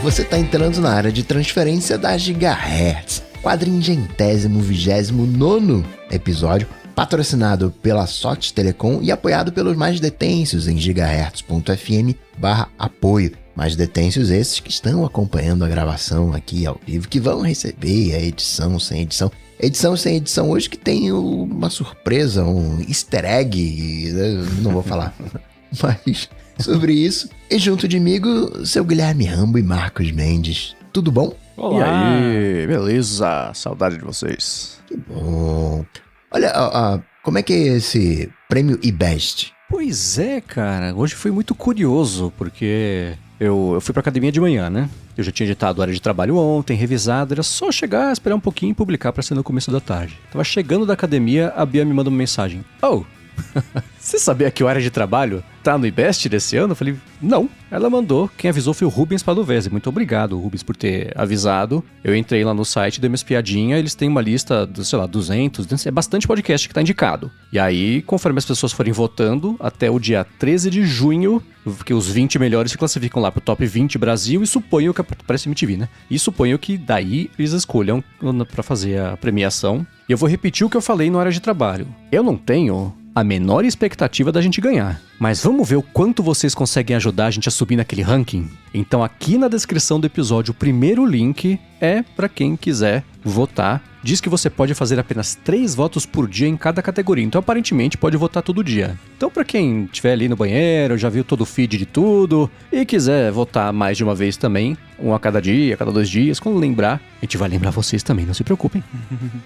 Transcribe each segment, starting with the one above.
você está entrando na área de transferência da Gigahertz, 429º episódio, patrocinado pela Sox Telecom e apoiado pelos mais detêncios em gigahertz.fm/apoio. Mais detêncios esses que estão acompanhando a gravação aqui ao vivo, que vão receber a edição sem edição. Edição sem edição hoje que tem uma surpresa, um easter egg, não vou falar, mas sobre isso. E junto de mim, seu Guilherme Rambo e Marcos Mendes. Tudo bom? Olá! E aí, beleza? Saudade de vocês. Que bom. Olha, como é que é esse prêmio IBEST? Pois é, cara. Hoje foi muito curioso, porque eu fui pra academia de manhã, né? Eu já tinha editado a área de trabalho ontem, revisado, era só chegar, esperar um pouquinho e publicar pra ser no começo da tarde. Tava chegando da academia, a Bia me manda uma mensagem. Oh, você sabia que o área de trabalho tá no IBEST desse ano? Eu falei, não. Ela mandou, quem avisou foi o Rubens Padovese. Muito obrigado, Rubens, por ter avisado. Eu entrei lá no site, dei uma espiadinha, eles têm uma lista, sei lá, 200, é bastante podcast que tá indicado. E aí, conforme as pessoas forem votando, até o dia 13 de junho, que os 20 melhores se classificam lá pro Top 20 Brasil, e suponho que, parece MTV, né? E suponho que daí eles escolham pra fazer a premiação. E eu vou repetir o que eu falei no área de trabalho. Eu não tenho a menor expectativa da gente ganhar. Mas vamos ver o quanto vocês conseguem ajudar a gente a subir naquele ranking? Então aqui na descrição do episódio, o primeiro link é para quem quiser votar. Diz que você pode fazer apenas 3 votos por dia em cada categoria, então aparentemente pode votar todo dia. Então para quem estiver ali no banheiro, já viu todo o feed de tudo e quiser votar mais de uma vez também, um a cada dia, a cada 2 dias, quando lembrar, a gente vai lembrar vocês também, não se preocupem.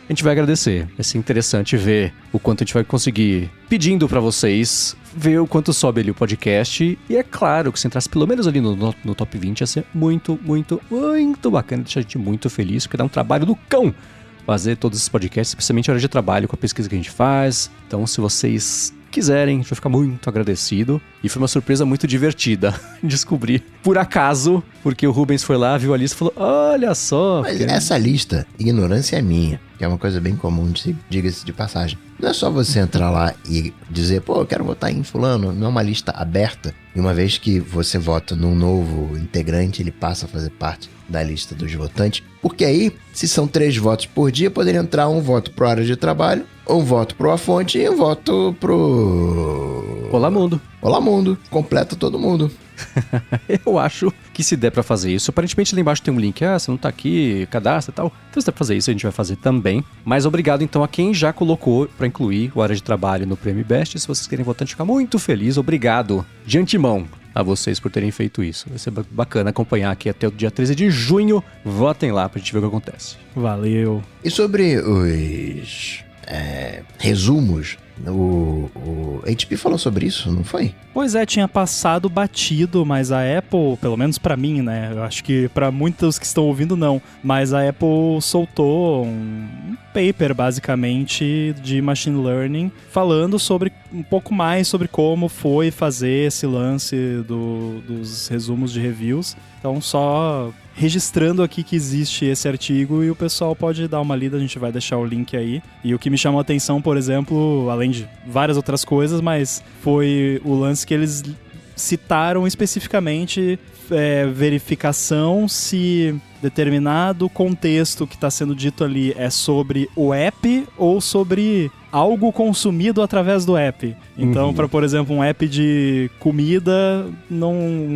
A gente vai agradecer, vai ser interessante ver o quanto a gente vai conseguir pedindo para vocês, ver o quanto sobe ali o podcast. E é claro que se entrasse pelo menos ali no top 20 ia ser muito, muito, muito bacana, deixar a gente muito feliz, porque dá um trabalho do cão fazer todos esses podcasts, especialmente a hora de trabalho, com a pesquisa que a gente faz. Então, se vocês quiserem, a gente vai ficar muito agradecido. E foi uma surpresa muito divertida descobrir, por acaso, porque o Rubens foi lá, viu a lista e falou, olha só. Mas essa lista, ignorância é minha, que é uma coisa bem comum, diga-se de passagem. Não é só você entrar lá e dizer, pô, eu quero votar em fulano, não é uma lista aberta. E uma vez que você vota num novo integrante, ele passa a fazer parte da lista dos votantes. Porque aí, se são 3 votos por dia, poderia entrar um voto pro área de trabalho, um voto pro A Fonte e um voto pro... Olá, Mundo. Olá, Mundo. Completa todo mundo. Eu acho que se der pra fazer isso, aparentemente lá embaixo tem um link, você não tá aqui, cadastra e tal. Então se der pra fazer isso, a gente vai fazer também. Mas obrigado então a quem já colocou pra incluir o área de trabalho no Prêmio Best. Se vocês querem votar, a gente fica muito feliz. Obrigado de antemão a vocês por terem feito isso. Vai ser bacana acompanhar aqui até o dia 13 de junho. Votem lá pra gente ver o que acontece. Valeu. E sobre os resumos, o HP falou sobre isso, não foi? Pois é, tinha passado batido, mas a Apple, pelo menos pra mim, né, eu acho que pra muitos que estão ouvindo não, mas a Apple soltou um paper, basicamente, de machine learning, falando sobre um pouco mais sobre como foi fazer esse lance dos resumos de reviews. Então, só registrando aqui que existe esse artigo e o pessoal pode dar uma lida, a gente vai deixar o link aí. E o que me chamou a atenção, por exemplo, além de várias outras coisas, mas foi o lance que eles citaram especificamente verificação se determinado contexto que está sendo dito ali é sobre o app ou sobre algo consumido através do app. Então, para, por exemplo, um app de comida,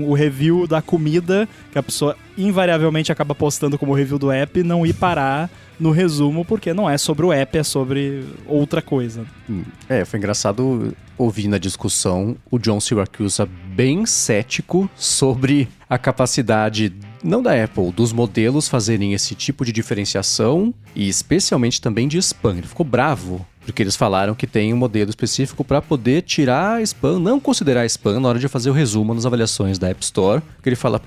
o review da comida, que a pessoa invariavelmente acaba postando como review do app, não ir parar no resumo, porque não é sobre o app, é sobre outra coisa. Foi engraçado ouvir na discussão o John Siracusa bem cético sobre a capacidade, não da Apple, dos modelos fazerem esse tipo de diferenciação e especialmente também de spam. Ele ficou bravo porque eles falaram que tem um modelo específico para poder tirar spam, não considerar spam na hora de fazer o resumo nas avaliações da App Store. Porque ele fala,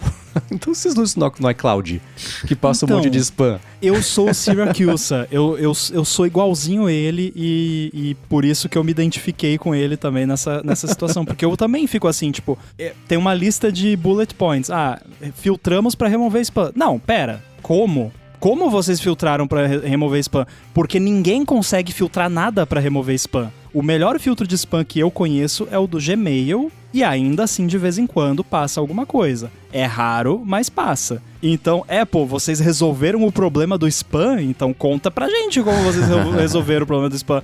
então vocês não usam no iCloud, que passa um monte de spam. Eu sou o Siracusa, eu sou igualzinho ele e por isso que eu me identifiquei com ele também nessa situação. Porque eu também fico assim, tipo, tem uma lista de bullet points. Filtramos para remover spam. Não, pera, como? Como vocês filtraram para remover spam? Porque ninguém consegue filtrar nada para remover spam. O melhor filtro de spam que eu conheço é o do Gmail e ainda assim de vez em quando passa alguma coisa. É raro, mas passa. Então, Apple, vocês resolveram o problema do spam? Então conta pra gente como vocês resolveram o problema do spam.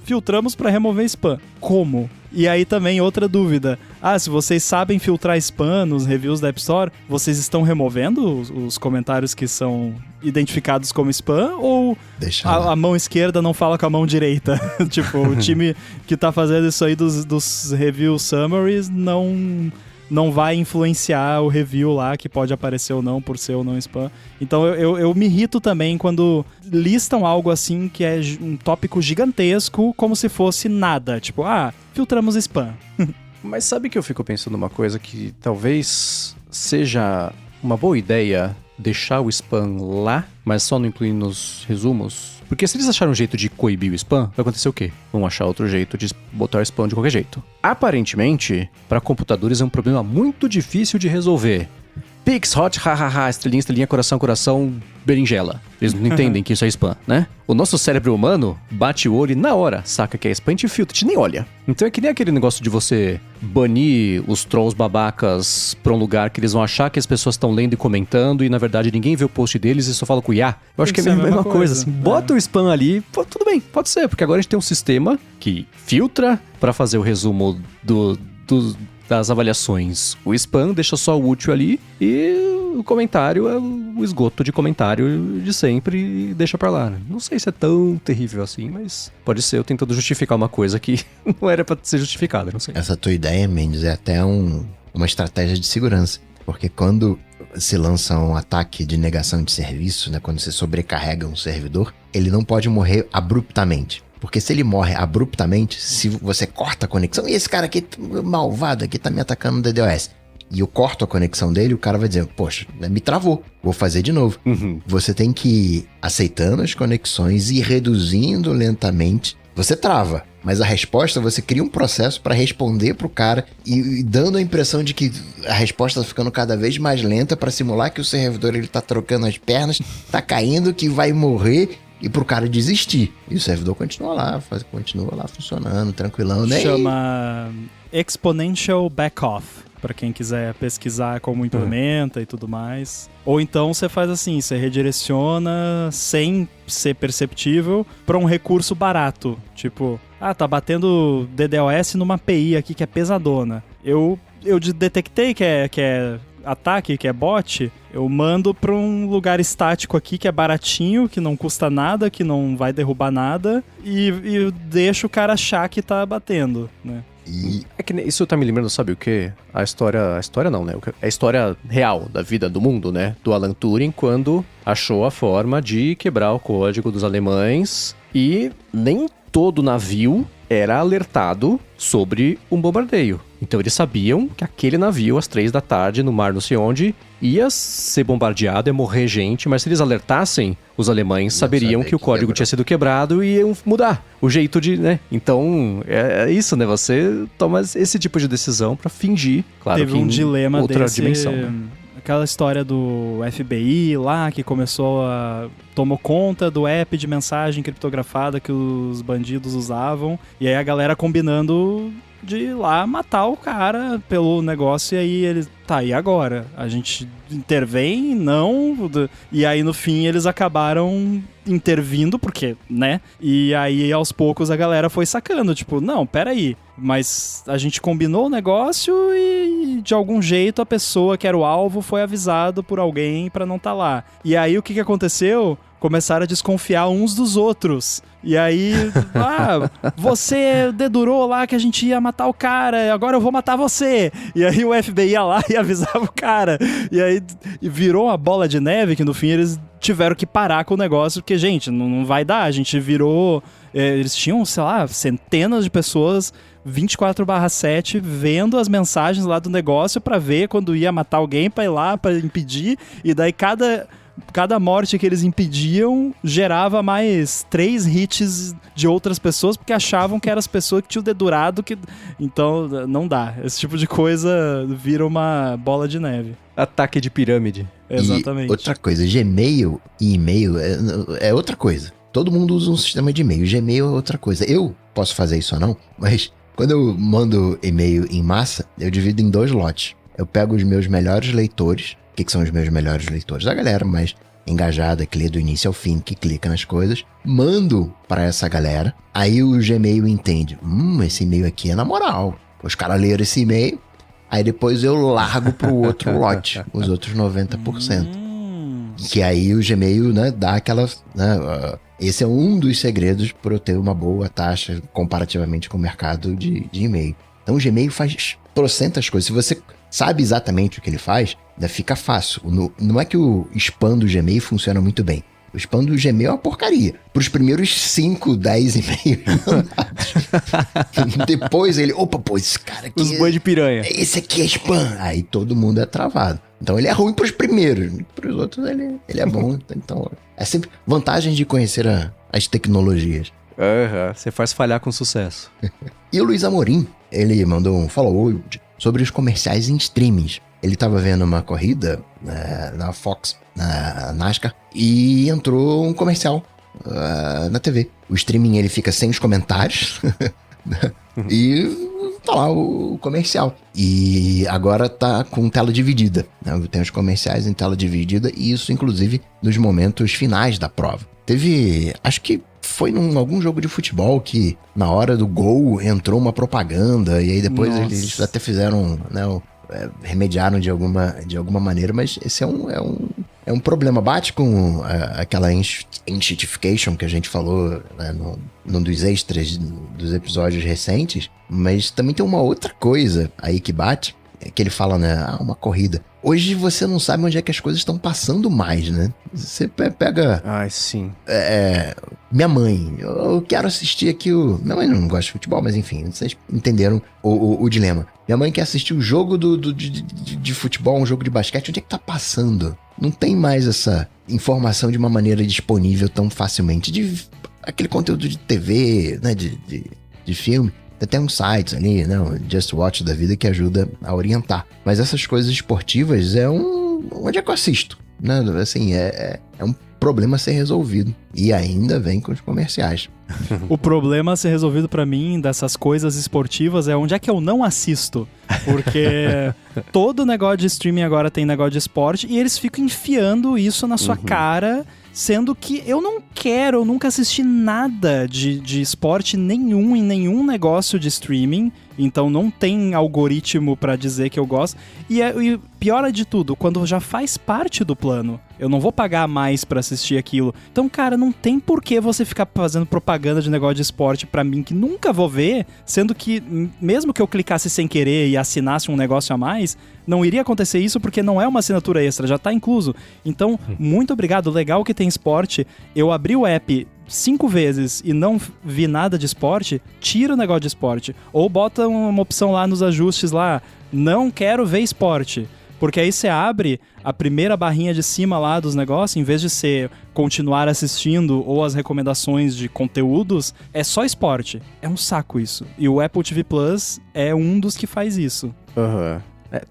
Filtramos pra remover spam. Como? E aí também outra dúvida. Se vocês sabem filtrar spam nos reviews da App Store, vocês estão removendo os comentários que são identificados como spam? Ou a mão esquerda não fala com a mão direita? Tipo, o time que tá fazendo isso aí dos review summaries não vai influenciar o review lá, que pode aparecer ou não, por ser ou não spam. Então eu me irrito também quando listam algo assim que é um tópico gigantesco, como se fosse nada. Tipo, filtramos spam. Mas sabe que eu fico pensando uma coisa que talvez seja uma boa ideia deixar o spam lá, mas só não incluir nos resumos? Porque se eles acharem um jeito de coibir o spam, vai acontecer o quê? Vão achar outro jeito de botar o spam de qualquer jeito. Aparentemente, para computadores é um problema muito difícil de resolver. Pix, hot, hahaha, estrelinha, coração, berinjela. Eles não entendem que isso é spam, né? O nosso cérebro humano bate o olho e na hora saca que é spam e filtra, te nem olha. Então é que nem aquele negócio de você banir os trolls babacas pra um lugar que eles vão achar que as pessoas estão lendo e comentando e na verdade ninguém vê o post deles e só fala com o IA. Eu acho que é a mesma coisa, assim. Bota o spam ali, tudo bem, pode ser, porque agora a gente tem um sistema que filtra pra fazer o resumo das avaliações. O spam deixa só o útil ali e o comentário é o esgoto de comentário de sempre e deixa pra lá. Não sei se é tão terrível assim, mas pode ser eu tentando justificar uma coisa que não era pra ser justificada, não sei. Essa tua ideia, Mendes, é até uma estratégia de segurança, porque quando se lança um ataque de negação de serviço, né, quando você sobrecarrega um servidor, ele não pode morrer abruptamente. Porque se ele morre abruptamente, se você corta a conexão, e esse cara aqui, malvado aqui, tá me atacando no DDoS, e eu corto a conexão dele, o cara vai dizer, poxa, me travou, vou fazer de novo. Você tem que ir aceitando as conexões e reduzindo lentamente. Você trava, mas a resposta, você cria um processo para responder pro cara e dando a impressão de que a resposta tá ficando cada vez mais lenta para simular que o servidor ele tá trocando as pernas, tá caindo, que vai morrer. E pro cara desistir. E o servidor continua lá funcionando, tranquilão, né? Chama Exponential Backoff, para quem quiser pesquisar como implementa e tudo mais. Ou então você faz assim, você redireciona sem ser perceptível para um recurso barato. Tipo, tá batendo DDoS numa API aqui que é pesadona. Eu detectei que é ataque, que é bot, eu mando pra um lugar estático aqui que é baratinho, que não custa nada, que não vai derrubar nada e deixo o cara achar que tá batendo, né? É que isso tá me lembrando, sabe o quê? A história não, né? É a história real da vida do mundo, né? Do Alan Turing, quando achou a forma de quebrar o código dos alemães e nem todo navio era alertado sobre um bombardeio. Então eles sabiam que aquele navio, às 3 da tarde, no mar não sei onde, ia ser bombardeado, ia morrer gente, mas se eles alertassem, os alemães saberiam que o código tinha sido quebrado e iam mudar o jeito de, né? Então, é isso, né? Você toma esse tipo de decisão pra fingir, claro, teve que um dilema outra desse, dimensão, né? Aquela história do FBI lá, que tomou conta do app de mensagem criptografada que os bandidos usavam, e aí a galera combinando de ir lá matar o cara pelo negócio, e aí eles, e agora? A gente intervém? Não? E aí no fim eles acabaram intervindo, porque, né? E aí aos poucos a galera foi sacando, tipo, não, peraí, mas a gente combinou o negócio e de algum jeito a pessoa que era o alvo foi avisado por alguém pra não tá lá. E aí o que aconteceu? Começaram a desconfiar uns dos outros. E aí, você dedurou lá que a gente ia matar o cara, agora eu vou matar você. E aí o FBI ia lá e avisava o cara. E aí virou uma bola de neve que no fim eles tiveram que parar com o negócio, porque, gente, não vai dar. A gente virou... Eles tinham, sei lá, centenas de pessoas 24/7 vendo as mensagens lá do negócio pra ver quando ia matar alguém, pra ir lá, pra impedir. E daí cada morte que eles impediam gerava mais 3 hits de outras pessoas, porque achavam que eram as pessoas que tinham dedurado. Então, não dá. Esse tipo de coisa vira uma bola de neve. Ataque de pirâmide. Exatamente. E outra coisa, Gmail e e-mail é outra coisa. Todo mundo usa um sistema de e-mail. Gmail é outra coisa. Eu posso fazer isso ou não, mas Quando eu mando e-mail em massa, eu divido em 2 lotes. Eu pego os meus melhores leitores. O que são os meus melhores leitores? A galera mais engajada, que lê do início ao fim, que clica nas coisas. Mando pra essa galera. Aí o Gmail entende. Esse e-mail aqui é na moral. Os caras leram esse e-mail. Aí depois eu largo pro outro lote, os outros 90%. Que aí o Gmail, né, dá aquela... Né, esse é um dos segredos para eu ter uma boa taxa comparativamente com o mercado de e-mail. Então o Gmail faz trocentas coisas. Se você sabe exatamente o que ele faz, né, fica fácil. Não é que o spam do Gmail funciona muito bem. O spam do Gmail é uma porcaria. Para os primeiros 5, 10 e-mails mandados. Depois ele... Opa, pô, esse cara aqui... Os boi de piranha. Esse aqui é spam. Aí todo mundo é travado. Então ele é ruim para os primeiros. Para os outros ele é bom. Então é sempre vantagem de conhecer as tecnologias. Você faz falhar com sucesso. E o Luiz Amorim, ele mandou um follow sobre os comerciais em streamings. Ele estava vendo uma corrida na Fox, na NASCAR, e entrou um comercial na TV. O streaming ele fica sem os comentários e tá lá o comercial. E agora tá com tela dividida, né? Tem os comerciais em tela dividida, e isso inclusive nos momentos finais da prova. Teve, acho que foi algum jogo de futebol que na hora do gol entrou uma propaganda, e aí depois eles até fizeram, né, remediaram de alguma maneira, mas esse é um problema. Bate com aquela enshittification que a gente falou, né, num dos extras dos episódios recentes, mas também tem uma outra coisa aí que bate, que ele fala, né, uma corrida. Hoje você não sabe onde é que as coisas estão passando mais, né? Você pega... Ai, sim. Minha mãe, eu quero assistir aqui Minha mãe não gosta de futebol, mas enfim, vocês entenderam o dilema. Minha mãe quer assistir o jogo de futebol, um jogo de basquete, onde é que tá passando? Não tem mais essa informação de uma maneira disponível tão facilmente. Aquele conteúdo de TV, né, de filme. Tem uns sites ali, né, o Just Watch da vida, que ajuda a orientar. Mas essas coisas esportivas onde é que eu assisto? Né? Assim, é um problema a ser resolvido. E ainda vem com os comerciais. O problema a ser resolvido pra mim dessas coisas esportivas é onde é que eu não assisto. Porque todo negócio de streaming agora tem negócio de esporte e eles ficam enfiando isso na sua cara, sendo que eu nunca assisti nada de esporte nenhum em nenhum negócio de streaming. Então não tem algoritmo pra dizer que eu gosto. E pior de tudo, quando já faz parte do plano, eu não vou pagar mais pra assistir aquilo. Então, cara, não tem por que você ficar fazendo propaganda de negócio de esporte pra mim, que nunca vou ver, sendo que mesmo que eu clicasse sem querer e assinasse um negócio a mais, não iria acontecer isso porque não é uma assinatura extra, já tá incluso. Então, muito obrigado, legal que tem esporte. Eu abri o app 5 vezes e não vi nada de esporte, tira o negócio de esporte. Ou bota uma opção lá nos ajustes lá, não quero ver esporte. Porque aí você abre a primeira barrinha de cima lá dos negócios, em vez de ser continuar assistindo ou as recomendações de conteúdos, é só esporte. É um saco isso. E o Apple TV Plus é um dos que faz isso.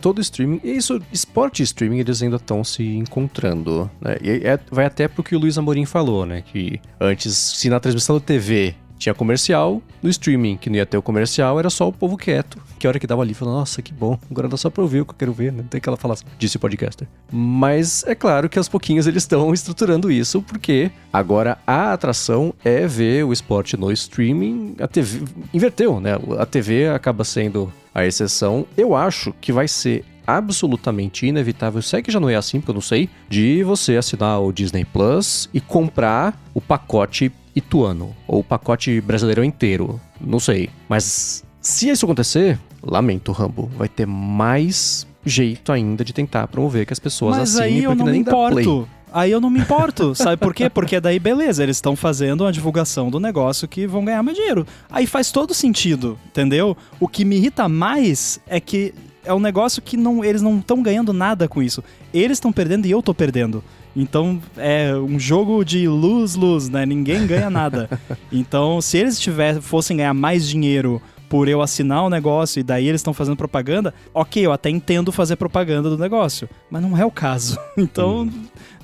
Todo streaming, e isso, esporte e streaming, eles ainda estão se encontrando, né? E vai até pro que o Luiz Amorim falou, né? Que antes, se na transmissão da TV tinha comercial, no streaming, que não ia ter o comercial, era só o povo quieto. Que a hora que dava ali, falando, nossa, que bom, agora dá só pra ouvir o que eu quero ver, né? Não tem aquela falação, disse o podcaster. Mas é claro que aos pouquinhos eles estão estruturando isso, porque agora a atração é ver o esporte no streaming. A TV inverteu, né? A TV acaba sendo a exceção. Eu acho que vai ser absolutamente inevitável, se é que já não é assim, porque eu não sei, de você assinar o Disney Plus e comprar o pacote ituano, ou o pacote brasileiro inteiro, não sei. Mas se isso acontecer, lamento, Rambo, vai ter mais jeito ainda de tentar promover que as pessoas assinem, porque nem dá play. Aí eu não me importo, sabe por quê? Porque daí, beleza, eles estão fazendo uma divulgação do negócio que vão ganhar mais dinheiro. Aí faz todo sentido, entendeu? O que me irrita mais é que é um negócio que eles não estão ganhando nada com isso. Eles estão perdendo e eu tô perdendo. Então, é um jogo de lose-lose, né? Ninguém ganha nada. Então, se eles fossem ganhar mais dinheiro por eu assinar o negócio e daí eles estão fazendo propaganda, ok, eu até entendo fazer propaganda do negócio, mas não é o caso. Então,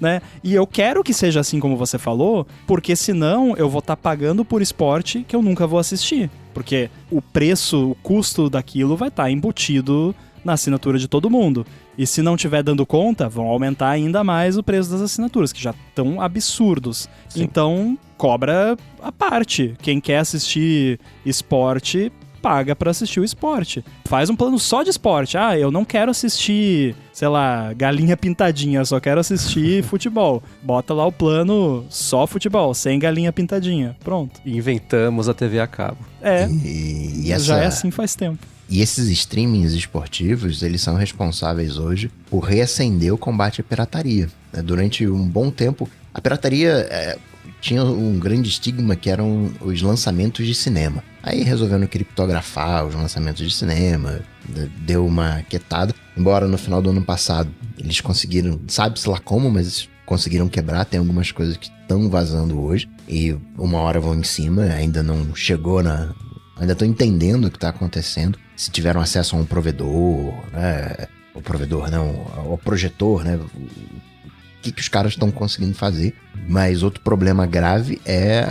né? E eu quero que seja assim como você falou, porque senão eu vou estar pagando por esporte que eu nunca vou assistir. Porque o preço, o custo daquilo vai estar embutido na assinatura de todo mundo. E se não estiver dando conta, vão aumentar ainda mais o preço das assinaturas, que já estão absurdos. Sim. Então, cobra a parte. Quem quer assistir esporte, paga pra assistir o esporte. Faz um plano só de esporte. Ah, eu não quero assistir, sei lá, galinha pintadinha, só quero assistir futebol. Bota lá o plano só futebol, sem galinha pintadinha. Pronto. Inventamos a TV a cabo. E essa... já é assim faz tempo. E esses streamings esportivos, eles são responsáveis hoje por reacender o combate à pirataria. Durante um bom tempo, a pirataria tinha um grande estigma que eram os lançamentos de cinema. Aí resolvendo criptografar os lançamentos de cinema, deu uma quietada. Embora no final do ano passado eles conseguiram, sabe-se lá como, mas conseguiram quebrar. Tem algumas coisas que estão vazando hoje e uma hora vão em cima, ainda não chegou na... Ainda estão entendendo o que está acontecendo. Se tiveram acesso a um provedor, né? O provedor não, o projetor, né? O que os caras estão conseguindo fazer. Mas outro problema grave é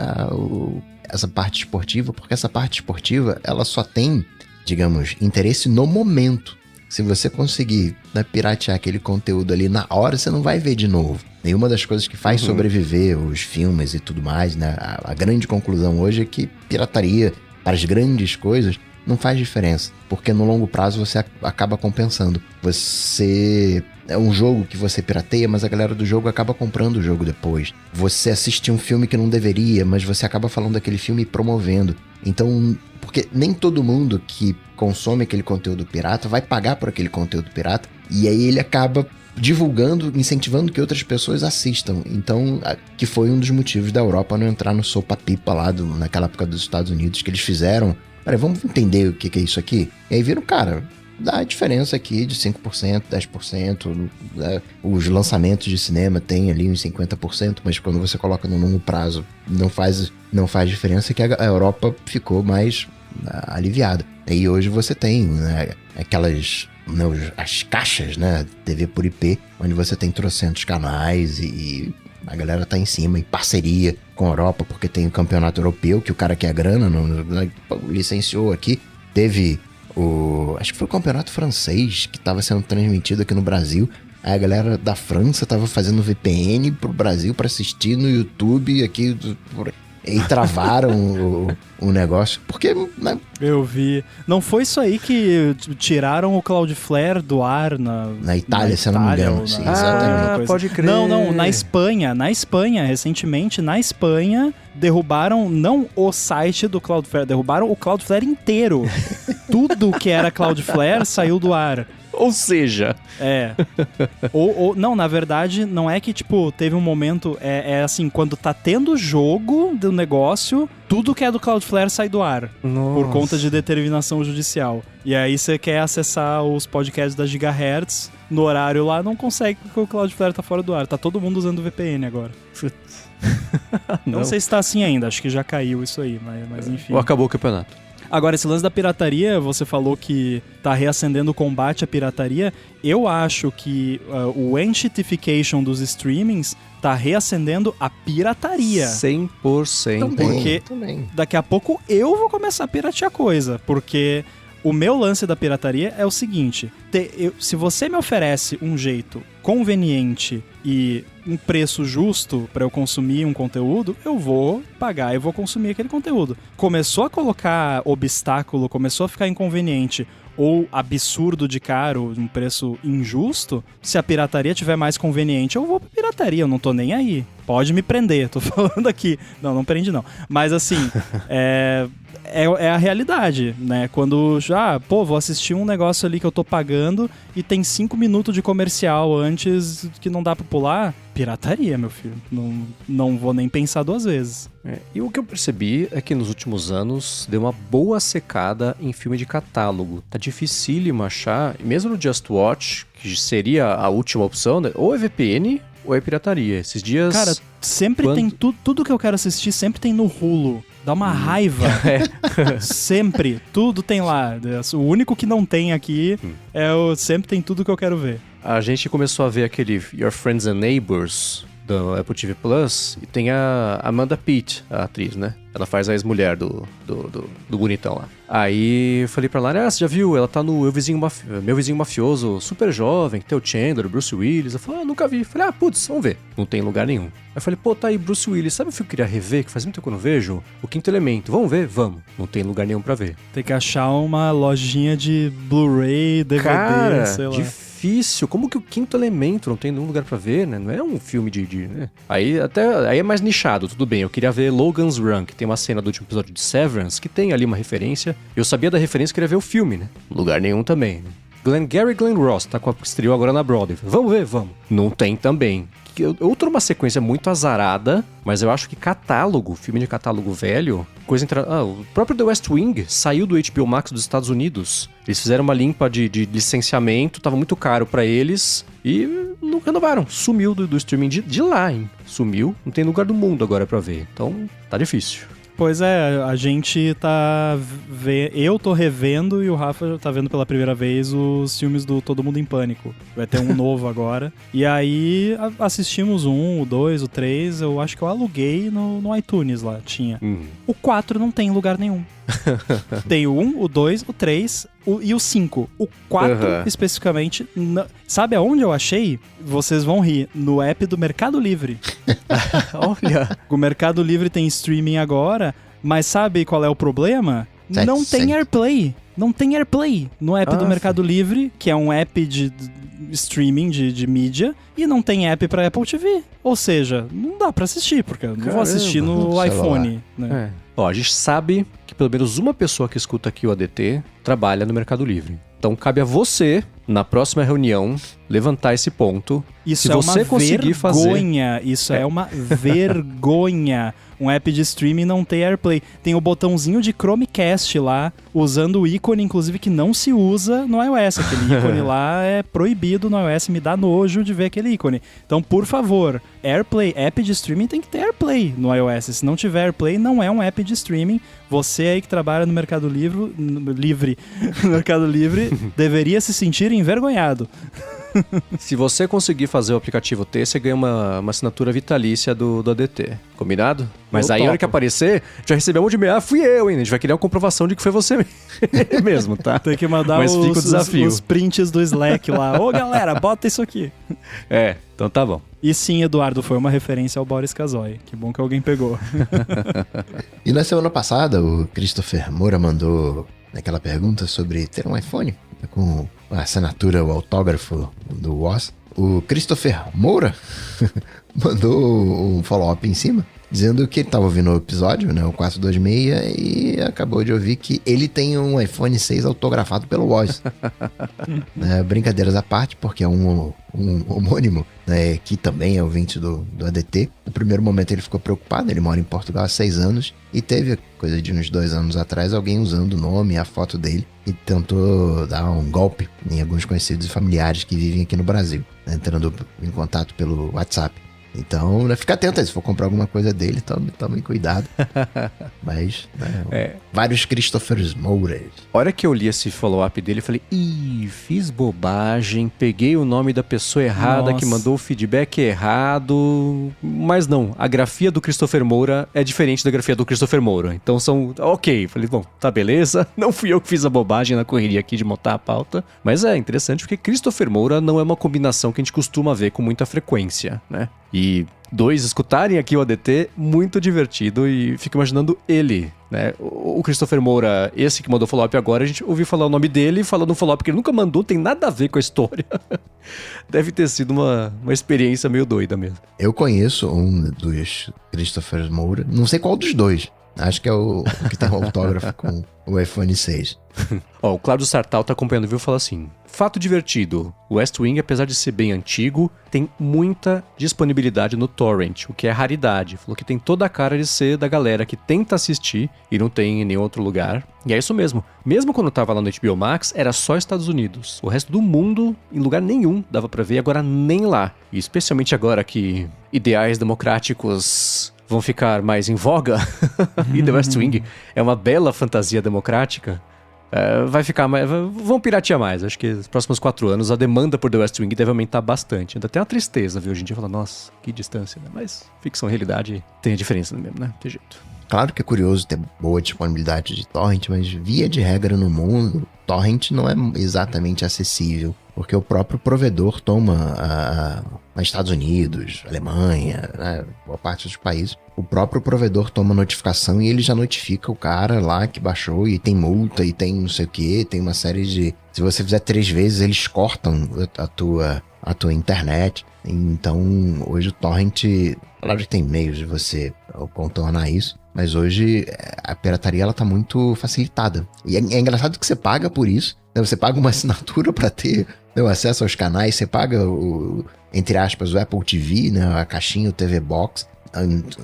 essa parte esportiva, porque essa parte esportiva, ela só tem, digamos, interesse no momento. Se você conseguir, né, piratear aquele conteúdo ali na hora, você não vai ver de novo. E uma das coisas que faz sobreviver os filmes e tudo mais, né? A grande conclusão hoje é que pirataria para as grandes coisas não faz diferença, porque no longo prazo você acaba compensando. Você... É um jogo que você pirateia, mas a galera do jogo acaba comprando o jogo depois. Você assiste um filme que não deveria, mas você acaba falando daquele filme e promovendo. Então, porque nem todo mundo que consome aquele conteúdo pirata vai pagar por aquele conteúdo pirata, e aí ele acaba divulgando, incentivando que outras pessoas assistam. Então, que foi um dos motivos da Europa não entrar no sopa-pipa lá naquela época dos Estados Unidos, que eles fizeram. Peraí, vamos entender o que é isso aqui? E aí viram, cara, dá a diferença aqui de 5%, 10%. Né? Os lançamentos de cinema tem ali uns 50%, mas quando você coloca no longo prazo, não faz diferença, que a Europa ficou mais aliviada. E hoje você tem, né, aquelas... as caixas, né, TV por IP, onde você tem trocentos canais e a galera tá em cima, em parceria com a Europa, porque tem o campeonato europeu, que o cara quer grana, licenciou aqui. Teve acho que foi o campeonato francês que tava sendo transmitido aqui no Brasil. Aí a galera da França tava fazendo VPN pro Brasil para assistir no YouTube aqui. E travaram o negócio, porque... Né? Eu vi. Não foi isso aí que tiraram o Cloudflare do ar na Itália, se eu não me engano. Sim, exatamente. Pode crer. Não, na Espanha, recentemente, derrubaram não o site do Cloudflare, derrubaram o Cloudflare inteiro. Tudo que era Cloudflare saiu do ar. Ou seja... Não, na verdade, não é que, tipo, teve um momento... É assim, quando tá tendo jogo do negócio, tudo que é do Cloudflare sai do ar. Nossa. Por conta de determinação judicial. E aí você quer acessar os podcasts da Gigahertz, no horário lá, não consegue porque o Cloudflare tá fora do ar. Tá todo mundo usando VPN agora. Não sei se tá assim ainda, acho que já caiu isso aí, mas enfim. Ou acabou o campeonato. Agora, esse lance da pirataria, você falou que tá reacendendo o combate à pirataria. Eu acho que o entitification dos streamings tá reacendendo a pirataria. 100%. Porque daqui a pouco eu vou começar a piratear coisa. Porque o meu lance da pirataria é o seguinte. Se você me oferece um jeito conveniente e um preço justo para eu consumir um conteúdo, eu vou pagar e vou consumir aquele conteúdo. Começou a colocar obstáculo, começou a ficar inconveniente ou absurdo de caro, um preço injusto, se a pirataria tiver mais conveniente, eu vou pra pirataria, eu não tô nem aí. Pode me prender, tô falando aqui. Não prende não. Mas assim, é a realidade, né? Quando vou assistir um negócio ali que eu tô pagando e tem 5 minutos de comercial antes que não dá pra pular, pirataria, meu filho. Não vou nem pensar 2 vezes. E o que eu percebi é que nos últimos anos deu uma boa secada em filme de catálogo. Tá dificílimo achar, mesmo no Just Watch, que seria a última opção, né? Ou é VPN ou é pirataria. Esses dias... Cara, sempre tem tudo que eu quero assistir, sempre tem no Hulu. Dá uma raiva. Sempre. Tudo tem lá. O único que não tem aqui é o sempre tem tudo que eu quero ver. A gente começou a ver aquele Your Friends and Neighbors do Apple TV Plus, e tem a Amanda Peet, a atriz, né? Ela faz a ex-mulher do bonitão lá. Aí eu falei pra ela, você já viu? Ela tá no Meu Vizinho Mafioso, super jovem, que tem o Chandler, o Bruce Willis. Eu falei, nunca vi. Eu falei, putz, vamos ver. Não tem lugar nenhum. Aí eu falei, tá aí Bruce Willis, sabe o filme que eu queria rever, que faz muito tempo que eu não vejo? O Quinto Elemento. Vamos ver? Vamos. Não tem lugar nenhum pra ver. Tem que achar uma lojinha de Blu-ray, DVD, cara, sei lá. Difícil. Como que o Quinto Elemento não tem nenhum lugar pra ver, né? Não é um filme né? Aí é mais nichado, tudo bem. Eu queria ver Logan's Run, que tem uma cena do último episódio de Severance, que tem ali uma referência. Eu sabia da referência e queria ver o filme, né? Lugar nenhum também, né? Glengarry Glen Ross, estreou agora na Broadway. Vamos ver, vamos. Não tem também. Outra uma sequência muito azarada, mas eu acho que filme de catálogo velho, o próprio The West Wing saiu do HBO Max dos Estados Unidos. Eles fizeram uma limpa de licenciamento, tava muito caro pra eles e não renovaram. Sumiu do streaming de lá, hein? Sumiu, não tem lugar do mundo agora pra ver. Então, tá difícil. Pois é, a gente tá... Eu tô revendo e o Rafa tá vendo pela primeira vez os filmes do Todo Mundo em Pânico. Vai ter um novo agora. E aí assistimos o 1, o 2, o 3. Eu acho que eu aluguei no iTunes lá, tinha. O 4 não tem em lugar nenhum. Tem o 1, o 2, o 3 e o 5. O 4, especificamente... Sabe aonde eu achei? Vocês vão rir. No app do Mercado Livre. Olha! O Mercado Livre tem streaming agora, mas sabe qual é o problema? Não tem AirPlay. Não tem AirPlay no app do Mercado Livre, que é um app de streaming de mídia, e não tem app pra Apple TV. Ou seja, não dá pra assistir, porque eu não vou assistir no iPhone. Né? Ó, a gente sabe que pelo menos uma pessoa que escuta aqui o ADT trabalha no Mercado Livre. Então cabe a você, na próxima reunião, levantar esse ponto. Isso Se é você uma conseguir vergonha. Fazer... Isso é uma vergonha. Um app de streaming não tem AirPlay. Tem o botãozinho de Chromecast lá, usando o ícone, inclusive, que não se usa no iOS. Aquele ícone lá é proibido no iOS, me dá nojo de ver aquele ícone. Então, por favor, AirPlay, app de streaming tem que ter AirPlay no iOS. Se não tiver AirPlay, não é um app de streaming. Você aí que trabalha no Mercado Livre, deveria se sentir envergonhado. Se você conseguir fazer o aplicativo ter, você ganha uma assinatura vitalícia do ADT. Combinado? Mas aí, na hora que aparecer, já recebeu um monte de e-mail. Fui eu, hein? A gente vai querer uma comprovação de que foi você mesmo, tá? Tem que mandar os prints do Slack lá. Ô, galera, bota isso aqui. Então tá bom. E sim, Eduardo, foi uma referência ao Boris Casoy. Que bom que alguém pegou. E na semana passada, o Christopher Moura mandou aquela pergunta sobre ter um iPhone com a assinatura, o autógrafo do Woz. O Christopher Moura mandou um follow-up em cima, dizendo que ele estava ouvindo o episódio, né, o 426, e acabou de ouvir que ele tem um iPhone 6 autografado pelo Woz. Brincadeiras à parte, porque é um homônimo, né, que também é ouvinte do ADT. No primeiro momento ele ficou preocupado, ele mora em Portugal há 6 anos, e teve, coisa de uns 2 anos atrás, alguém usando o nome e a foto dele, e tentou dar um golpe em alguns conhecidos e familiares que vivem aqui no Brasil, né, entrando em contato pelo WhatsApp. Então, fica atento aí, se for comprar alguma coisa dele, tome cuidado. Mas, vários Christopher Moura. A hora que eu li esse follow-up dele, eu falei, fiz bobagem, peguei o nome da pessoa errada, que mandou o feedback errado. Mas não, a grafia do Christopher Moura é diferente da grafia do Christopher Moura. Então são, ok. Falei, bom, tá beleza. Não fui eu que fiz a bobagem na correria aqui de montar a pauta. Mas é interessante porque Christopher Moura não é uma combinação que a gente costuma ver com muita frequência, né? E 2, escutarem aqui o ADT, muito divertido, e fico imaginando ele, né? O Christopher Moura, esse que mandou follow-up agora, a gente ouviu falar o nome dele, falando um follow-up que ele nunca mandou, tem nada a ver com a história. Deve ter sido uma experiência meio doida mesmo. Eu conheço um dos Christopher Moura, não sei qual dos dois. Acho que é o que tem um autógrafo com o iPhone 6. O Cláudio Sartal tá acompanhando, viu? Fala assim: fato divertido, o West Wing, apesar de ser bem antigo, tem muita disponibilidade no torrent, o que é raridade. Falou que tem toda a cara de ser da galera que tenta assistir e não tem em nenhum outro lugar. E é isso mesmo. Mesmo quando tava lá no HBO Max, era só Estados Unidos. O resto do mundo, em lugar nenhum, dava pra ver, agora nem lá. E especialmente agora que ideais democráticos vão ficar mais em voga, e The West Wing é uma bela fantasia democrática, vai ficar mais... Vão piratear mais. Acho que nos próximos 4 anos a demanda por The West Wing deve aumentar bastante. Ainda tem uma tristeza, viu? Hoje em dia fala, nossa, que distância, né? Mas ficção e realidade tem a diferença mesmo, né? Tem jeito. Claro que é curioso ter boa disponibilidade de torrent, mas via de regra no mundo, torrent não é exatamente acessível, porque o próprio provedor toma, nos Estados Unidos, Alemanha, né, boa parte dos países, o próprio provedor toma notificação e ele já notifica o cara lá que baixou e tem multa e tem não sei o que, tem uma série de... Se você fizer 3 vezes, eles cortam a tua internet. Então, hoje o torrent, claro que tem meios de você contornar isso, mas hoje a pirataria ela tá muito facilitada. E é engraçado que você paga por isso, né? Você paga uma assinatura para ter, né, o acesso aos canais, você paga entre aspas, o Apple TV, né, a caixinha, o TV Box,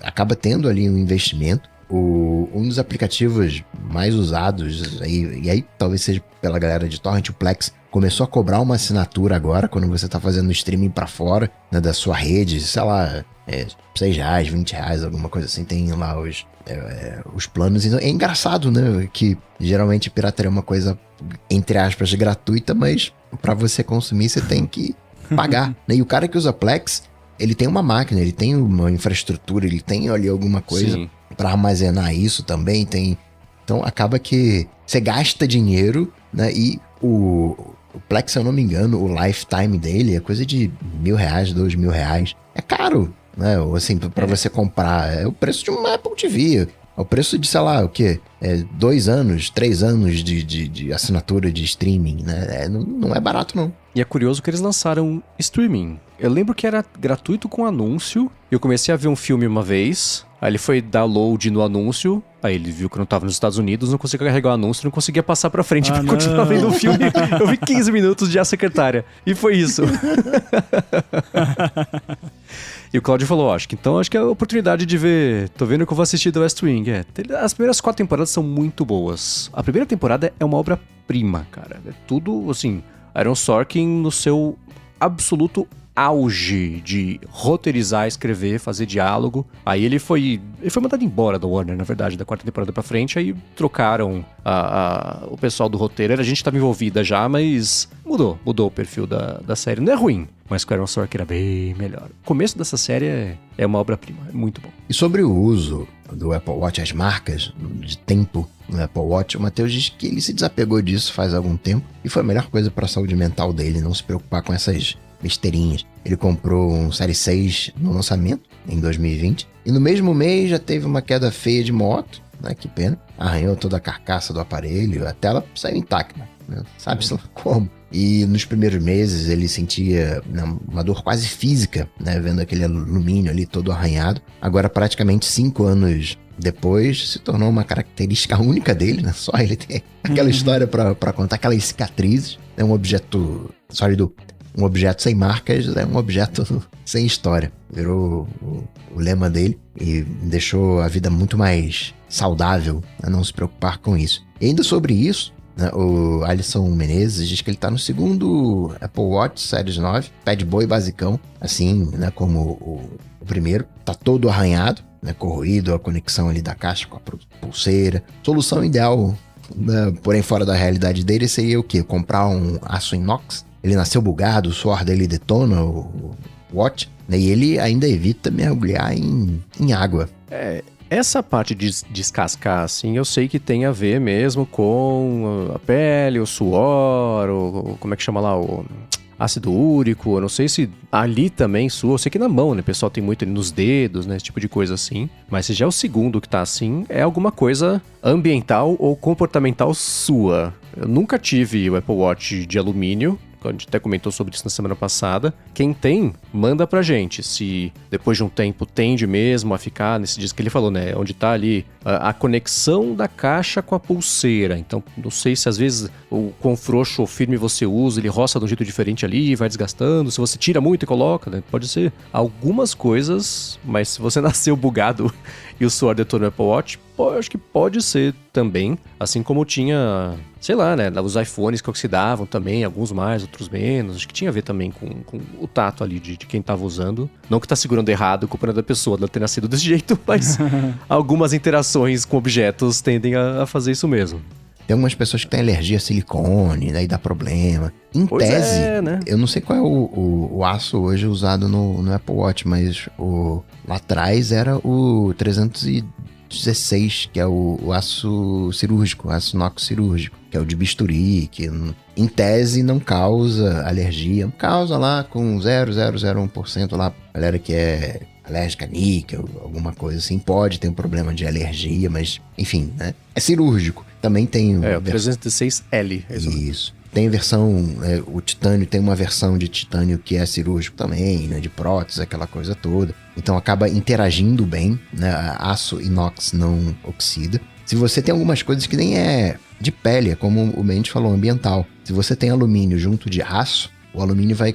acaba tendo ali um investimento. Um dos aplicativos mais usados, e aí talvez seja pela galera de torrent, o Plex, começou a cobrar uma assinatura agora, quando você tá fazendo streaming pra fora, né, da sua rede, sei lá, R$6, R$20, alguma coisa assim, tem lá os planos. Então, é engraçado, né, que geralmente pirataria é uma coisa, entre aspas, gratuita, mas pra você consumir você tem que pagar, né? E o cara que usa Plex, ele tem uma máquina, ele tem uma infraestrutura, ele tem ali alguma coisa para armazenar isso também, tem... Então acaba que você gasta dinheiro, né? E o Plex, se eu não me engano, o lifetime dele é coisa de R$1.000, R$2.000. É caro, né? Ou assim, para você comprar. É o preço de uma Apple TV. É o preço de, sei lá, o quê? 2 anos, 3 anos de assinatura de streaming, né? Não é barato, não. E é curioso que eles lançaram streaming. Eu lembro que era gratuito com anúncio. Eu comecei a ver um filme uma vez. Aí ele foi download no anúncio. Aí ele viu que eu não tava nos Estados Unidos, não conseguia carregar o anúncio, não conseguia passar pra frente pra continuar vendo o filme. Eu vi 15 minutos de A Secretária. E foi isso. E o Claudio falou, acho que é a oportunidade de ver... Tô vendo que eu vou assistir The West Wing. As primeiras 4 temporadas são muito boas. A primeira temporada é uma obra-prima, cara. É tudo, assim... Aaron Sorkin no seu absoluto auge de roteirizar, escrever, fazer diálogo. Aí ele foi mandado embora da Warner, na verdade, da 4ª temporada pra frente. Aí trocaram o pessoal do roteiro. A gente tava envolvida já, mas mudou o perfil da série. Não é ruim, mas com Aaron Sorkin era bem melhor. O começo dessa série é uma obra-prima, é muito bom. E sobre o uso do Apple Watch, as marcas de tempo no Apple Watch, o Matheus diz que ele se desapegou disso faz algum tempo e foi a melhor coisa para a saúde mental dele, não se preocupar com essas besteirinhas. Ele comprou um Série 6 no lançamento, em 2020, e no mesmo mês já teve uma queda feia de moto, né, que pena, arranhou toda a carcaça do aparelho, a tela saiu intacta, né, sabe-se lá como. E nos primeiros meses ele sentia uma dor quase física, né, vendo aquele alumínio ali todo arranhado. Agora, praticamente 5 anos depois, se tornou uma característica única dele, né? Só ele tem aquela história pra contar, aquelas cicatrizes. É um objeto sólido, um objeto sem marcas, é um objeto sem história. Virou o lema dele e deixou a vida muito mais saudável, a não se preocupar com isso. E ainda sobre isso, né, o Alisson Menezes diz que ele tá no 2º Apple Watch Series 9, Pad Boy basicão, assim, né, como o primeiro. Tá todo arranhado, né, corroído, a conexão ali da caixa com a pulseira. Solução ideal, né, porém fora da realidade dele, seria o quê? Comprar um aço inox. Ele nasceu bugado, o suor dele detona o Watch, né, e ele ainda evita mergulhar em água. Essa parte de descascar, assim, eu sei que tem a ver mesmo com a pele, o suor, como é que chama lá, o ácido úrico. Eu não sei se ali também sua, eu sei que na mão, né, o pessoal tem muito ali nos dedos, né, esse tipo de coisa assim. Mas se já é o segundo que tá assim, é alguma coisa ambiental ou comportamental sua. Eu nunca tive o Apple Watch de alumínio. A gente até comentou sobre isso na semana passada. Quem tem, manda pra gente. Se depois de um tempo tende mesmo a ficar nesse disco que ele falou, né? Onde tá ali a conexão da caixa com a pulseira. Então, não sei se às vezes o quão frouxo ou firme você usa, ele roça de um jeito diferente ali, vai desgastando. Se você tira muito e coloca, né? Pode ser algumas coisas, mas se você nasceu bugado e o suor detonou no Apple Watch, acho que pode ser também, assim como tinha, sei lá, né, os iPhones que oxidavam também, alguns mais, outros menos. Acho que tinha a ver também com o tato ali de quem tava usando. Não que tá segurando errado, culpando da pessoa de ter nascido desse jeito, mas algumas interações com objetos tendem a fazer isso mesmo. Tem algumas pessoas que têm alergia a silicone, daí dá problema. Em Pois tese, né? eu não sei qual é o aço hoje usado no Apple Watch, mas lá atrás era o 316, que é o aço cirúrgico, aço inox cirúrgico, que é o de bisturi, que em tese não causa alergia. Causa lá com 0,001% lá, galera que é alérgica a níquel, alguma coisa assim, pode ter um problema de alergia, mas enfim, né? É cirúrgico. Também tem... o 316L. Isso. Tem versão, o titânio tem uma versão de titânio que é cirúrgico também, né? De prótese, aquela coisa toda. Então acaba interagindo bem, né? Aço inox não oxida. Se você tem algumas coisas que nem é de pele, é como o Mendes falou, ambiental. Se você tem alumínio junto de aço, o alumínio vai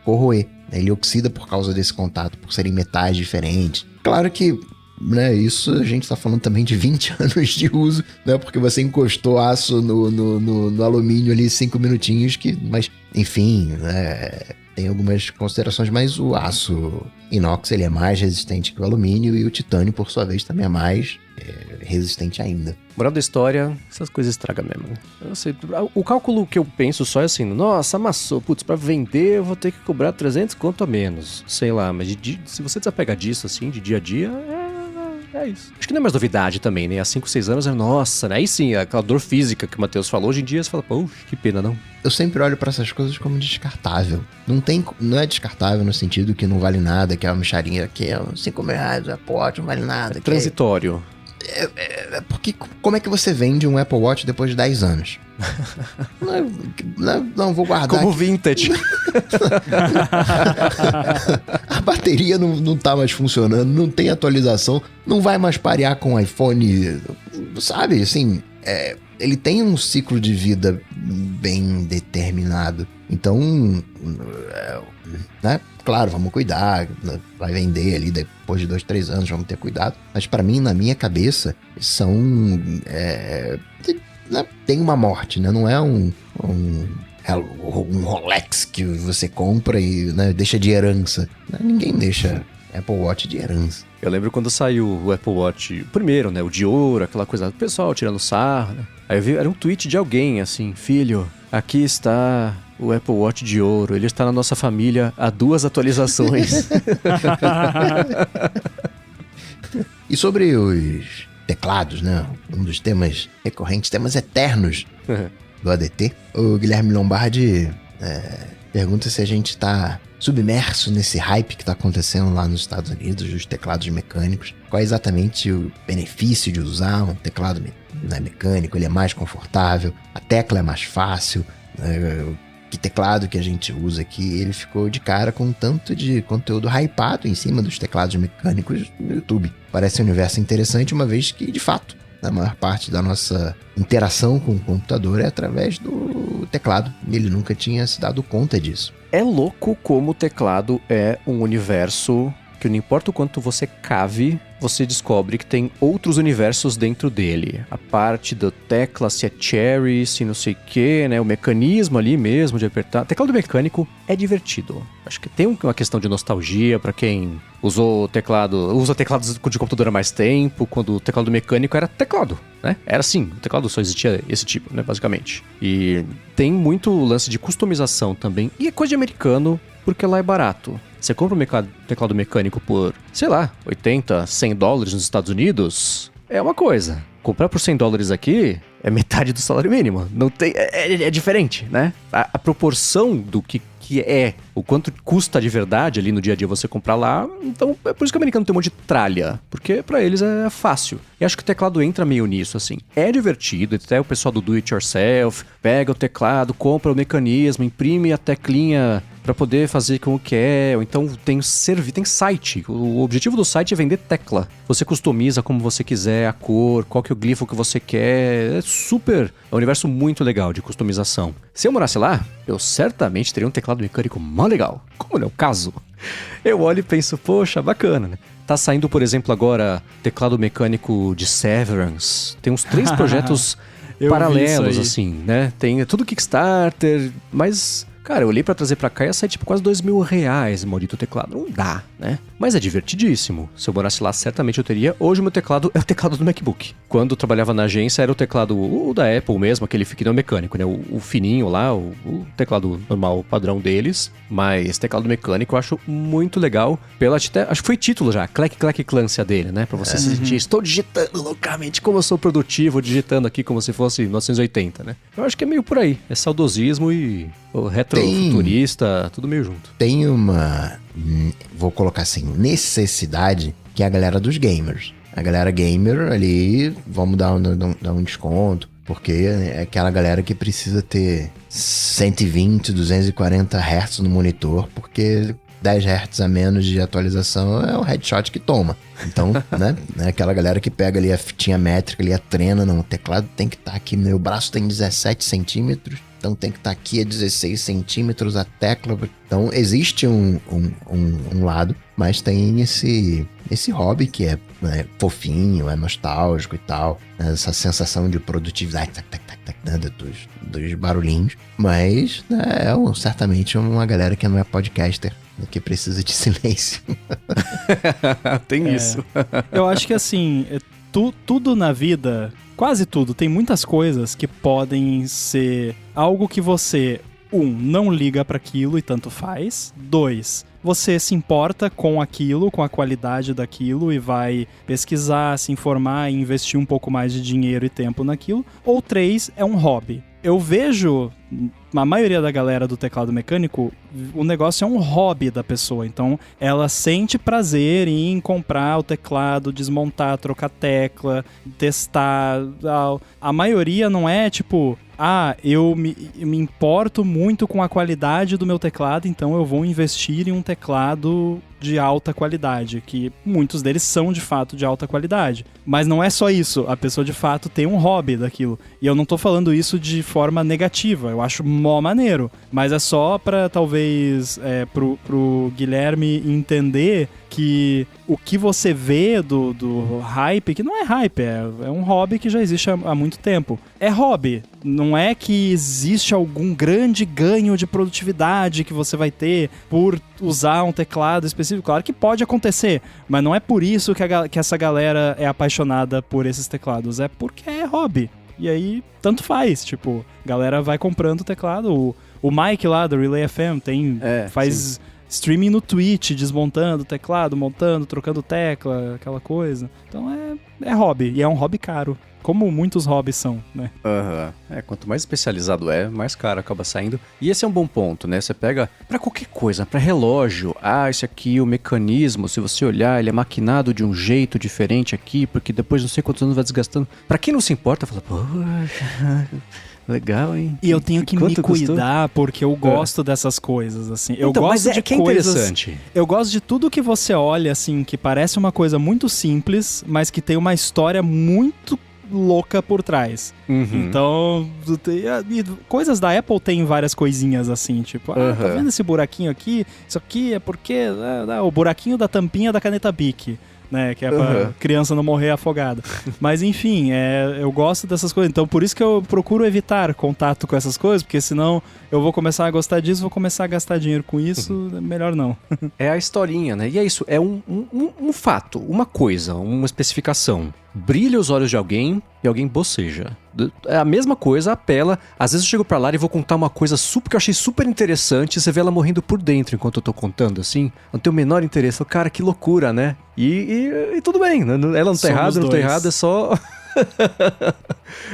corroer. Ele oxida por causa desse contato, por serem metais diferentes. Claro que, né, isso a gente tá falando também de 20 anos de uso, né? Porque você encostou aço no alumínio ali 5 minutinhos, mas enfim, né, tem algumas considerações, mas o aço inox ele é mais resistente que o alumínio e o titânio, por sua vez, também é mais resistente ainda. Moral da história, essas coisas estragam mesmo, né? Eu sei, o cálculo que eu penso só é assim, nossa, amassou, putz, pra vender eu vou ter que cobrar 300 conto a menos, sei lá, mas se você desapega disso, assim, de dia a dia, é isso. Acho que não é mais novidade também, né? Há 5, 6 anos, nossa, né? Aí sim, aquela dor física que o Matheus falou, hoje em dia você fala, pô, que pena, não? Eu sempre olho pra essas coisas como descartável. Não é descartável no sentido que não vale nada, que é uma micharia que é 5 mil reais, o Apple Watch não vale nada. Transitório. Porque como é que você vende um Apple Watch depois de 10 anos? Não, vou guardar. Como aqui. vintage. A bateria não tá mais funcionando, não tem atualização, não vai mais parear com o iPhone, sabe? Assim, ele tem um ciclo de vida bem determinado. Então, né? Claro, vamos cuidar, vai vender ali depois de 2, 3 anos, vamos ter cuidado. Mas pra mim, na minha cabeça, são... tem uma morte, né? Não é um Rolex que você compra e, né, deixa de herança. Ninguém deixa Apple Watch de herança. Eu lembro quando saiu o Apple Watch, primeiro, né, o de ouro, aquela coisa, o pessoal tirando sarro, né? Aí eu vi, era um tweet de alguém, assim, filho, aqui está o Apple Watch de ouro, ele está na nossa família há 2 atualizações. E sobre os teclados, né? Um dos temas recorrentes, temas eternos do ADT, o Guilherme Lombardi pergunta se a gente está submerso nesse hype que está acontecendo lá nos Estados Unidos, dos teclados mecânicos. Qual é exatamente o benefício de usar um teclado mecânico? Ele é mais confortável, a tecla é mais fácil, que teclado que a gente usa aqui? Ele ficou de cara com um tanto de conteúdo hypado em cima dos teclados mecânicos no YouTube. Parece um universo interessante, uma vez que, de fato, a maior parte da nossa interação com o computador é através do teclado. Ele nunca tinha se dado conta disso. É louco como o teclado é um universo que não importa o quanto você cave, você descobre que tem outros universos dentro dele. A parte da tecla, se é cherry, se não sei o que, né? O mecanismo ali mesmo de apertar. Teclado mecânico é divertido. Acho que tem uma questão de nostalgia para quem usa teclados de computador há mais tempo, quando o teclado mecânico era teclado, né? Era assim, o teclado só existia esse tipo, né? Basicamente. E tem muito lance de customização também. E é coisa de americano, porque lá é barato. Você compra um teclado mecânico por, sei lá, 80, 100 dólares nos Estados Unidos, é uma coisa. Comprar por 100 dólares aqui é metade do salário mínimo. Não tem, é diferente, né? A proporção do que é, o quanto custa de verdade ali no dia a dia você comprar lá. Então, é por isso que o americano tem um monte de tralha. Porque pra eles é fácil. E acho que o teclado entra meio nisso, assim. É divertido, até o pessoal do do it yourself pega o teclado, compra o mecanismo, imprime a teclinha pra poder fazer como quer, ou então tem site. O objetivo do site é vender tecla. Você customiza como você quiser, a cor, qual que é o glifo que você quer. É um universo muito legal de customização. Se eu morasse lá, eu certamente teria um teclado mecânico mó legal. Como não é o caso? Eu olho e penso, poxa, bacana, né? Tá saindo, por exemplo, agora teclado mecânico de Severance. Tem uns 3 projetos paralelos, assim, né? Tem tudo Kickstarter, mas... Cara, eu olhei pra trazer pra cá e ia sair tipo quase R$2.000, maldito teclado. Não dá, né? Mas é divertidíssimo. Se eu morasse lá, certamente eu teria. Hoje o meu teclado é o teclado do MacBook. Quando eu trabalhava na agência, era o teclado o da Apple mesmo, aquele que não é mecânico, né? O fininho lá, o teclado normal, padrão deles. Mas teclado mecânico eu acho muito legal. Acho que foi título já, Clack Clack Clância dele, né? Pra você se sentir, estou digitando loucamente como eu sou produtivo, digitando aqui como se fosse 1980, né? Eu acho que é meio por aí. É saudosismo e retrofuturista, tudo meio junto. Tem uma, vou colocar assim, necessidade, que é a galera dos gamers. A galera gamer ali, vamos dar um desconto, porque é aquela galera que precisa ter 120, 240 Hz no monitor, porque 10 Hz a menos de atualização é o headshot que toma. Então, né, aquela galera que pega ali a fitinha métrica, ali a treina, não, o teclado tem que estar aqui, meu braço tem 17 centímetros, então tem que estar aqui a 16 centímetros a tecla. Então existe um lado, mas tem esse hobby que é, né, fofinho, é nostálgico e tal, né, essa sensação de produtividade, né, dos barulhinhos. Mas, né, certamente uma galera que não é podcaster, que precisa de silêncio. Tem isso. Eu acho que assim, tudo na vida, quase tudo, tem muitas coisas que podem ser algo que você, não liga para aquilo e tanto faz. 2, você se importa com aquilo, com a qualidade daquilo e vai pesquisar, se informar e investir um pouco mais de dinheiro e tempo naquilo. Ou 3, é um hobby. Eu vejo, a maioria da galera do teclado mecânico, o negócio é um hobby da pessoa. Então, ela sente prazer em comprar o teclado, desmontar, trocar tecla, testar. A maioria não é tipo... eu me importo muito com a qualidade do meu teclado, então eu vou investir em um teclado de alta qualidade, que muitos deles são de fato de alta qualidade. Mas não é só isso, a pessoa de fato tem um hobby daquilo. E eu não tô falando isso de forma negativa, eu acho mó maneiro, mas é só pra talvez pro Guilherme entender que o que você vê do hype, que não é hype, é um hobby que já existe há muito tempo. É hobby, não é que existe algum grande ganho de produtividade que você vai ter por usar um teclado específico. Claro que pode acontecer, mas não é por isso que essa galera é apaixonada por esses teclados, é porque é hobby. E aí, tanto faz, tipo, galera vai comprando o teclado. O Mike lá do Relay FM faz... Sim. Streaming no Twitch, desmontando o teclado, montando, trocando tecla, aquela coisa. Então é hobby, e é um hobby caro. Como muitos hobbies são, né? Quanto mais especializado mais caro acaba saindo. E esse é um bom ponto, né? Você pega pra qualquer coisa, pra relógio. Esse aqui, o mecanismo, se você olhar, ele é maquinado de um jeito diferente aqui, porque depois não sei quantos anos vai desgastando. Pra quem não se importa, fala, poxa... Legal, hein? E eu tenho que me cuidar porque eu gosto dessas coisas, assim. Eu gosto mas de que coisas... é interessante. Eu gosto de tudo que você olha, assim, que parece uma coisa muito simples, mas que tem uma história muito louca por trás. Então, coisas da Apple tem várias coisinhas assim, tipo, tá vendo esse buraquinho aqui? Isso aqui é porque o buraquinho da tampinha da caneta Bic, né, que é pra criança não morrer afogada. Mas enfim, eu gosto dessas coisas, então por isso que eu procuro evitar contato com essas coisas, porque senão eu vou começar a gostar disso, vou começar a gastar dinheiro com isso, melhor não. É a historinha, né? E é isso, é um fato, uma coisa, uma especificação. Brilha os olhos de alguém e alguém boceja. É a mesma coisa, apela. Às vezes eu chego pra lá e vou contar uma coisa que eu achei super interessante. Você vê ela morrendo por dentro enquanto eu tô contando, assim. Não tem o menor interesse. Cara, que loucura, né? E tudo bem. Ela não tá errada, não tá errada. É só...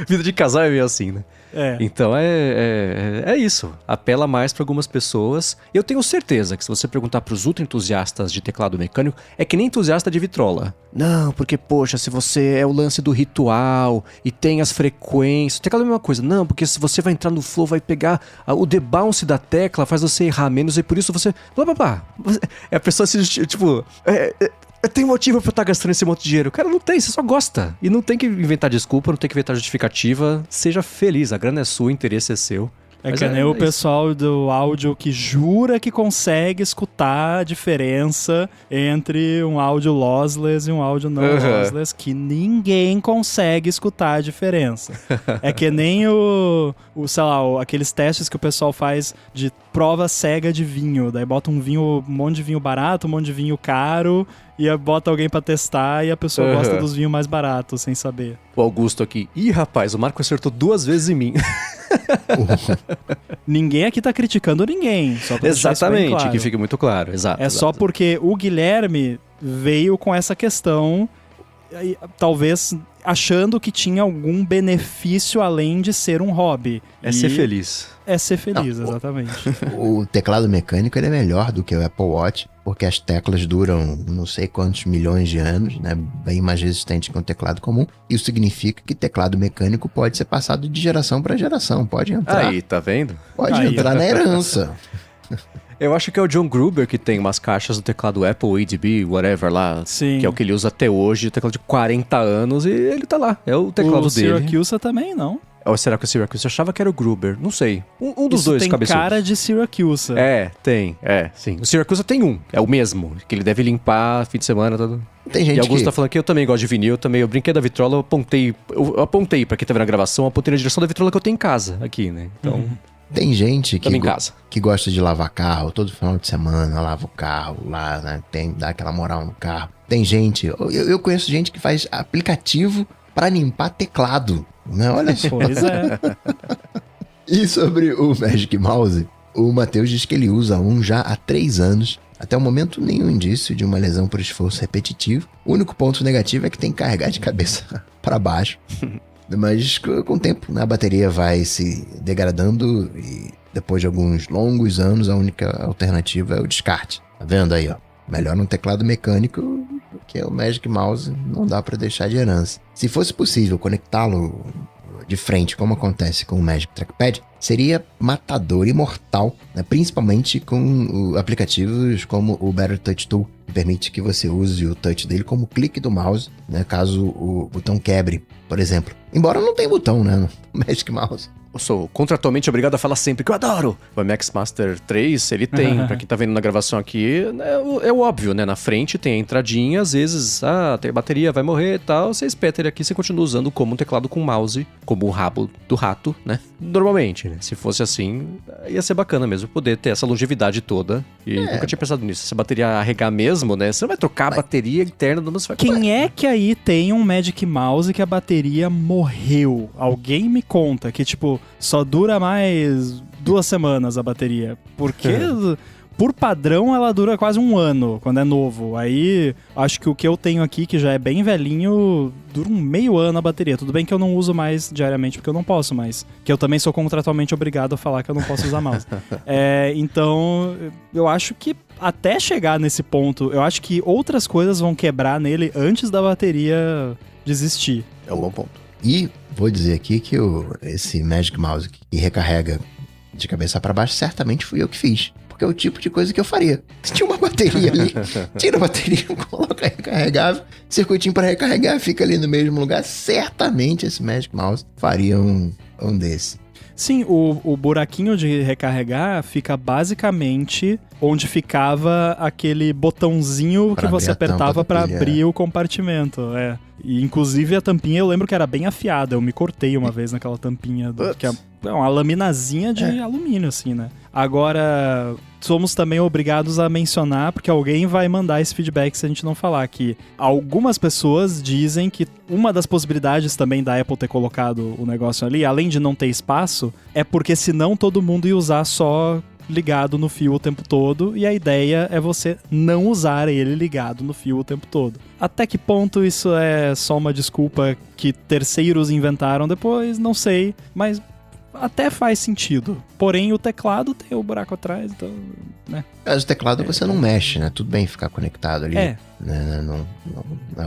Vida de casal é meio assim, né? É. Então é isso. Apela mais para algumas pessoas. Eu tenho certeza que se você perguntar pros ultra entusiastas de teclado mecânico, é que nem entusiasta de vitrola. Não, porque, poxa, se você é o lance do ritual e tem as frequências, o teclado é a mesma coisa. Não, porque se você vai entrar no flow, vai pegar o debounce da tecla, faz você errar menos e por isso você... Blá, blá, blá. A pessoa se... Tipo... Tem motivo pra eu estar gastando esse monte de dinheiro. Cara, não tem, você só gosta. E não tem que inventar desculpa, não tem que inventar justificativa. Seja feliz, a grana é sua, o interesse é seu. É que nem o pessoal do áudio que jura que consegue escutar a diferença entre um áudio lossless e um áudio não lossless, que ninguém consegue escutar a diferença. É que nem sei lá, aqueles testes que o pessoal faz de prova cega de vinho. Daí bota um monte de vinho barato, um monte de vinho caro, e bota alguém pra testar e a pessoa gosta dos vinhos mais baratos, sem saber. O Augusto aqui. Ih, rapaz, o Marco acertou 2 vezes em mim. Ninguém aqui tá criticando ninguém. Só pra Exatamente, claro. que fique muito claro. Exato. Só porque o Guilherme veio com essa questão, talvez achando que tinha algum benefício além de ser um hobby. Ser feliz. É ser feliz, exatamente. O teclado mecânico ele é melhor do que o Apple Watch, porque as teclas duram não sei quantos milhões de anos, né? Bem mais resistente que um teclado comum. Isso significa que teclado mecânico pode ser passado de geração para geração. Pode entrar. Aí, tá vendo? Pode entrar na herança. Eu acho que é o John Gruber que tem umas caixas do teclado Apple, EDB, whatever lá. Sim. Que é o que ele usa até hoje, teclado de 40 anos, e ele tá lá. É o teclado dele. O Syracuse também, não? Ou será que o Syracuse achava que era o Gruber? Não sei. Um dos Isso dois tem cabeçudos. cara de Syracuse. Tem. Sim. O Syracuse tem um. É o mesmo. Que ele deve limpar fim de semana. Tudo. Tem gente e Augusto que... tá falando que eu também gosto de vinil. Eu brinquei da vitrola, eu apontei pra quem tá vendo a gravação, apontei na direção da vitrola que eu tenho em casa aqui, né? Então... Tem gente que gosta de lavar carro todo final de semana, lava o carro lá, né? Dá aquela moral no carro. Tem gente, eu conheço gente que faz aplicativo pra limpar teclado, né? Olha só. Pois é. E sobre o Magic Mouse, o Matheus diz que ele usa um já há 3 anos. Até o momento, nenhum indício de uma lesão por esforço repetitivo. O único ponto negativo é que tem que carregar de cabeça pra baixo. Mas com o tempo, né, a bateria vai se degradando e depois de alguns longos anos a única alternativa é o descarte. Tá vendo aí, ó? Melhor um teclado mecânico que o Magic Mouse não dá para deixar de herança. Se fosse possível conectá-lo de frente, como acontece com o Magic Trackpad, seria matador e mortal, né? Principalmente com aplicativos como o Better Touch Tool, que permite que você use o touch dele como clique do mouse, né? Caso o botão quebre, por exemplo. Embora não tenha botão, né, no Magic Mouse. Eu sou contratualmente obrigado a falar sempre que eu adoro. O MX Master 3, ele tem, pra quem tá vendo na gravação aqui, é o óbvio, né? Na frente tem a entradinha, às vezes, tem bateria, vai morrer e tal. Você espeta ele aqui, você continua usando como um teclado com mouse, como o rabo do rato, né? Normalmente, né? Se fosse assim, ia ser bacana mesmo, poder ter essa longevidade toda. E nunca tinha pensado nisso. Se a bateria arregar mesmo, né? Você não vai trocar a bateria interna, não você vai... Quem é que aí tem um Magic Mouse que a bateria morreu? Alguém me conta que, tipo, só dura mais 2 semanas a bateria. Porque, por padrão, ela dura quase 1 ano, quando é novo. Aí, acho que o que eu tenho aqui, que já é bem velhinho, dura meio ano a bateria. Tudo bem que eu não uso mais diariamente, porque eu não posso mais. Que eu também sou contratualmente obrigado a falar que eu não posso usar mouse. Então, eu acho que até chegar nesse ponto, eu acho que outras coisas vão quebrar nele antes da bateria desistir. É um bom ponto. E vou dizer aqui que esse Magic Mouse que recarrega de cabeça para baixo, certamente fui eu que fiz. Porque é o tipo de coisa que eu faria. Se tinha uma bateria ali, tira a bateria, coloca recarregável, circuitinho para recarregar, fica ali no mesmo lugar. Certamente esse Magic Mouse faria um desse. Sim, o buraquinho de recarregar fica basicamente onde ficava aquele botãozinho que você apertava para abrir o compartimento. E inclusive a tampinha eu lembro que era bem afiada. Eu me cortei uma vez naquela tampinha, que é uma laminazinha de alumínio, assim, né? Agora, somos também obrigados a mencionar, porque alguém vai mandar esse feedback se a gente não falar, que algumas pessoas dizem que uma das possibilidades também da Apple ter colocado o negócio ali, além de não ter espaço, é porque senão todo mundo ia usar só ligado no fio o tempo todo, e a ideia é você não usar ele ligado no fio o tempo todo. Até que ponto isso é só uma desculpa que terceiros inventaram depois? Não sei, mas até faz sentido. Porém, o teclado tem o buraco atrás, então, né? Mas o teclado você não mexe, né? Tudo bem ficar conectado ali. É. Né?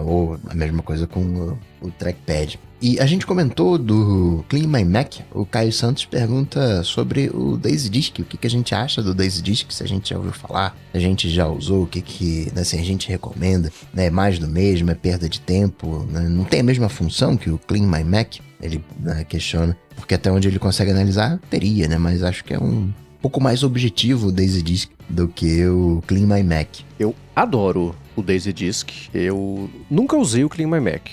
Ou a mesma coisa com o trackpad. E a gente comentou do Clean My Mac. O Caio Santos pergunta sobre o DaisyDisk. O que a gente acha do DaisyDisk? Se a gente já ouviu falar, se a gente já usou, né, se a gente recomenda. Né? É mais do mesmo, é perda de tempo. Né? Não tem a mesma função que o Clean My Mac? Ele questiona. Porque até onde ele consegue analisar, teria, né? Mas acho que é um pouco mais objetivo o DaisyDisk do que o Clean My Mac. Eu adoro o DaisyDisk. Eu nunca usei o Clean My Mac.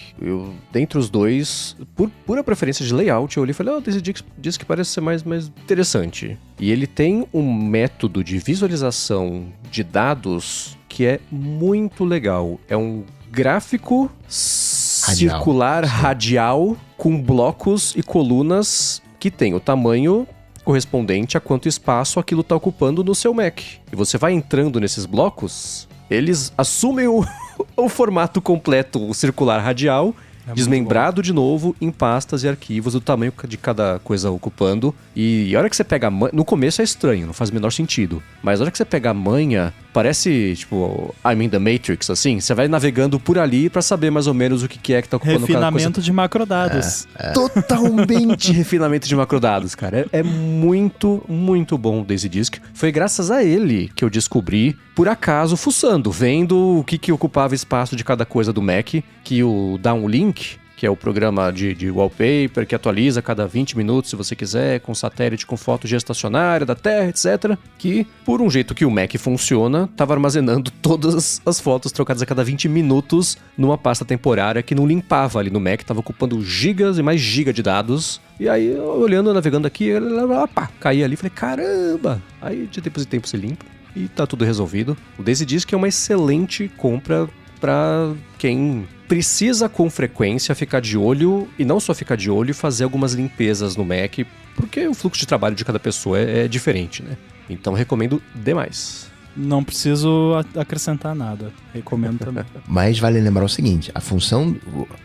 Dentre os dois, por pura preferência de layout, eu olhei e falei, o DaisyDisk parece ser mais interessante. E ele tem um método de visualização de dados que é muito legal. É um gráfico circular radial com blocos e colunas que tem o tamanho correspondente a quanto espaço aquilo está ocupando no seu Mac. E você vai entrando nesses blocos, eles assumem o formato completo circular radial, desmembrado de novo em pastas e arquivos do tamanho de cada coisa ocupando. E a hora que você pega a manha... No começo é estranho, não faz o menor sentido. Mas a hora que você pega a manha, parece, tipo, I'm in the Matrix, assim. Você vai navegando por ali pra saber mais ou menos o que é que tá ocupando cada coisa. Refinamento de macrodados. Totalmente refinamento de macrodados, cara. É muito, muito bom o DaisyDisk. Foi graças a ele que eu descobri, por acaso, fuçando, vendo o que ocupava espaço de cada coisa do Mac, que o Downlink, que é o programa de wallpaper, que atualiza a cada 20 minutos, se você quiser, com satélite, com foto geoestacionária da Terra, etc. Que, por um jeito que o Mac funciona, estava armazenando todas as fotos trocadas a cada 20 minutos numa pasta temporária que não limpava ali no Mac, estava ocupando gigas e mais gigas de dados. E aí, olhando, navegando aqui, pá, caí ali e falei, caramba! Aí, de tempos em tempos, você limpa e tá tudo resolvido. O DaisyDisk é uma excelente compra para quem precisa com frequência ficar de olho, e não só ficar de olho, e fazer algumas limpezas no Mac, porque o fluxo de trabalho de cada pessoa é diferente, né? Então recomendo demais. Não preciso acrescentar nada, recomendo também. Mas vale lembrar o seguinte, a função,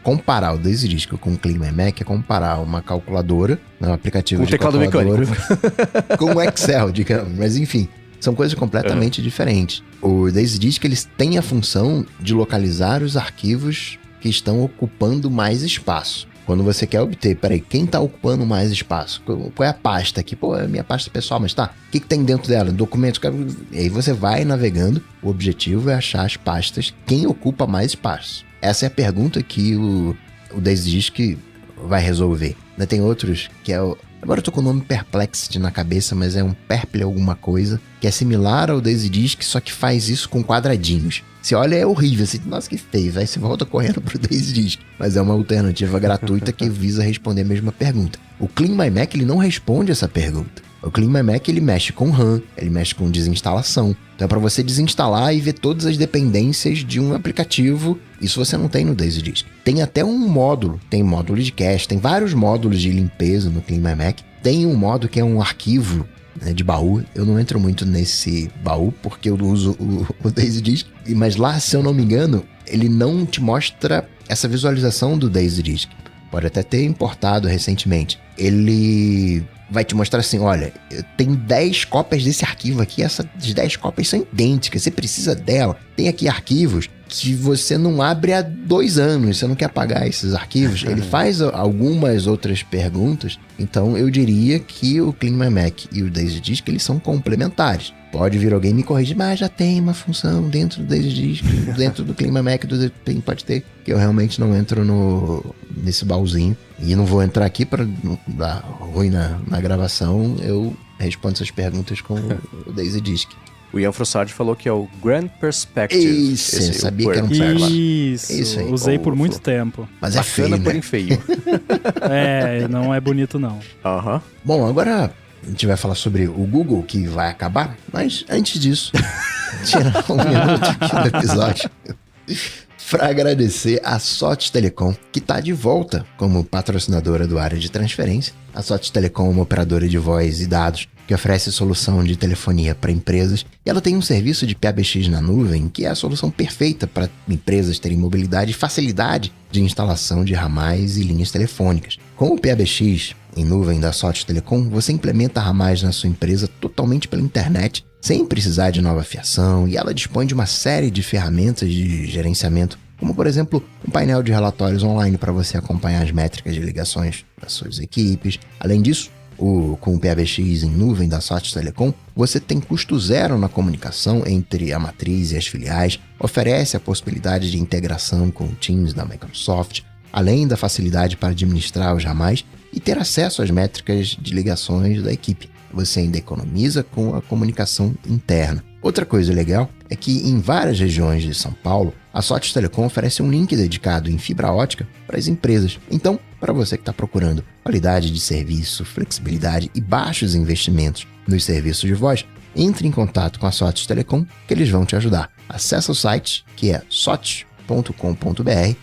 comparar o DaisyDisk com o Clean My Mac é comparar uma calculadora, um aplicativo de calculadora, com o Excel, digamos, mas enfim. São coisas completamente diferentes. O DaisyDisk, eles têm a função de localizar os arquivos que estão ocupando mais espaço. Quando você quer obter, quem está ocupando mais espaço? Qual é a pasta aqui? Pô, é a minha pasta pessoal, mas tá. O que tem dentro dela? Documentos. E aí você vai navegando. O objetivo é achar as pastas, quem ocupa mais espaço. Essa é a pergunta que o DaisyDisk vai resolver. Tem outros que é o... Agora eu tô com o nome Perplexity na cabeça, mas é um Perple alguma coisa, que é similar ao DaisyDisk, só que faz isso com quadradinhos. Você olha, é horrível, assim, nossa, que feio, aí você volta correndo pro DaisyDisk. Mas é uma alternativa gratuita que visa responder a mesma pergunta. O Clean My Mac, ele não responde essa pergunta. O Clean My Mac, ele mexe com RAM, ele mexe com desinstalação. Então é para você desinstalar e ver todas as dependências de um aplicativo. Isso você não tem no DaisyDisk. Tem até um módulo, tem módulo de cache, tem vários módulos de limpeza no Clean My Mac. Tem um modo que é um arquivo, né, de baú. Eu não entro muito nesse baú porque eu uso o DaisyDisk. Mas lá, se eu não me engano, ele não te mostra essa visualização do DaisyDisk. Pode até ter importado recentemente. Ele vai te mostrar assim, olha, tem 10 cópias desse arquivo aqui, essas 10 cópias são idênticas, você precisa dela. Tem aqui arquivos que você não abre há 2 anos, você não quer apagar esses arquivos. Ele faz algumas outras perguntas, então eu diria que o Clean My Mac e o DaisyDisk, eles são complementares. Pode vir alguém me corrigir, mas já tem uma função dentro do DaisyDisk, dentro do Clean My Mac, pode ter, que eu realmente não entro nesse baúzinho. E não vou entrar aqui para não dar ruim na gravação, eu respondo essas perguntas com o DaisyDisk. O Ian Frossard falou que é o Grand Perspective. Isso, eu sabia que era um perla. Isso aí. Usei por muito tempo. Mas é feio, né? Porém feio. Não é bonito não. Bom, agora a gente vai falar sobre o Google, que vai acabar, mas antes disso, tirar um minuto aqui do episódio. para agradecer a Sotes Telecom, que está de volta como patrocinadora do Área de Transferência. A Sotes Telecom é uma operadora de voz e dados que oferece solução de telefonia para empresas, e ela tem um serviço de PBX na nuvem, que é a solução perfeita para empresas terem mobilidade e facilidade de instalação de ramais e linhas telefônicas. Com o PBX em nuvem da Sotes Telecom, você implementa ramais na sua empresa totalmente pela internet, sem precisar de nova fiação, e ela dispõe de uma série de ferramentas de gerenciamento, como por exemplo, um painel de relatórios online para você acompanhar as métricas de ligações das suas equipes. Além disso, com o PBX em nuvem da Sotes Telecom, você tem custo zero na comunicação entre a matriz e as filiais, oferece a possibilidade de integração com o Teams da Microsoft, além da facilidade para administrar os ramais e ter acesso às métricas de ligações da equipe. Você ainda economiza com a comunicação interna. Outra coisa legal é que em várias regiões de São Paulo, a Sotes Telecom oferece um link dedicado em fibra ótica para as empresas. Então, para você que está procurando qualidade de serviço, flexibilidade e baixos investimentos nos serviços de voz, entre em contato com a Sotes Telecom que eles vão te ajudar. Acesse o site que é sotes.com.br,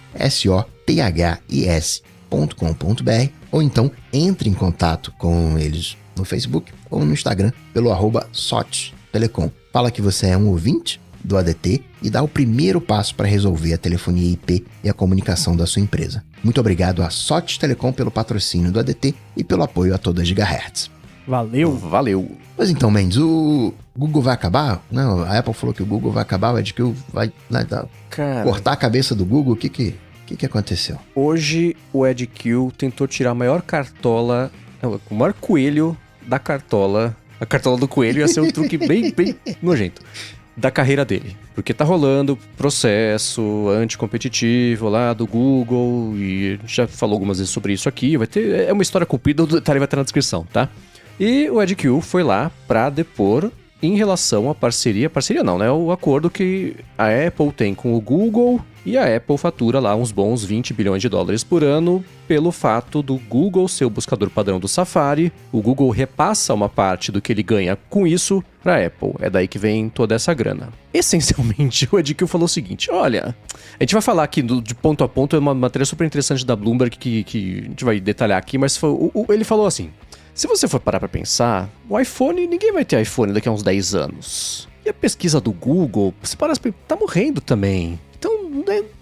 sothis.com.br, ou então entre em contato com eles no Facebook ou no Instagram pelo @Sotes Telecom. Fala que você é um ouvinte do ADT e dá o primeiro passo para resolver a telefonia IP e a comunicação da sua empresa. Muito obrigado à Sotes Telecom pelo patrocínio do ADT e pelo apoio a toda a GHz. Valeu! Pois então, Mendes, o Google vai acabar? Não, a Apple falou que o Google vai acabar, o EdQ vai cortar a cabeça do Google. O que aconteceu? Hoje o EdQ tentou tirar a maior cartola, o maior coelho da cartola. A cartola do coelho ia ser um truque bem nojento da carreira dele. Porque tá rolando processo anticompetitivo lá do Google, e a gente já falou algumas vezes sobre isso aqui. É uma história comprida, o detalhe vai estar na descrição, tá? E o EdQ foi lá pra depor em relação à parceria não, né? O acordo que a Apple tem com o Google, e a Apple fatura lá uns bons 20 bilhões de dólares por ano pelo fato do Google ser o buscador padrão do Safari. O Google repassa uma parte do que ele ganha com isso para a Apple. É daí que vem toda essa grana. Essencialmente, o EdQ falou o seguinte: olha, a gente vai falar aqui de ponto a ponto, é uma matéria super interessante da Bloomberg que a gente vai detalhar aqui, mas ele falou assim: se você for parar para pensar, o iPhone, ninguém vai ter iPhone daqui a uns 10 anos. E a pesquisa do Google, se parar, tá morrendo também.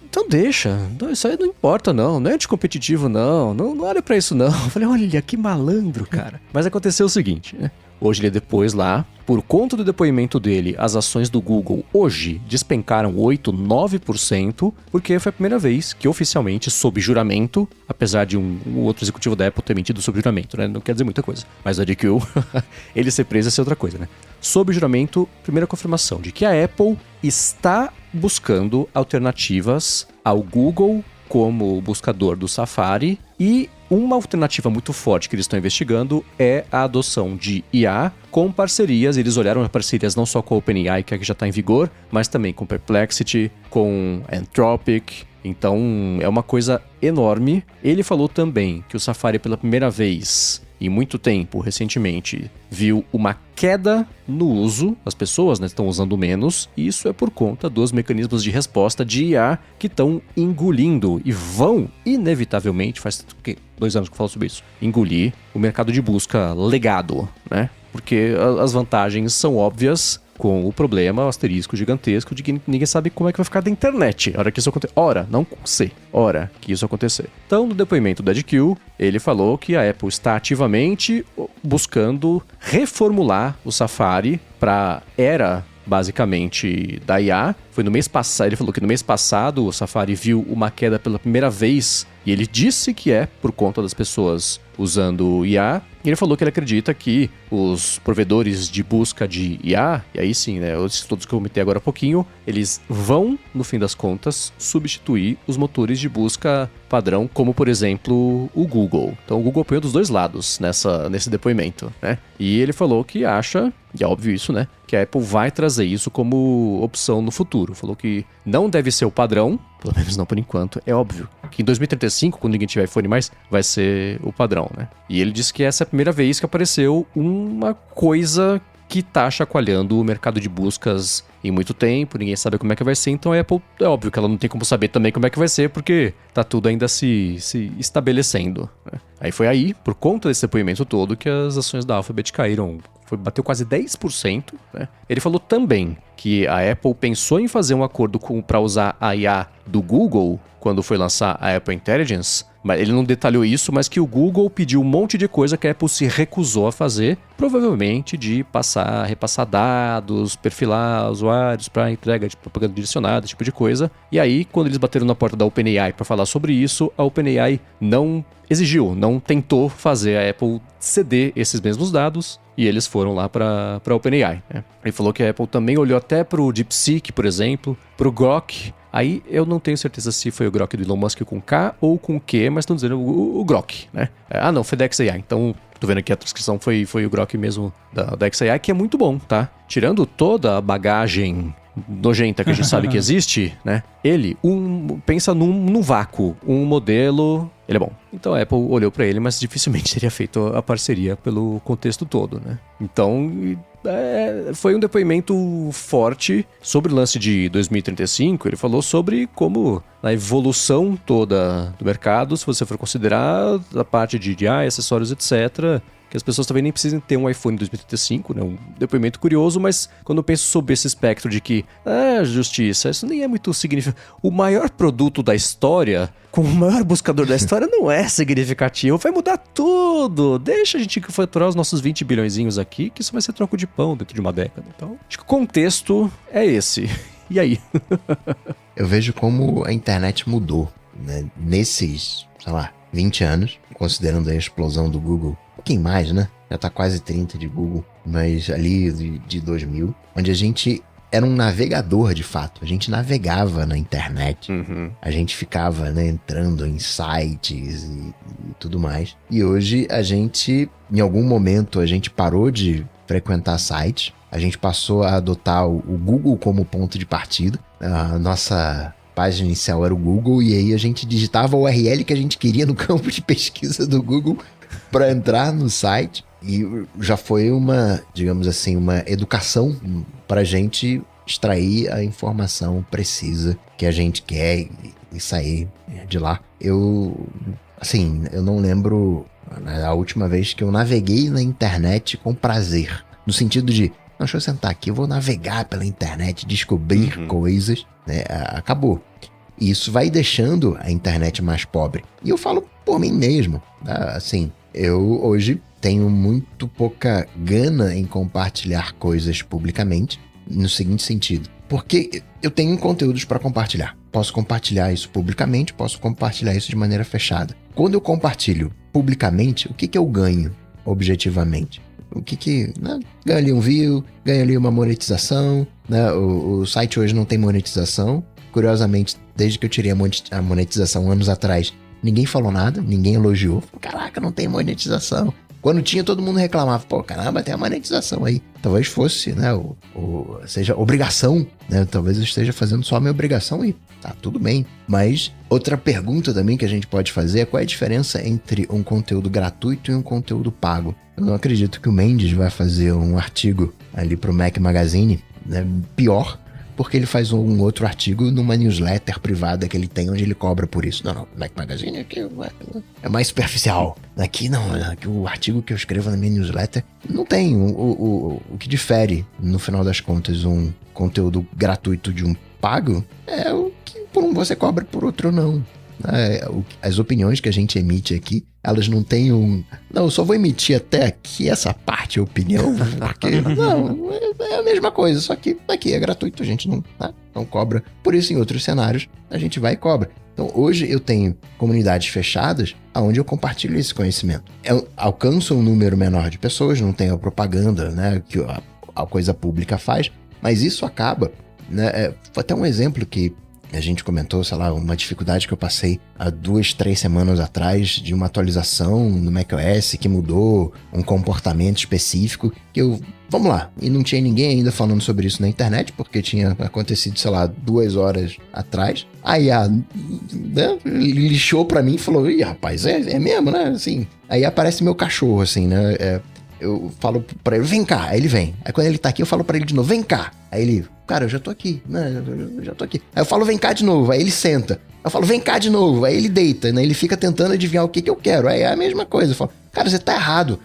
Então deixa, isso aí não importa não é anticompetitivo não olha pra isso não. Eu falei, olha que malandro, cara. Mas aconteceu o seguinte, né? Hoje ele depois lá, por conta do depoimento dele, as ações do Google hoje despencaram 8%, 9%, porque foi a primeira vez que oficialmente, sob juramento, apesar de um outro executivo da Apple ter mentido sob juramento, né? Não quer dizer muita coisa. Mas o EdQ, ele ser preso ia ser outra coisa, né? Sob juramento, primeira confirmação de que a Apple está buscando alternativas ao Google como buscador do Safari, e uma alternativa muito forte que eles estão investigando é a adoção de IA com parcerias. Eles olharam as parcerias não só com a OpenAI, que já está em vigor, mas também com Perplexity, com Anthropic. Então é uma coisa enorme. Ele falou também que o Safari, pela primeira vez em muito tempo, recentemente, viu uma queda no uso. As pessoas, né, estão usando menos, e isso é por conta dos mecanismos de resposta de IA que estão engolindo e vão, inevitavelmente, faz 2 anos que eu falo sobre isso, engolir o mercado de busca legado, né? Porque as vantagens são óbvias, com o problema, o asterisco gigantesco de que ninguém sabe como é que vai ficar da internet a hora que isso acontecer. Hora que isso acontecer. Então, no depoimento do EdQ, ele falou que a Apple está ativamente buscando reformular o Safari para era, basicamente, da IA. Foi no mês passado, ele falou que no mês passado o Safari viu uma queda pela primeira vez, e ele disse que é por conta das pessoas usando IA. E ele falou que ele acredita que os provedores de busca de IA, e aí sim, né, os estudos que eu comentei agora há pouquinho, eles vão, no fim das contas, substituir os motores de busca padrão, como, por exemplo, o Google. Então o Google apoiou dos dois lados nesse depoimento, né? E ele falou que acha, e é óbvio isso, né, que a Apple vai trazer isso como opção no futuro. Falou que não deve ser o padrão, pelo menos não por enquanto. É óbvio que em 2035, quando ninguém tiver iPhone mais, vai ser o padrão, né? E ele disse que essa é a primeira vez que apareceu uma coisa que tá chacoalhando o mercado de buscas em muito tempo, ninguém sabe como é que vai ser, então a Apple, é óbvio que ela não tem como saber também como é que vai ser, porque tá tudo ainda se estabelecendo, né? Aí foi aí, por conta desse depoimento todo, que as ações da Alphabet caíram, bateu quase 10%, né? Ele falou também que a Apple pensou em fazer um acordo para usar a IA do Google quando foi lançar a Apple Intelligence, mas ele não detalhou isso, mas que o Google pediu um monte de coisa que a Apple se recusou a fazer, provavelmente de repassar dados, perfilar usuários para entrega de propaganda direcionada, esse tipo de coisa. E aí, quando eles bateram na porta da OpenAI para falar sobre isso, a OpenAI não exigiu, não tentou fazer a Apple ceder esses mesmos dados, e eles foram lá para a OpenAI, né? Ele falou que a Apple também olhou até para o DeepSeek, por exemplo, para o Grok. Aí eu não tenho certeza se foi o Grok do Elon Musk com K ou com Q, mas estão dizendo o Grok, né? Não, foi da XAI, então tô vendo aqui a transcrição, foi o Grok mesmo da XAI, que é muito bom, tá? Tirando toda a bagagem nojenta que a gente sabe que existe, né? Ele pensa num vácuo, um modelo, ele é bom. Então a Apple olhou pra ele, mas dificilmente teria feito a parceria pelo contexto todo, né? Então foi um depoimento forte sobre o lance de 2035. Ele falou sobre como a evolução toda do mercado, se você for considerar a parte de acessórios, etc., que as pessoas também nem precisam ter um iPhone 2035, né? Um depoimento curioso, mas quando eu penso sobre esse espectro de que, justiça, isso nem é muito significativo. O maior produto da história, com o maior buscador da história, não é significativo. Vai mudar tudo. Deixa a gente faturar os nossos 20 bilhõezinhos aqui, que isso vai ser troco de pão dentro de uma década. Então, acho que o contexto é esse. E aí? Eu vejo como a internet mudou, né? Nesses, 20 anos, considerando a explosão do Google. Um pouquinho mais, né? Já tá quase 30 de Google, mas ali de 2000, onde a gente era um navegador de fato. A gente navegava na internet. Uhum. A gente ficava, né, entrando em sites e tudo mais. E hoje a gente, em algum momento, a gente parou de frequentar sites. A gente passou a adotar o Google como ponto de partida. A nossa página inicial era o Google e aí a gente digitava a URL que a gente queria no campo de pesquisa do Google para entrar no site, e já foi uma, digamos assim, uma educação para a gente extrair a informação precisa que a gente quer e sair de lá. Eu não lembro a última vez que eu naveguei na internet com prazer, no sentido de, deixa eu sentar aqui, eu vou navegar pela internet, descobrir coisas, né? Acabou. E isso vai deixando a internet mais pobre. E eu falo por mim mesmo, assim, eu hoje tenho muito pouca gana em compartilhar coisas publicamente, no seguinte sentido. Porque eu tenho conteúdos para compartilhar. Posso compartilhar isso publicamente, posso compartilhar isso de maneira fechada. Quando eu compartilho publicamente, o que eu ganho objetivamente? Né? Ganho ali um view, ganho ali uma monetização, né? O site hoje não tem monetização. Curiosamente, desde que eu tirei a monetização anos atrás, ninguém falou nada, ninguém elogiou. Caraca, não tem monetização. Quando tinha, todo mundo reclamava. Pô, caramba, tem a monetização aí. Talvez fosse, né, seja obrigação, né? Talvez eu esteja fazendo só a minha obrigação e tá tudo bem. Mas outra pergunta também que a gente pode fazer é qual é a diferença entre um conteúdo gratuito e um conteúdo pago. Eu não acredito que o Mendes vai fazer um artigo ali pro Mac Magazine, né, pior, porque ele faz um outro artigo numa newsletter privada que ele tem, onde ele cobra por isso. Não, Mac Magazine aqui é mais superficial. Aqui não, aqui o artigo que eu escrevo na minha newsletter não tem. O que difere, no final das contas, um conteúdo gratuito de um pago é o que por um você cobra, por outro não. As opiniões que a gente emite aqui, elas não têm não, eu só vou emitir até aqui essa parte, a opinião, porque não, é a mesma coisa, só que aqui é gratuito, a gente não cobra. Por isso, em outros cenários, a gente vai e cobra. Então, hoje eu tenho comunidades fechadas onde eu compartilho esse conhecimento. Eu alcanço um número menor de pessoas, não tenho a propaganda, né, que a coisa pública faz, mas isso acaba, né, até um exemplo que a gente comentou, uma dificuldade que eu passei há 2-3 semanas atrás de uma atualização no macOS que mudou um comportamento específico que vamos lá, e não tinha ninguém ainda falando sobre isso na internet, porque tinha acontecido, 2 horas atrás. Aí né, lixou pra mim e falou, ih, rapaz, é mesmo, né? Assim, aí aparece meu cachorro, assim, né? eu falo pra ele, vem cá. Aí ele vem. Aí quando ele tá aqui, eu falo pra ele de novo, vem cá. Aí ele, cara, eu já tô aqui, né? Eu já tô aqui. Aí eu falo, vem cá de novo. Aí ele senta. Eu falo, vem cá de novo. Aí ele deita, né? Ele fica tentando adivinhar o que eu quero. Aí é a mesma coisa. Eu falo, cara, você tá errado.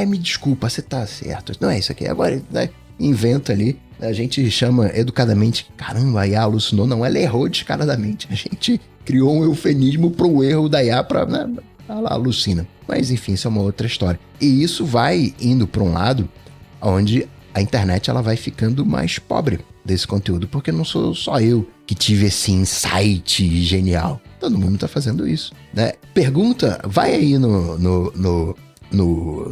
Me desculpa, você tá certo. Não é isso aqui. Agora, né? Inventa ali. A gente chama educadamente, caramba, a IA alucinou. Não, ela errou descaradamente. A gente criou um eufemismo pro erro da IA pra, né? Ela alucina. Mas enfim, isso é uma outra história. E isso vai indo pra um lado onde a internet ela vai ficando mais pobre desse conteúdo, porque não sou só eu que tive esse insight genial. Todo mundo tá fazendo isso, né? Pergunta, vai aí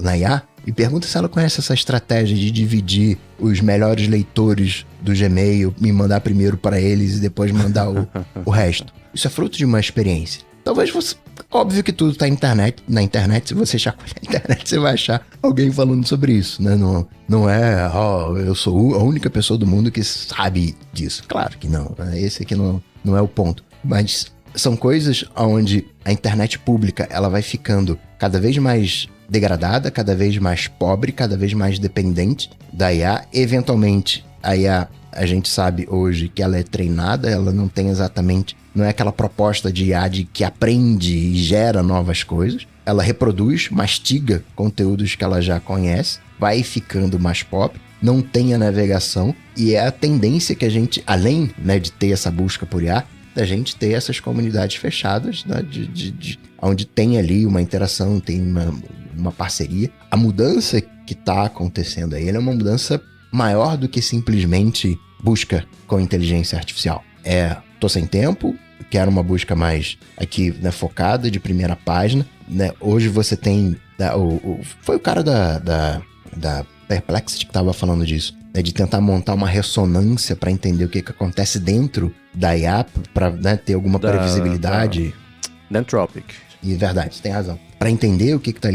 na IA e pergunta se ela conhece essa estratégia de dividir os melhores leitores do Gmail, me mandar primeiro para eles e depois mandar o resto. Isso é fruto de uma experiência. Talvez você... Óbvio que tudo tá na internet. Se você chacoalhar a internet, você vai achar alguém falando sobre isso, né? Não é, eu sou a única pessoa do mundo que sabe disso. Claro que não, né? Esse aqui não é o ponto. Mas são coisas onde a internet pública, ela vai ficando cada vez mais degradada, cada vez mais pobre, cada vez mais dependente da IA. Eventualmente, a IA, a gente sabe hoje que ela é treinada, ela não tem exatamente... Não é aquela proposta de IA que aprende e gera novas coisas. Ela reproduz, mastiga conteúdos que ela já conhece, vai ficando mais pobre, não tem a navegação, e é a tendência que a gente, além, né, de ter essa busca por IA, da gente ter essas comunidades fechadas, né, onde tem ali uma interação, tem uma parceria. A mudança que está acontecendo aí, ela é uma mudança maior do que simplesmente busca com inteligência artificial. Tô sem tempo, quero uma busca mais aqui, né, focada, de primeira página, né? Hoje você tem... foi o cara da Perplexity que estava falando disso, né, de tentar montar uma ressonância para entender o que acontece dentro da IA, para, né, ter alguma previsibilidade. Da Anthropic. E verdade, você tem razão. Para entender o que tá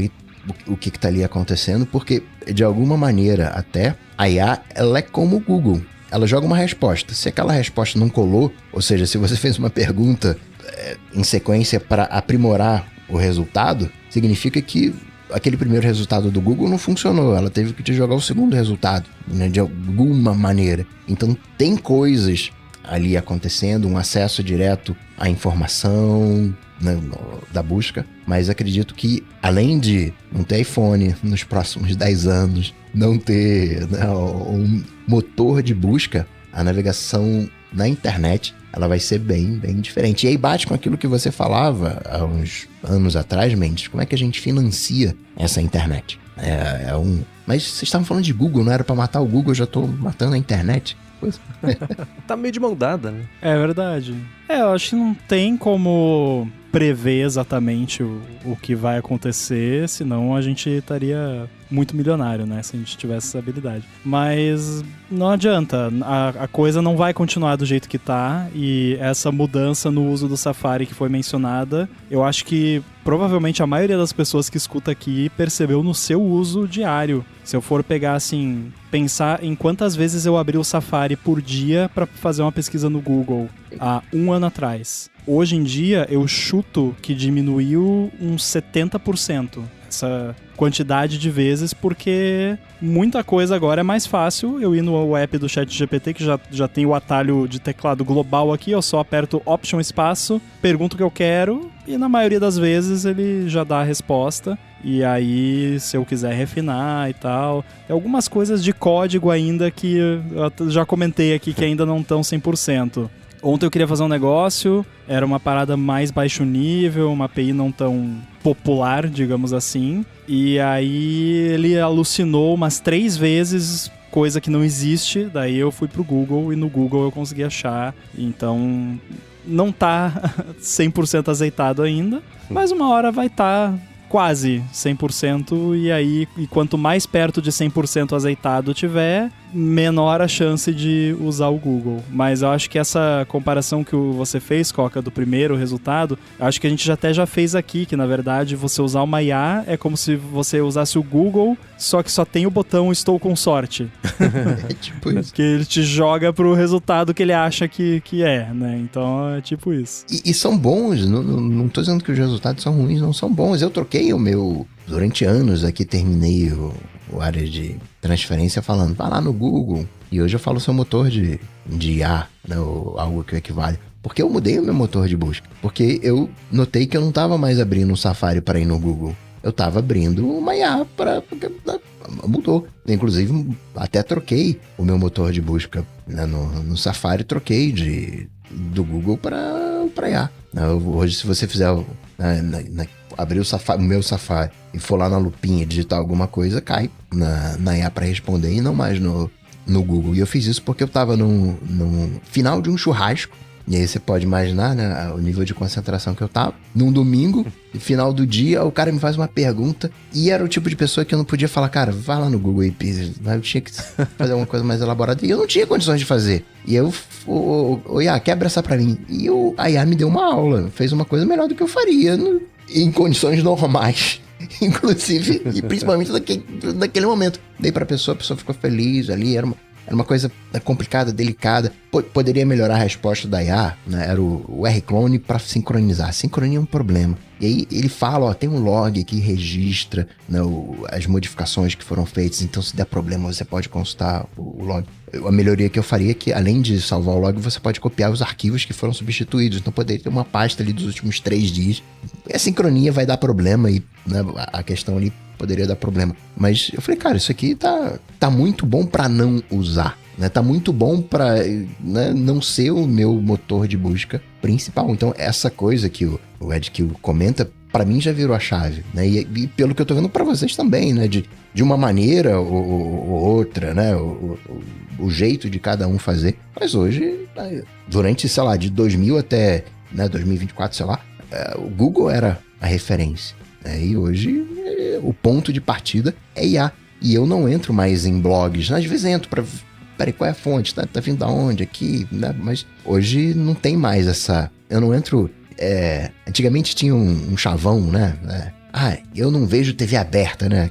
ali acontecendo, porque de alguma maneira até a IA, ela é como o Google. Ela joga uma resposta. Se aquela resposta não colou, ou seja, se você fez uma pergunta em sequência para aprimorar o resultado, significa que aquele primeiro resultado do Google não funcionou. Ela teve que te jogar o segundo resultado, né, de alguma maneira. Então tem coisas ali acontecendo, um acesso direto à informação, né, da busca, mas acredito que além de não ter iPhone nos próximos 10 anos, não ter, né, um motor de busca, a navegação na internet, ela vai ser bem, bem diferente. E aí bate com aquilo que você falava há uns anos atrás, Mendes, como é que a gente financia essa internet? Mas vocês estavam falando de Google, não era pra matar o Google, eu já tô matando a internet. Tá meio de mão dada, né? É verdade. Eu acho que não tem como prever exatamente o que vai acontecer, senão a gente estaria muito milionário, né? Se a gente tivesse essa habilidade. Mas não adianta, a coisa não vai continuar do jeito que tá, e essa mudança no uso do Safari que foi mencionada, eu acho que provavelmente a maioria das pessoas que escuta aqui percebeu no seu uso diário. Se eu for pegar assim, pensar em quantas vezes eu abri o Safari por dia para fazer uma pesquisa no Google há um ano atrás. Hoje em dia, eu chuto que diminuiu uns 70% essa quantidade de vezes, porque muita coisa agora é mais fácil. Eu ir no app do ChatGPT, que já tem o atalho de teclado global aqui, eu só aperto Option espaço, pergunto o que eu quero, e na maioria das vezes ele já dá a resposta. E aí, se eu quiser refinar e tal, tem algumas coisas de código ainda que eu já comentei aqui que ainda não estão 100%. Ontem eu queria fazer um negócio, era uma parada mais baixo nível, uma API não tão popular, digamos assim. E aí ele alucinou umas 3 vezes, coisa que não existe. Daí eu fui pro Google e no Google eu consegui achar. Então não tá 100% azeitado ainda, mas uma hora vai estar quase 100%, e quanto mais perto de 100% azeitado tiver, menor a chance de usar o Google. Mas eu acho que essa comparação que você fez, Coca, do primeiro resultado, eu acho que a gente até já fez aqui, que na verdade você usar uma IA é como se você usasse o Google, só que só tem o botão estou com sorte. É tipo isso. Que ele te joga pro resultado que ele acha que é, né? Então é tipo isso. E são bons, não tô dizendo que os resultados são ruins, não são bons. Eu troquei o meu... Durante anos aqui terminei o área de transferência falando, vai lá no Google. E hoje eu falo seu motor de IA, né, ou algo que equivale. Porque eu mudei o meu motor de busca. Porque eu notei que eu não estava mais abrindo um Safari para ir no Google. Eu estava abrindo uma IA mudou. Inclusive, até troquei o meu motor de busca, né, no Safari, troquei do Google para IA. Hoje, se você fizer abrir o meu Safari e for lá na lupinha e digitar alguma coisa, cai na IA para responder e não mais no Google. E eu fiz isso porque eu estava no final de um churrasco. E aí você pode imaginar, né, o nível de concentração que eu tava. Num domingo, no final do dia, o cara me faz uma pergunta e era o tipo de pessoa que eu não podia falar, cara, vai lá no Google e eu tinha que fazer uma coisa mais elaborada. E eu não tinha condições de fazer. E eu, o IA, quebra essa pra mim. E a IA me deu uma aula, fez uma coisa melhor do que eu faria em condições normais. Inclusive, e principalmente naquele momento. Dei pra pessoa, a pessoa ficou feliz ali, era uma coisa complicada, delicada. Poderia melhorar a resposta da IA, né? Era o R-clone para sincronizar. Sincronia é um problema. E aí ele fala, tem um log que registra, né, as modificações que foram feitas. Então, se der problema, você pode consultar o log. A melhoria que eu faria é que, além de salvar o log, você pode copiar os arquivos que foram substituídos. Então, poderia ter uma pasta ali dos últimos 3 dias. E a sincronia vai dar problema e, né, a questão ali poderia dar problema. Mas eu falei, cara, isso aqui tá muito bom pra não usar, né? Tá muito bom pra, né, não ser o meu motor de busca principal. Então, essa coisa que o Ed Kill comenta, pra mim já virou a chave, né? E pelo que eu tô vendo pra vocês também, né? De uma maneira ou outra, né? O jeito de cada um fazer. Mas hoje, durante, sei lá, de 2000 até, né, 2024, sei lá, o Google era a referência. E hoje o ponto de partida é IA. E eu não entro mais em blogs. Às vezes entro pra... Peraí, qual é a fonte? Tá vindo da onde? Aqui? Né? Mas hoje não tem mais essa... Eu não entro... Antigamente tinha um chavão, né? Eu não vejo TV aberta, né?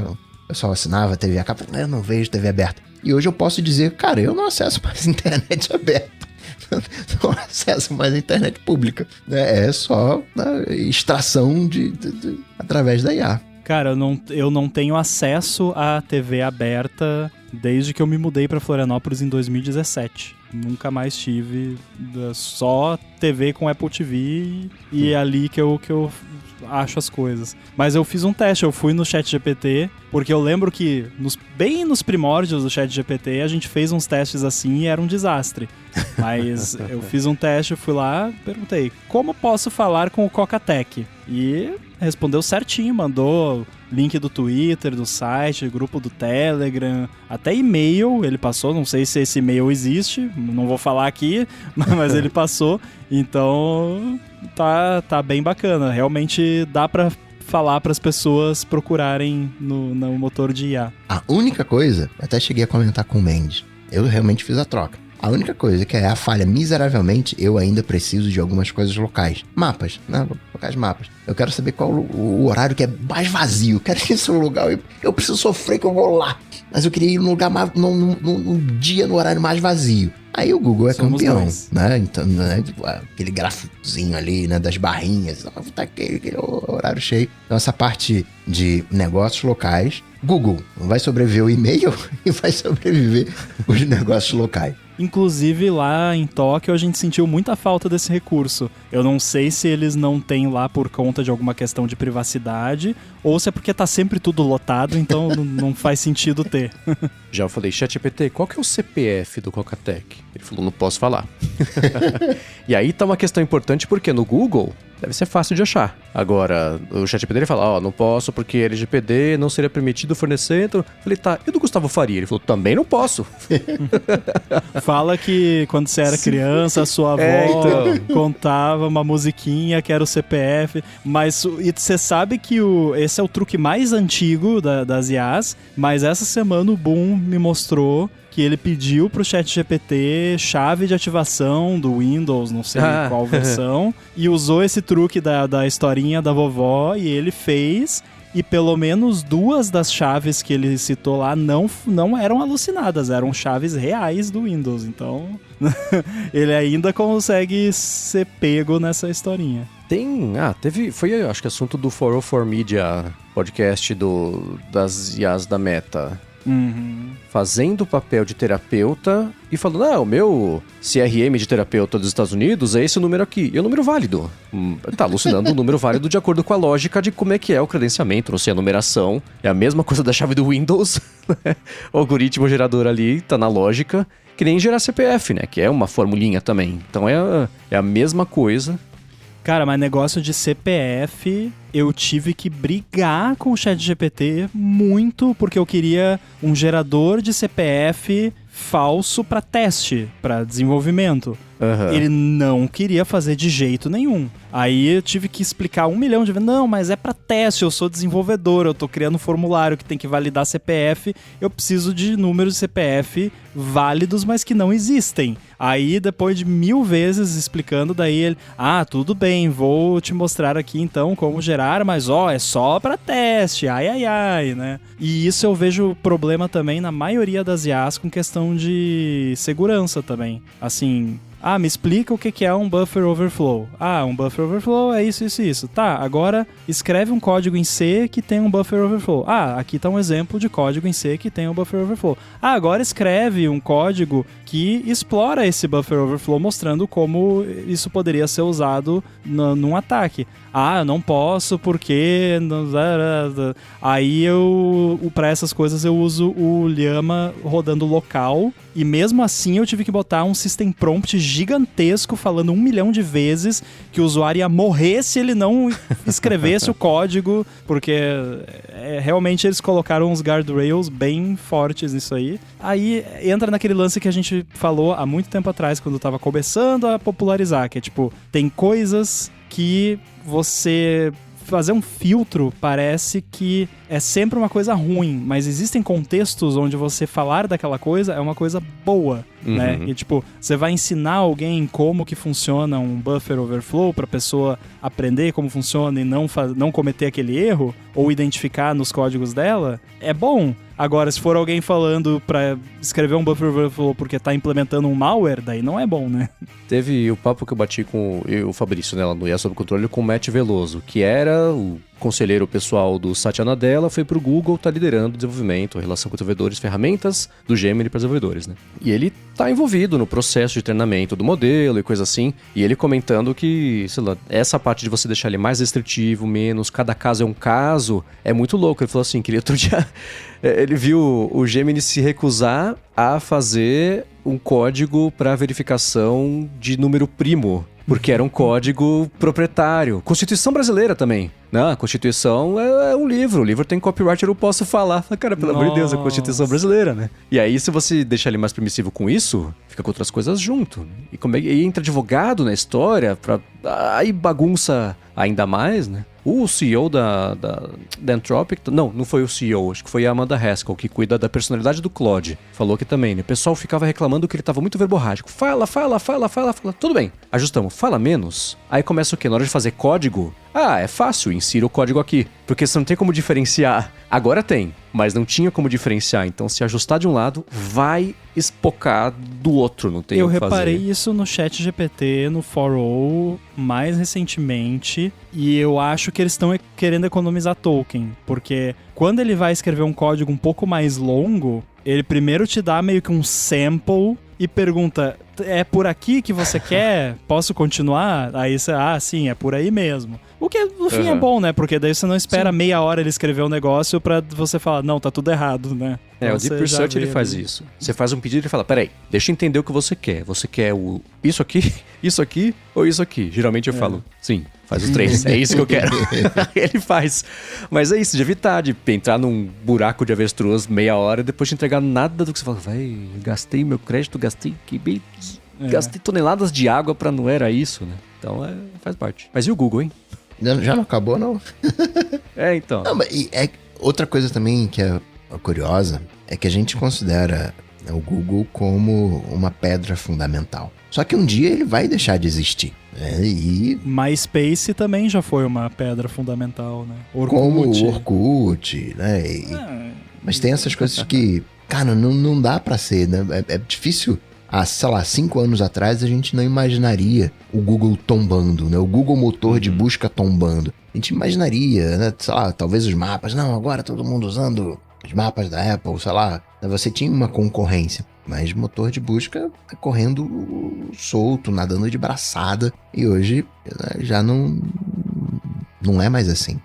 O pessoal assinava TV a cabo. Eu não vejo TV aberta. E hoje eu posso dizer, cara, eu não acesso mais internet aberta. Não acesso mais a internet pública, né? É só extração através da IA. Cara, eu não tenho acesso à TV aberta desde que eu me mudei pra Florianópolis em 2017. Nunca mais tive, só TV com Apple TV e é ali que eu acho as coisas. Mas eu fiz um teste, eu fui no ChatGPT, porque eu lembro que bem nos primórdios do ChatGPT a gente fez uns testes assim e era um desastre. Mas eu fiz um teste, eu fui lá, perguntei, como posso falar com o Cocatec? E respondeu certinho, mandou link do Twitter, do site, grupo do Telegram, até e-mail ele passou, não sei se esse e-mail existe, não vou falar aqui, mas ele passou, então tá bem bacana, realmente dá pra falar para as pessoas procurarem no motor de IA. A única coisa, até cheguei a comentar com o Mendes, eu realmente fiz a troca. A única coisa que a falha miseravelmente, eu ainda preciso de algumas coisas locais. Mapas, né? Locais mapas. Eu quero saber qual o horário que é mais vazio. Eu quero ir nesse lugar. Eu preciso sofrer que eu vou lá. Mas eu queria ir num lugar mais, num dia, no horário mais vazio. Aí o Google é campeão, né? Então, né? Aquele gráficozinho ali, né? Das barrinhas. Tá aquele horário cheio. Então, essa parte de negócios locais, Google vai sobreviver o e-mail e vai sobreviver os negócios locais. Inclusive, lá em Tóquio, a gente sentiu muita falta desse recurso. Eu não sei se eles não têm lá por conta de alguma questão de privacidade, ou se é porque tá sempre tudo lotado, então não faz sentido ter. Já eu falei, ChatGPT, qual que é o CPF do Cocatec? Ele falou, não posso falar. E aí tá uma questão importante, porque no Google deve ser fácil de achar. Agora, o ChatGPT ele fala, não posso porque LGPD não seria permitido fornecer. Então, eu falei, tá, e do Gustavo Faria? Ele falou, também não posso. Fala que quando você era criança, a sua avó contava uma musiquinha que era o CPF, mas e você sabe que esse é o truque mais antigo das IAs, mas essa semana o Boom me mostrou que ele pediu pro ChatGPT chave de ativação do Windows, não sei qual versão, e usou esse truque da historinha da vovó, e ele fez, e pelo menos 2 das chaves que ele citou lá não eram alucinadas, eram chaves reais do Windows, então ele ainda consegue ser pego nessa historinha. Foi acho que assunto do 404 Media, podcast das IAs da Meta. Fazendo o papel de terapeuta e falando, o meu CRM de terapeuta dos Estados Unidos é esse número aqui. E é um número válido. Tá alucinando um número válido de acordo com a lógica de como é que é o credenciamento, não sei, a numeração. É a mesma coisa da chave do Windows. O algoritmo gerador ali tá na lógica. Que nem gerar CPF, né? Que é uma formulinha também. Então é a mesma coisa. Cara, mas negócio de CPF, eu tive que brigar com o ChatGPT muito porque eu queria um gerador de CPF falso para teste, para desenvolvimento. Ele não queria fazer de jeito nenhum. Aí eu tive que explicar 1 milhão de vezes. Não, mas é para teste, eu sou desenvolvedor, eu tô criando um formulário que tem que validar CPF, eu preciso de números de CPF válidos, mas que não existem. Aí, depois de 1000 vezes explicando, daí ele... tudo bem, vou te mostrar aqui então como gerar, mas é só para teste, né? E isso eu vejo problema também na maioria das IAs com questão de segurança também. Assim... me explica o que é um buffer overflow. Um buffer overflow é isso, isso, isso. Tá, agora escreve um código em C que tem um buffer overflow. Aqui tá um exemplo de código em C que tem um buffer overflow. Agora escreve um código que explora esse buffer overflow, mostrando como isso poderia ser usado num ataque. Eu não posso porque... Aí para essas coisas eu uso o Llama rodando local, e mesmo assim eu tive que botar um system prompt gigantesco falando 1 milhão de vezes que o usuário ia morrer se ele não escrevesse o código, porque realmente eles colocaram uns guardrails bem fortes nisso aí. Aí entra naquele lance que a gente falou há muito tempo atrás, quando tava começando a popularizar, que é tipo, tem coisas que você... fazer um filtro parece que é sempre uma coisa ruim, mas existem contextos onde você falar daquela coisa é uma coisa boa, né? E tipo, você vai ensinar alguém como que funciona um buffer overflow pra pessoa aprender como funciona e não cometer aquele erro, ou identificar nos códigos dela, é bom. Agora, se for alguém falando pra escrever um buffer overflow porque tá implementando um malware, daí não é bom, né? Teve o papo que eu bati com o Fabrício, né, lá no IA Sob Controle, com o Matt Veloso, que era o conselheiro pessoal do Satya Nadella, foi pro Google, tá liderando o desenvolvimento, a relação com desenvolvedores, ferramentas do Gemini para desenvolvedores, né? E ele tá envolvido no processo de treinamento do modelo e coisa assim, e ele comentando que, sei lá, essa parte de você deixar ele mais restritivo, menos, cada caso é um caso, é muito louco. Ele falou assim, que outro dia ele viu o Gemini se recusar a fazer um código para verificação de número primo, porque era um código proprietário. Constituição brasileira também. Não, a Constituição é um livro. O livro tem copyright, eu não posso falar. Cara, pelo amor de Deus, é a Constituição brasileira, né? E aí, se você deixar ele mais permissivo com isso, fica com outras coisas junto. E entra advogado na história, aí bagunça ainda mais, né? O CEO da Anthropic... Não foi o CEO, acho que foi a Amanda Haskell, que cuida da personalidade do Claude. Falou que também, né? O pessoal ficava reclamando que ele tava muito verborrágico. Fala. Tudo bem, ajustamos. Fala menos. Aí começa o quê? Na hora de fazer código... é fácil, insira o código aqui. Porque você não tem como diferenciar. Agora tem, mas não tinha como diferenciar. Então, se ajustar de um lado, vai espocar do outro, não tem o que fazer. Eu reparei isso no ChatGPT, no 4o, mais recentemente. E eu acho que eles estão querendo economizar token. Porque quando ele vai escrever um código um pouco mais longo, ele primeiro te dá meio que um sample e pergunta... É por aqui que você quer? Posso continuar? Aí você, sim, é por aí mesmo. O que no fim é bom, né? Porque daí você não espera meia hora ele escrever um negócio pra você falar, não, tá tudo errado, né? O Deep Research ele faz isso. Você faz um pedido e ele fala, peraí, deixa eu entender o que você quer. Você quer isso aqui ou isso aqui? Geralmente eu falo, sim, faz os 3, é isso que eu quero. Ele faz. Mas é isso, de evitar de entrar num buraco de avestruz meia hora e depois de entregar nada do que você fala, gastei meu crédito, gastei toneladas de água pra não era isso, né? Então faz parte. Mas e o Google, hein? Já não acabou, não? Então. Não, mas outra coisa também que é curiosa é que a gente considera o Google como uma pedra fundamental. Só que um dia ele vai deixar de existir. E MySpace também já foi uma pedra fundamental, né? Como o Orkut, né? Mas tem essas coisas que, cara, não dá pra ser, né? É difícil há, sei lá, 5 anos atrás, a gente não imaginaria o Google tombando, né? O Google motor de busca tombando. A gente imaginaria, né? Sei lá, talvez os mapas. Não, agora todo mundo usando os mapas da Apple, sei lá. Você tinha uma concorrência. Mas motor de busca tá correndo solto, nadando de braçada. E hoje já não é mais assim.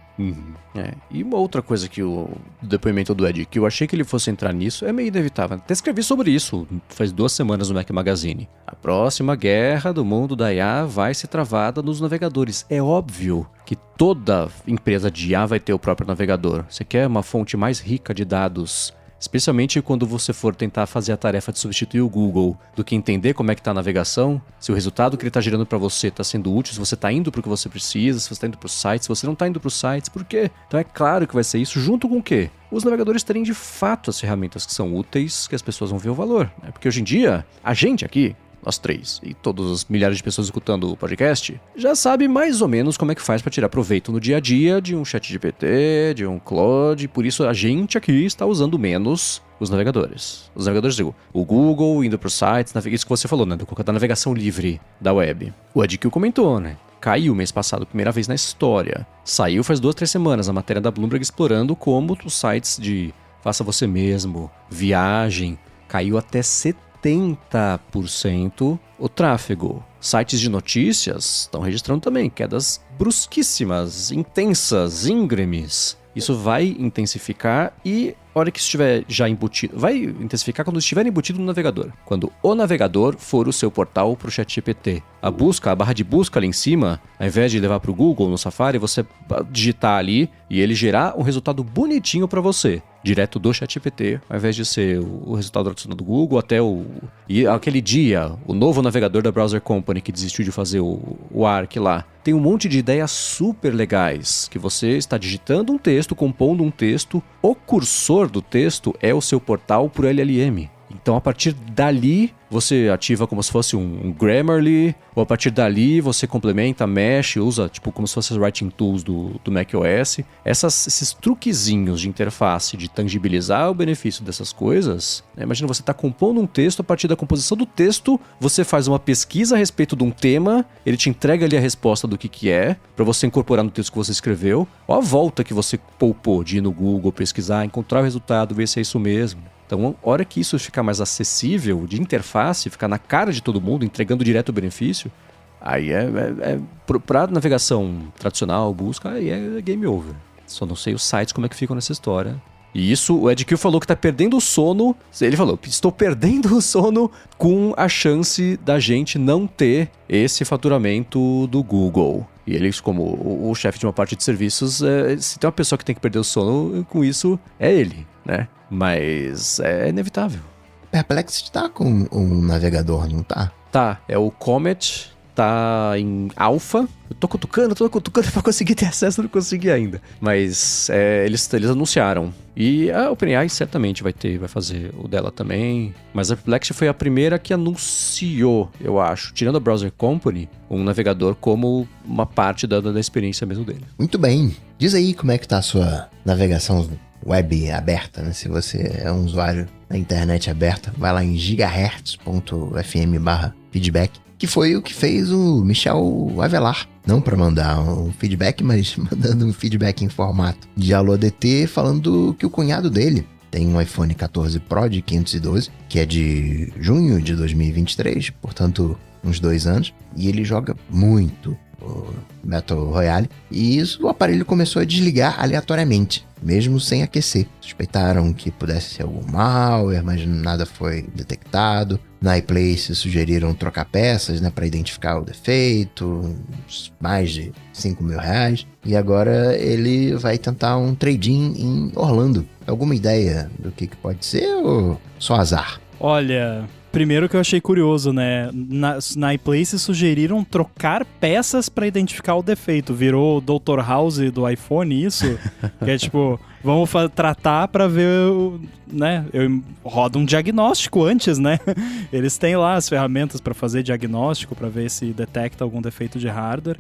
E uma outra coisa que o depoimento do Ed, que eu achei que ele fosse entrar nisso, é meio inevitável. Até escrevi sobre isso faz 2 semanas no Mac Magazine. A próxima guerra do mundo da IA vai ser travada nos navegadores. É óbvio que toda empresa de IA vai ter o próprio navegador. Você quer uma fonte mais rica de dados, especialmente quando você for tentar fazer a tarefa de substituir o Google, do que entender como é que está a navegação, se o resultado que ele está gerando para você está sendo útil, se você está indo para o que você precisa, se você está indo para o site, se você não está indo para os sites, por quê? Então é claro que vai ser isso junto com o quê? Os navegadores terem de fato as ferramentas que são úteis, que as pessoas vão ver o valor. Né? Porque hoje em dia, a gente aqui, nós 3 e todas as milhares de pessoas escutando o podcast, já sabe mais ou menos como é que faz para tirar proveito no dia a dia de um ChatGPT, de um Claude, por isso a gente aqui está usando menos os navegadores. Os navegadores, digo, o Google, indo para os sites, isso que você falou, né, da navegação livre da web. O Edkill comentou, né? Caiu mês passado, primeira vez na história. Saiu faz 2, 3 semanas a matéria da Bloomberg explorando como os sites de faça você mesmo, viagem, caiu até 70% o tráfego. Sites de notícias estão registrando também quedas brusquíssimas, intensas, íngremes. Isso vai intensificar e a hora que estiver já embutido, vai intensificar quando estiver embutido no navegador. Quando o navegador for o seu portal para o ChatGPT. A barra de busca ali em cima, ao invés de levar para o Google no Safari, você digitar ali e ele gerar um resultado bonitinho para você, direto do ChatGPT, ao invés de ser o resultado tradicional do Google, e aquele dia, o novo navegador da Browser Company que desistiu de fazer o ARC lá. Tem um monte de ideias super legais, que você está digitando um texto, compondo um texto, o cursor do texto é o seu portal por LLM. Então, a partir dali, você ativa como se fosse um Grammarly, ou a partir dali você complementa, mexe, usa tipo como se fosse as writing tools do macOS. Esses truquezinhos de interface, de tangibilizar o benefício dessas coisas, né? Imagina você está compondo um texto, a partir da composição do texto, você faz uma pesquisa a respeito de um tema, ele te entrega ali a resposta do que é, para você incorporar no texto que você escreveu, ou a volta que você poupou de ir no Google, pesquisar, encontrar o resultado, ver se é isso mesmo. Então, a hora que isso ficar mais acessível, de interface, ficar na cara de todo mundo, entregando direto o benefício, aí para navegação tradicional, busca, aí é game over. Só não sei os sites como é que ficam nessa história. E isso, o Ed Kill falou que tá perdendo o sono. Ele falou, estou perdendo o sono com a chance da gente não ter esse faturamento do Google. E eles, como o chefe de uma parte de serviços, se tem uma pessoa que tem que perder o sono com isso, é ele, né? Mas é inevitável. Perplexity tá com um navegador, não tá? Tá, é o Comet, tá em alpha. Eu tô cutucando pra conseguir ter acesso, não consegui ainda. Mas eles anunciaram. E a OpenAI certamente vai fazer o dela também. Mas a Perplexity foi a primeira que anunciou, eu acho, tirando a Browser Company, um navegador como uma parte da experiência mesmo dele. Muito bem. Diz aí como é que tá a sua navegação web aberta, né? Se você é um usuário da internet aberta, vai lá em gigahertz.fm/feedback, que foi o que fez o Michel Avelar. Não para mandar um feedback, mas mandando um feedback em formato de Alô ADT, falando que o cunhado dele tem um iPhone 14 Pro de 512, que é de junho de 2023, portanto, uns 2 anos, e ele joga muito o Battle Royale, e isso o aparelho começou a desligar aleatoriamente, mesmo sem aquecer. Suspeitaram que pudesse ser algum malware, mas nada foi detectado. Na iPlace sugeriram trocar peças, né, para identificar o defeito, mais de R$5.000. E agora ele vai tentar um trade-in em Orlando. Alguma ideia do que pode ser ou só azar? Olha, primeiro que eu achei curioso, né? Na iPlace sugeriram trocar peças pra identificar o defeito. Virou o Dr. House do iPhone isso? Que é tipo, vamos tratar pra ver, né? Roda um diagnóstico antes, né? Eles têm lá as ferramentas pra fazer diagnóstico, pra ver se detecta algum defeito de hardware.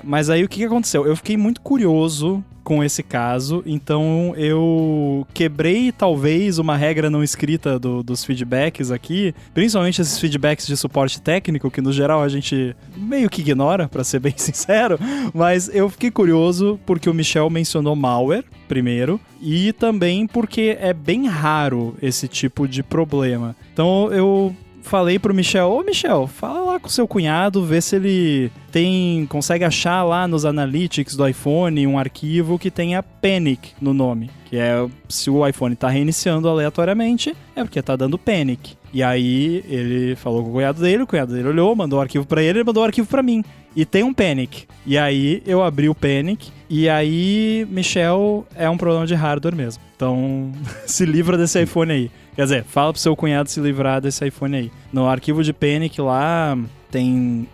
Mas aí o que aconteceu? Eu fiquei muito curioso com esse caso, então eu quebrei talvez uma regra não escrita dos feedbacks aqui, principalmente esses feedbacks de suporte técnico, que no geral a gente meio que ignora, pra ser bem sincero, mas eu fiquei curioso porque o Michel mencionou malware primeiro, e também porque é bem raro esse tipo de problema. Então eu falei pro Michel, ô Michel, fala lá com seu cunhado, vê se ele consegue achar lá nos analytics do iPhone um arquivo que tenha panic no nome, que é se o iPhone tá reiniciando aleatoriamente, é porque tá dando panic. E aí ele falou com o cunhado dele olhou, mandou o arquivo pra ele mandou o arquivo pra mim. E tem um panic. E aí eu abri o panic, e aí, Michel, é um problema de hardware mesmo. Então, se livra desse iPhone aí. Quer dizer, fala pro seu cunhado se livrar desse iPhone aí. No arquivo de panic lá, tem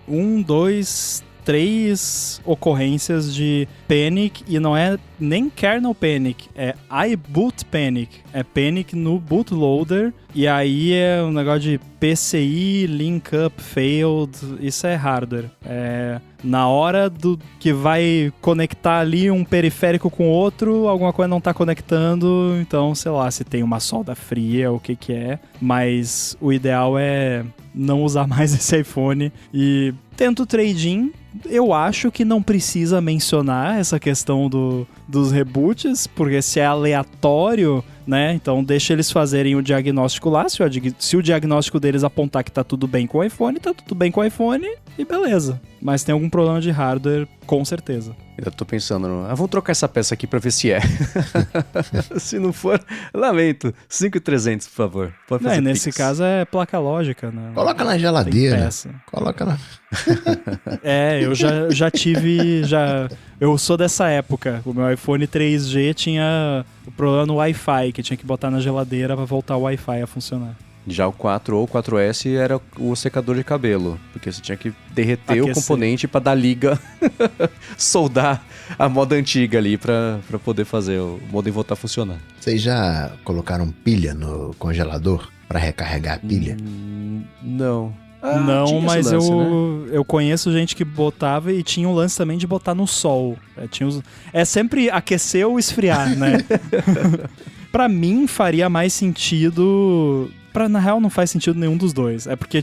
3 ocorrências de panic, e não é nem kernel panic, é iBoot panic. É panic no bootloader, e aí é um negócio de PCI, link up failed, isso é hardware. É na hora do que vai conectar ali um periférico com outro, alguma coisa não tá conectando, então, sei lá, se tem uma solda fria, o que é, mas o ideal é não usar mais esse iPhone. E tento trade-in, eu acho que não precisa mencionar essa questão dos reboots, porque se é aleatório, né, então deixa eles fazerem o diagnóstico lá, se o diagnóstico deles apontar que tá tudo bem com o iPhone, tá tudo bem com o iPhone e beleza. Mas tem algum problema de hardware, com certeza. Eu tô pensando, vamos trocar essa peça aqui pra ver se é. Se não for, lamento. 5.300, por favor. Pode fazer nesse Pix. caso é placa lógica, né? Coloca na geladeira. Coloca na... Eu já tive... Eu sou dessa época. O meu iPhone 3G tinha o problema no Wi-Fi, que tinha que botar na geladeira pra voltar o Wi-Fi a funcionar. Já o 4 ou 4S era o secador de cabelo, porque você tinha que derreter o componente pra dar liga, soldar a moda antiga ali pra poder fazer o modem voltar a funcionar. Vocês já colocaram pilha no congelador pra recarregar a pilha? Não. Não, mas lance, eu conheço gente que botava, e tinha um lance também de botar no sol. É sempre aquecer ou esfriar, né? Pra mim faria mais sentido... Na real não faz sentido nenhum dos dois. É porque,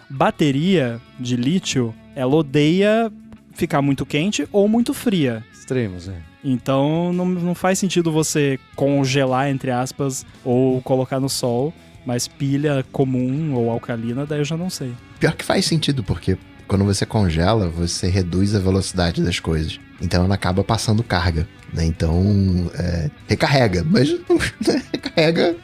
bateria de lítio, ela odeia ficar muito quente ou muito fria. Extremos, Então não faz sentido você congelar, entre aspas, ou colocar no sol. Mas pilha comum ou alcalina, daí eu já não sei. Pior que faz sentido, porque quando você congela, você reduz a velocidade das coisas. Então ela acaba passando carga, né? Então, recarrega. Mas recarrega...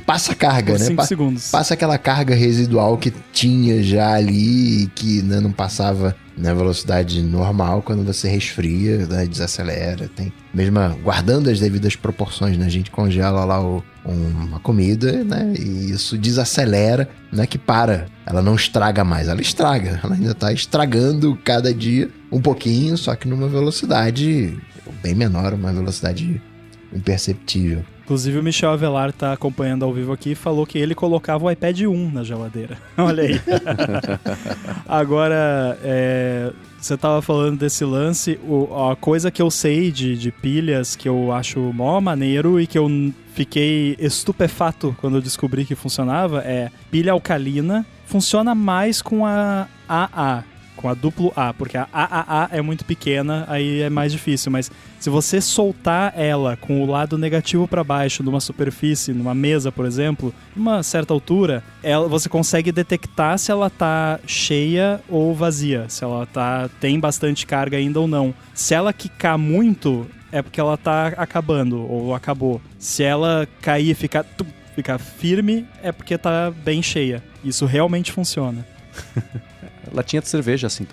Passa carga, por né? 5 segundos. Passa aquela carga residual que tinha já ali, que, né, não passava na velocidade normal. Quando você resfria, né, desacelera. Mesmo guardando as devidas proporções, né? A gente congela lá uma comida, né? E isso desacelera, não é que para. Ela não estraga mais, ela estraga. Ela ainda tá estragando cada dia um pouquinho, só que numa velocidade bem menor, uma velocidade imperceptível. Inclusive o Michel Avelar tá acompanhando ao vivo aqui e falou que ele colocava o iPad 1 na geladeira. Olha aí. Agora, você tava falando desse lance, a coisa que eu sei de pilhas que eu acho mó maneiro e que eu fiquei estupefato quando eu descobri que funcionava é pilha alcalina. Funciona mais com a AA, com a duplo A, porque a AAA é muito pequena, aí é mais difícil, mas se você soltar ela com o lado negativo para baixo numa superfície, numa mesa, por exemplo, uma certa altura, você consegue detectar se ela tá cheia ou vazia, se ela tem bastante carga ainda ou não. Se ela quicar muito, é porque ela tá acabando, ou acabou. Se ela cair e ficar firme, é porque tá bem cheia. Isso realmente funciona. Latinha de cerveja, assim.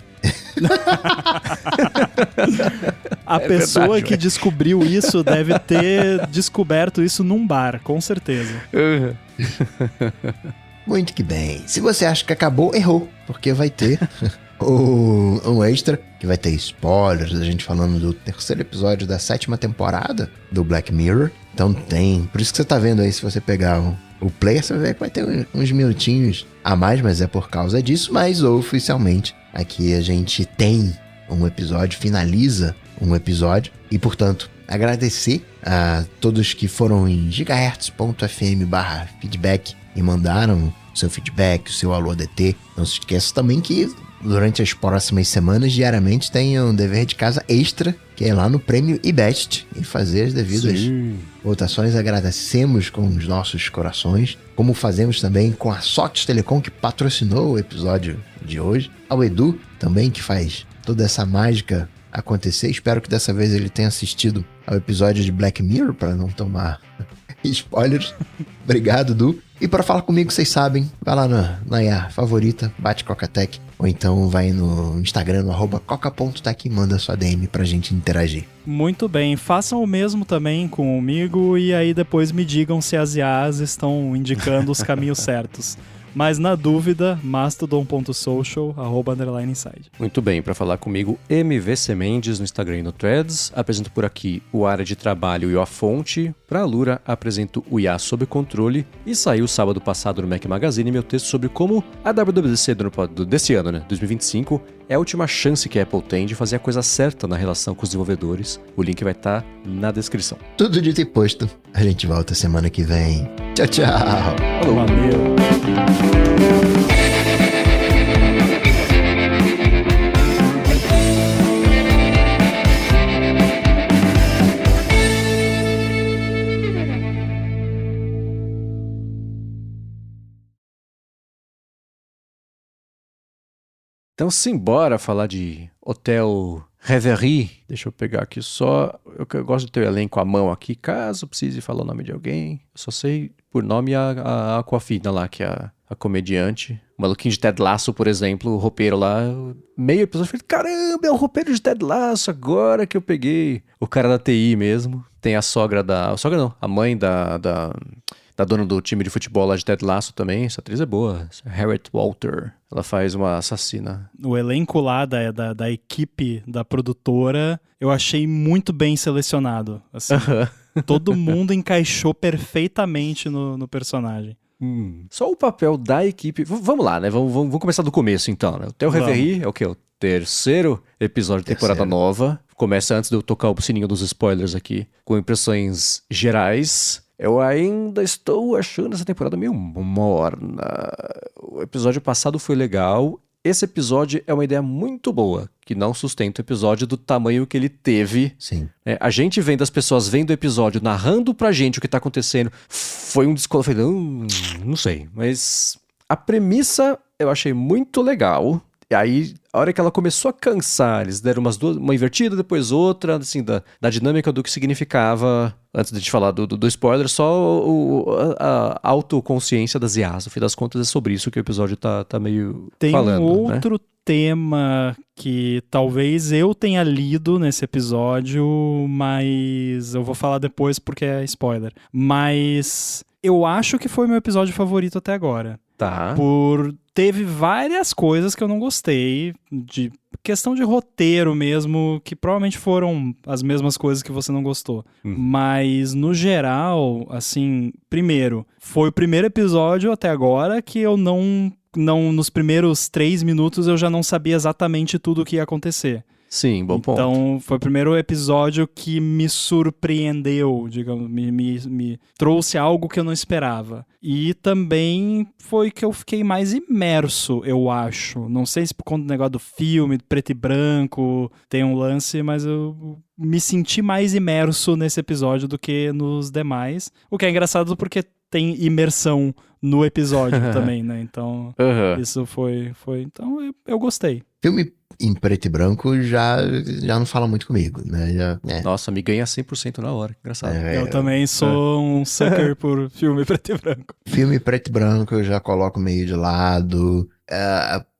A pessoa verdade, que descobriu isso deve ter descoberto isso num bar, com certeza. Muito que bem. Se você acha que acabou, errou, porque vai ter um extra, que vai ter spoilers, a gente falando do 3º episódio da 7ª temporada do Black Mirror. Então por isso que você tá vendo aí, se você pegar o player, você vai ver que vai ter uns minutinhos a mais, mas é por causa disso. Mas oficialmente aqui a gente tem um episódio, finaliza um episódio, e portanto agradecer a todos que foram em gigahertz.fm/feedback e mandaram seu feedback, o seu alô ADT. Não se esqueça também que durante as próximas semanas, diariamente, tem um dever de casa extra, que é lá no Prêmio IBEST, e fazer as devidas votações. Agradecemos com os nossos corações, como fazemos também com a Sox Telecom, que patrocinou o episódio de hoje, ao Edu também, que faz toda essa mágica acontecer. Espero que dessa vez ele tenha assistido ao episódio de Black Mirror, para não tomar spoilers. Obrigado, Edu. E para falar comigo, vocês sabem, vai lá na IA favorita, bate Cocatec, ou então vai no Instagram, no @coca.tech, e manda sua DM pra gente interagir. Muito bem, façam o mesmo também comigo e aí depois me digam se as IAs estão indicando os caminhos certos. Mas na dúvida, mastodon.social, @inside. Muito bem, para falar comigo, MVC Mendes no Instagram e no Threads. Apresento por aqui o Área de Trabalho e o A Fonte. Para a Lura, apresento o IA Sob Controle. E saiu sábado passado no Mac Magazine meu texto sobre como a WWDC desse ano, né, 2025, é a última chance que a Apple tem de fazer a coisa certa na relação com os desenvolvedores. O link vai estar na descrição. Tudo dito e posto. A gente volta semana que vem. Tchau, tchau. Falou. Valeu. Então, simbora falar de Hotel Reverie. Deixa eu pegar aqui só. Eu gosto de ter o elenco à mão aqui, caso precise falar o nome de alguém. Eu só sei por nome a Aquafina lá, que é a comediante. O maluquinho de Ted Lasso, por exemplo, o roupeiro lá. Meio episódio, eu falei, caramba, é o roupeiro de Ted Lasso, agora que eu peguei. O cara da TI mesmo. Tem a sogra da... A sogra não, a mãe da dona do time de futebol lá de Ted Lasso também. Essa atriz é boa. Harriet Walter. Ela faz uma assassina. O elenco lá da equipe da produtora, eu achei muito bem selecionado. Assim, todo mundo encaixou perfeitamente no personagem. Só o papel da equipe... Vamos lá, né? Vamos começar do começo, então. Né? O Hotel Reverie é o quê? O terceiro episódio de temporada nova. Começa antes de eu tocar o sininho dos spoilers aqui. Com impressões gerais. Eu ainda estou achando essa temporada meio morna. O episódio passado foi legal. Esse episódio é uma ideia muito boa, que não sustenta o episódio do tamanho que ele teve. Sim. A gente vendo as pessoas vendo o episódio, narrando pra gente o que tá acontecendo, foi um desconforto. Não sei, mas a premissa eu achei muito legal. E aí, a hora que ela começou a cansar, eles deram uma invertida, depois outra, assim, da dinâmica do que significava, antes de te falar do spoiler, só a autoconsciência das IAs. No fim das contas, é sobre isso que o episódio tá meio falando. Tem um outro tema que talvez eu tenha lido nesse episódio, mas eu vou falar depois porque é spoiler. Mas eu acho que foi meu episódio favorito até agora. Tá. Teve várias coisas que eu não gostei, de questão de roteiro mesmo, que provavelmente foram as mesmas coisas que você não gostou. Mas, no geral, assim, primeiro, foi o primeiro episódio até agora que eu não nos primeiros 3 minutos eu já não sabia exatamente tudo o que ia acontecer. Sim, bom ponto. Então, foi o primeiro episódio que me surpreendeu, digamos, me trouxe algo que eu não esperava. E também foi que eu fiquei mais imerso, eu acho. Não sei se por conta do negócio do filme, do preto e branco, tem um lance, mas eu me senti mais imerso nesse episódio do que nos demais. O que é engraçado porque tem imersão no episódio também, né? Então, isso foi... Então, eu gostei. Filme em preto e branco já não fala muito comigo, né? Nossa, me ganha 100% na hora. Engraçado. Eu também sou um sucker por filme preto e branco. Filme preto e branco eu já coloco meio de lado.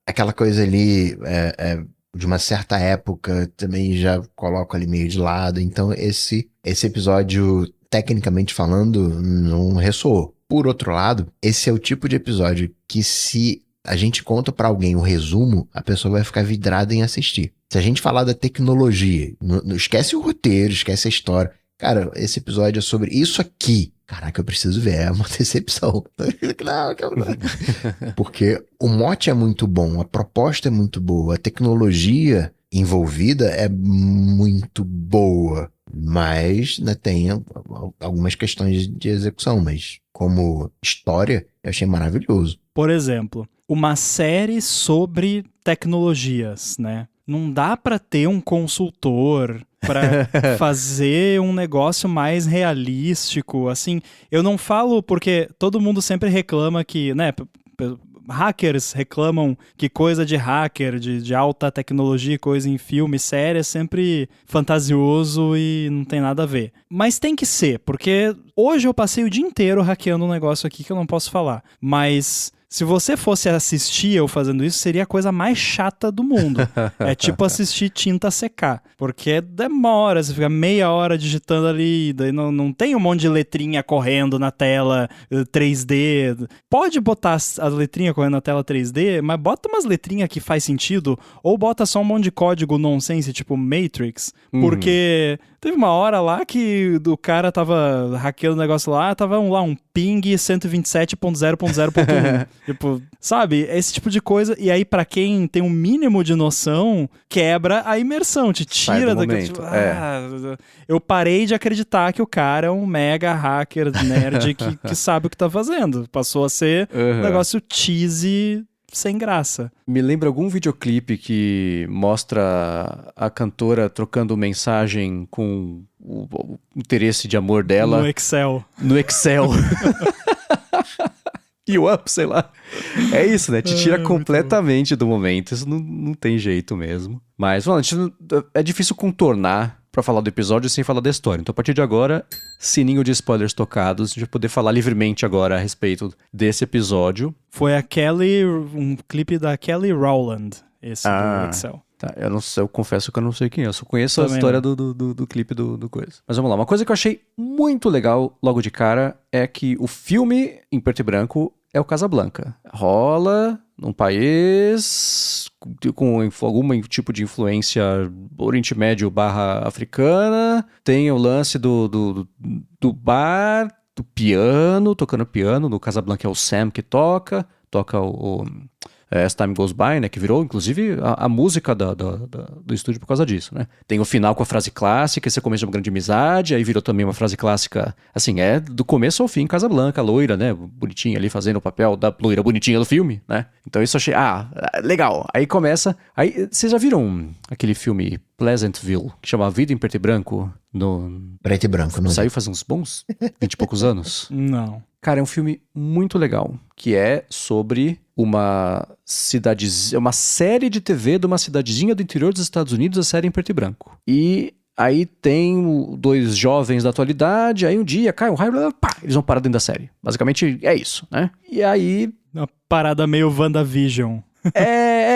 Aquela coisa ali de uma certa época também já coloco ali meio de lado. Então esse episódio, tecnicamente falando, não ressoou. Por outro lado, esse é o tipo de episódio que se a gente conta pra alguém o resumo, a pessoa vai ficar vidrada em assistir. Se a gente falar da tecnologia, não esquece o roteiro, esquece a história. Cara, esse episódio é sobre isso aqui. Caraca, eu preciso ver, é uma decepção. Não. Porque o mote é muito bom, a proposta é muito boa, a tecnologia envolvida é muito boa, mas né, tem algumas questões de execução, mas como história eu achei maravilhoso. Por exemplo, uma série sobre tecnologias, né? Não dá pra ter um consultor pra fazer um negócio mais realístico, assim. Eu não falo porque todo mundo sempre reclama que, né, hackers reclamam que coisa de hacker, de alta tecnologia, coisa em filme, série, é sempre fantasioso e não tem nada a ver. Mas tem que ser, porque hoje eu passei o dia inteiro hackeando um negócio aqui que eu não posso falar. Mas se você fosse assistir eu fazendo isso, seria a coisa mais chata do mundo. É tipo assistir tinta secar. Porque demora, você fica meia hora digitando ali, daí não tem um monte de letrinha correndo na tela 3D. Pode botar as letrinhas correndo na tela 3D, mas bota umas letrinhas que faz sentido, ou bota só um monte de código nonsense, tipo Matrix, porque teve uma hora lá que o cara tava hackeando o negócio lá, tava um ping 127.0.0.1. Tipo, sabe? Esse tipo de coisa. E aí, pra quem tem um mínimo de noção, quebra a imersão, te tira daquele. Tipo, eu parei de acreditar que o cara é um mega hacker nerd que sabe o que tá fazendo. Passou a ser um negócio cheesy sem graça. Me lembra algum videoclipe que mostra a cantora trocando mensagem com o interesse de amor dela. No Excel. E o up, sei lá. É isso, né? Te tira completamente do momento. Isso não tem jeito mesmo. Mas, mano, é difícil contornar pra falar do episódio sem falar da história. Então, a partir de agora, sininho de spoilers tocados. A gente vai poder falar livremente agora a respeito desse episódio. Foi um clipe da Kelly Rowland, esse do Excel. Tá, eu não sei, eu confesso que eu não sei quem é. Eu só conheço também a história do clipe do coisa. Mas vamos lá, uma coisa que eu achei muito legal logo de cara é que o filme em preto e branco é o Casablanca. Rola num país com algum tipo de influência Oriente Médio / africana. Tem o lance do bar, do piano, tocando piano. No Casablanca é o Sam que toca o As Time Goes By, né, que virou, inclusive, a música do estúdio por causa disso, né. Tem o final com a frase clássica, esse é o começo de uma grande amizade, aí virou também uma frase clássica, assim, do começo ao fim, Casablanca, loira, né, bonitinha ali, fazendo o papel da loira bonitinha do filme, né. Então isso eu achei, legal. Aí começa, vocês já viram aquele filme Pleasantville, que chama Vida em Preto e Branco? Preto e branco, não saiu faz uns bons 20 e poucos anos? Não. Cara, é um filme muito legal, que é sobre uma série de TV de uma cidadezinha do interior dos Estados Unidos, a série em preto e branco. E aí tem dois jovens da atualidade, aí um dia cai um raio, pá, eles vão parar dentro da série. Basicamente é isso, né? E aí... Uma parada meio WandaVision.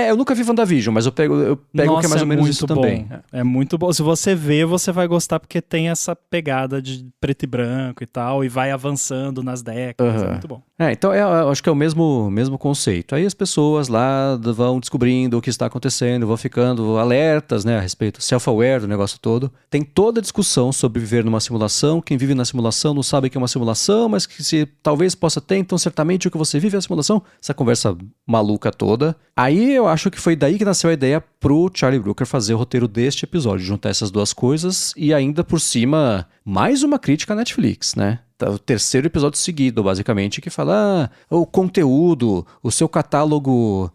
Eu nunca vi WandaVision, mas eu pego Nossa, que é mais ou menos isso bom. também. É muito bom. Se você vê, você vai gostar porque tem essa pegada de preto e branco e tal, e vai avançando nas décadas. É muito bom. Então eu acho que é o mesmo conceito. Aí as pessoas lá vão descobrindo o que está acontecendo, vão ficando alertas, né, a respeito, self-aware do negócio todo. Tem toda a discussão sobre viver numa simulação. Quem vive na simulação não sabe que é uma simulação, mas que se talvez possa ter, então certamente o que você vive é a simulação. Essa conversa maluca toda. Aí eu acho que foi daí que nasceu a ideia pro Charlie Brooker fazer o roteiro deste episódio, juntar essas duas coisas e ainda por cima, mais uma crítica à Netflix, né? O terceiro episódio seguido, basicamente, que fala o conteúdo, o seu catálogo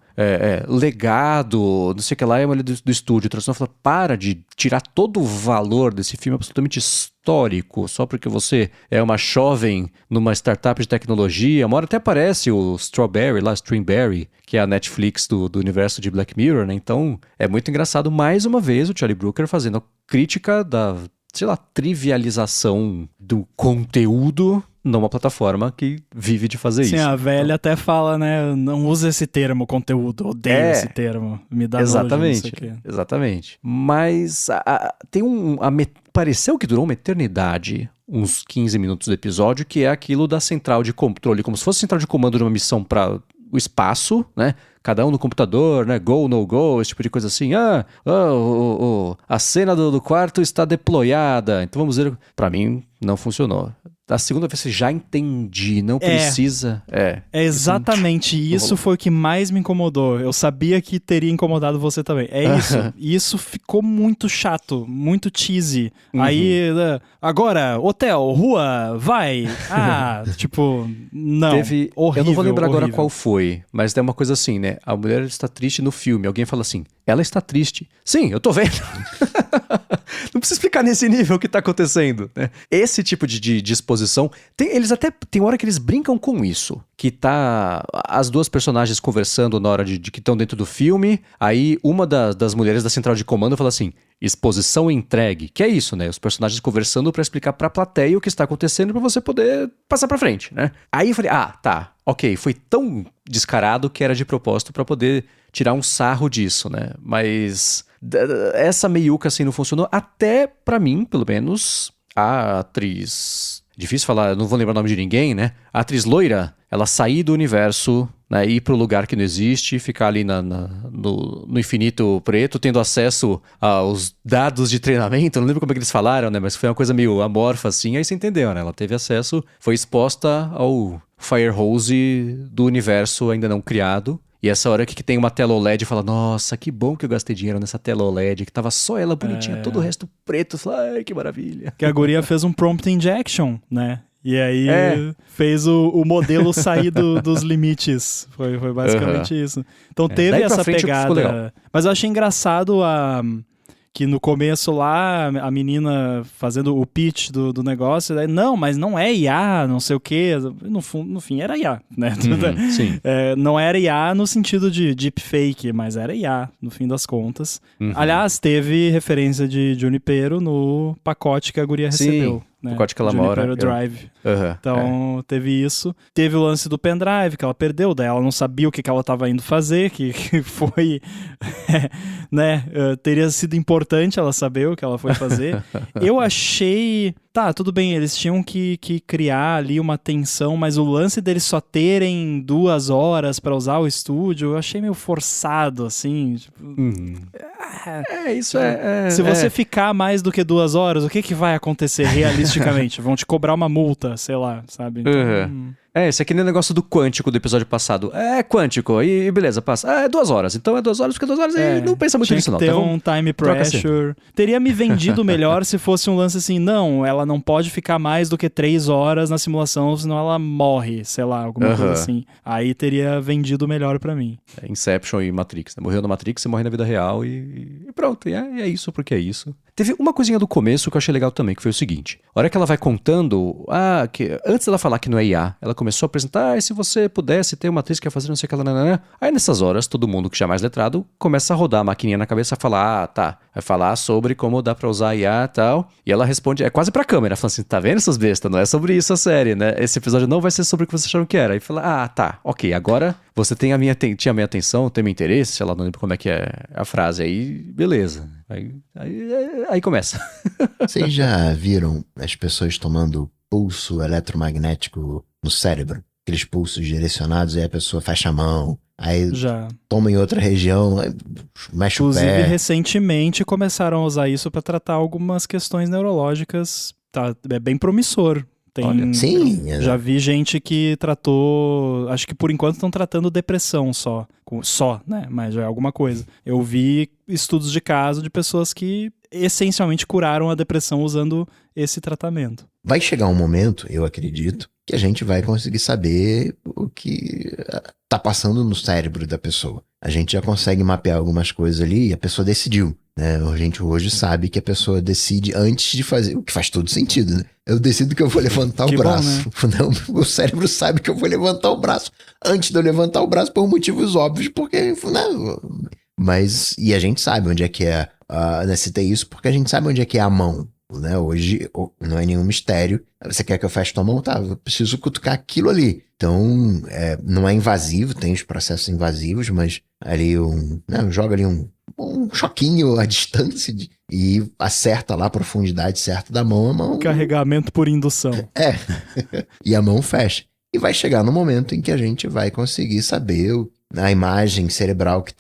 legado, não sei o que lá, é uma do estúdio. O tradução fala, para de tirar todo o valor desse filme absolutamente histórico, só porque você é uma jovem numa startup de tecnologia. Uma hora até aparece o Streamberry, que é a Netflix do universo de Black Mirror, né? Então, é muito engraçado, mais uma vez, o Charlie Brooker fazendo a crítica da trivialização do conteúdo numa plataforma que vive de fazer isso. Sim, a velha até fala, né? Não usa esse termo, conteúdo. Odeio esse termo. Me dá exatamente, nojo isso aqui. Exatamente. Mas tem pareceu que durou uma eternidade, uns 15 minutos do episódio, que é aquilo da central de controle, como se fosse central de comando de uma missão para o espaço, né? Cada um no computador, né? Go, no go, esse tipo de coisa assim. A cena do quarto está deployada. Então vamos ver. Pra mim, não funcionou. Da segunda vez você já entendi, não precisa. É exatamente isso foi o que mais me incomodou. Eu sabia que teria incomodado você também. É isso. Isso ficou muito chato, muito cheesy. Aí, agora, hotel, rua, vai. Tipo, não. Teve, horrível, eu não vou lembrar agora horrível. qual foi, mas é uma coisa assim, né? A mulher está triste no filme. Alguém fala assim, ela está triste. Sim, eu tô vendo. Não precisa explicar nesse nível o que tá acontecendo, né? Esse tipo de disposição, tem hora que eles brincam com isso, que tá as duas personagens conversando na hora de que estão dentro do filme, aí uma das mulheres da central de comando fala assim, exposição entregue, que é isso, né? Os personagens conversando pra explicar pra plateia o que está acontecendo pra você poder passar pra frente, né? Aí eu falei, tá, ok, foi tão descarado que era de propósito pra poder tirar um sarro disso, né? Mas essa meiuca assim não funcionou, até pra mim, pelo menos, a atriz... Difícil falar, eu não vou lembrar o nome de ninguém, né? A atriz loira, ela sair do universo, né, ir pro lugar que não existe, ficar ali no infinito preto, tendo acesso aos dados de treinamento, não lembro como é que eles falaram, né? Mas foi uma coisa meio amorfa assim, aí você entendeu, né? Ela teve acesso, foi exposta ao firehose do universo ainda não criado. E essa hora que tem uma tela OLED fala, nossa, que bom que eu gastei dinheiro nessa tela OLED, que tava só ela bonitinha, todo o resto preto. Fala, ai, que maravilha. Que a guria fez um prompt injection, né? E aí fez o modelo sair dos limites. Foi basicamente isso. Então teve essa pegada. Mas eu achei engraçado que no começo lá, a menina fazendo o pitch do negócio, daí, não, mas não é IA, não sei o quê. No fim era IA, né? Sim. Não era IA no sentido de deepfake, mas era IA, no fim das contas. Aliás, teve referência de Junipero no pacote que a guria recebeu. Né? Pacote que ela mora. Drive. Então, teve isso. Teve o lance do pendrive, que ela perdeu, daí ela não sabia o que ela estava indo fazer, que foi... né? Teria sido importante ela saber o que ela foi fazer. Eu achei... Tá, tudo bem, eles tinham que criar ali uma tensão, mas o lance deles só terem 2 horas pra usar o estúdio, eu achei meio forçado, assim. Tipo, isso Se você ficar mais do que 2 horas, o que vai acontecer realisticamente? Vão te cobrar uma multa, sei lá, sabe? Então, esse aqui nem o negócio do quântico do episódio passado. É quântico, e beleza, passa. É 2 horas, então é 2 horas, porque 2 horas e não pensa muito nisso não. Tinha que ter um time pressure. Teria me vendido melhor se fosse um lance assim, não, ela não pode ficar mais do que 3 horas na simulação, senão ela morre, sei lá, alguma coisa assim. Aí teria vendido melhor pra mim. Inception e Matrix, né? Morreu na Matrix, você morre na vida real e pronto, é isso porque é isso. Teve uma coisinha do começo que eu achei legal também, que foi o seguinte. A hora que ela vai contando, que antes dela falar que não é IA, ela começou a apresentar, se você pudesse ter uma atriz que ia fazer não sei o que lá, nanana. Aí nessas horas, todo mundo que já é mais letrado começa a rodar a maquininha na cabeça e falar, vai falar sobre como dá pra usar IA e tal. E ela responde, é quase pra câmera, falando assim, tá vendo essas bestas? Não é sobre isso a série, né? Esse episódio não vai ser sobre o que vocês acharam que era. Aí fala, ok, agora você tinha a minha atenção, tem meu interesse, sei lá, não lembro como é que é a frase, aí beleza. Aí começa. Vocês já viram as pessoas tomando pulso eletromagnético no cérebro? Aqueles pulsos direcionados, aí a pessoa fecha a mão, aí já toma em outra região, aí mexe o pé. Inclusive, recentemente começaram a usar isso para tratar algumas questões neurológicas. Tá, é bem promissor. Sim. Já vi gente que tratou, acho que por enquanto estão tratando depressão só, né? Mas já é alguma coisa. Eu vi estudos de caso de pessoas que essencialmente curaram a depressão usando esse tratamento. Vai chegar um momento, eu acredito, que a gente vai conseguir saber o que tá passando no cérebro da pessoa. A gente já consegue mapear algumas coisas ali e a pessoa decidiu. Né? A gente hoje sabe que a pessoa decide antes de fazer, o que faz todo sentido, né? Eu decido que eu vou levantar o braço. Bom, né? Não, o cérebro sabe que eu vou levantar o braço antes de eu levantar o braço por motivos óbvios, porque... Mas, e a gente sabe onde é que é, citei isso porque a gente sabe onde é que é a mão, né? Hoje não é nenhum mistério. Você quer que eu feche tua mão? Tá, eu preciso cutucar aquilo ali. Então, não é invasivo, tem os processos invasivos, mas ali joga ali um choquinho à distância e acerta lá a profundidade certa da mão, a mão... Carregamento por indução. E a mão fecha. E vai chegar no momento em que a gente vai conseguir saber a imagem cerebral que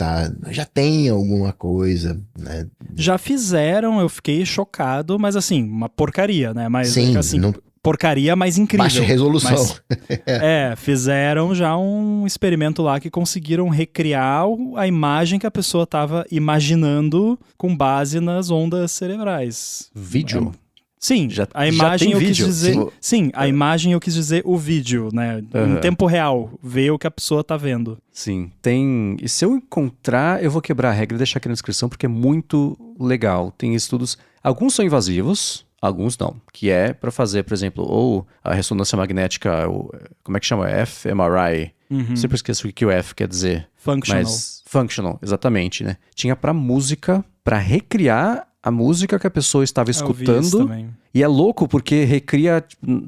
já tem alguma coisa, né? Já fizeram, eu fiquei chocado, mas assim, uma porcaria, né? Mas sim, assim, porcaria, mas incrível. Baixa resolução. Mas, fizeram já um experimento lá que conseguiram recriar a imagem que a pessoa estava imaginando com base nas ondas cerebrais. Vídeo? Sim, a imagem eu quis dizer. Sim, a imagem eu quis dizer o vídeo, né? Em tempo real, ver o que a pessoa tá vendo. Sim, tem. E se eu encontrar, eu vou quebrar a regra e deixar aqui na descrição, porque é muito legal. Tem estudos. Alguns são invasivos, alguns não. Que é para fazer, por exemplo, ou a ressonância magnética, como é que chama? fMRI. Sempre esqueço o que o F quer dizer. Functional. Mas functional, exatamente, né? Tinha para música, para recriar a música que a pessoa estava escutando. E é louco porque recria,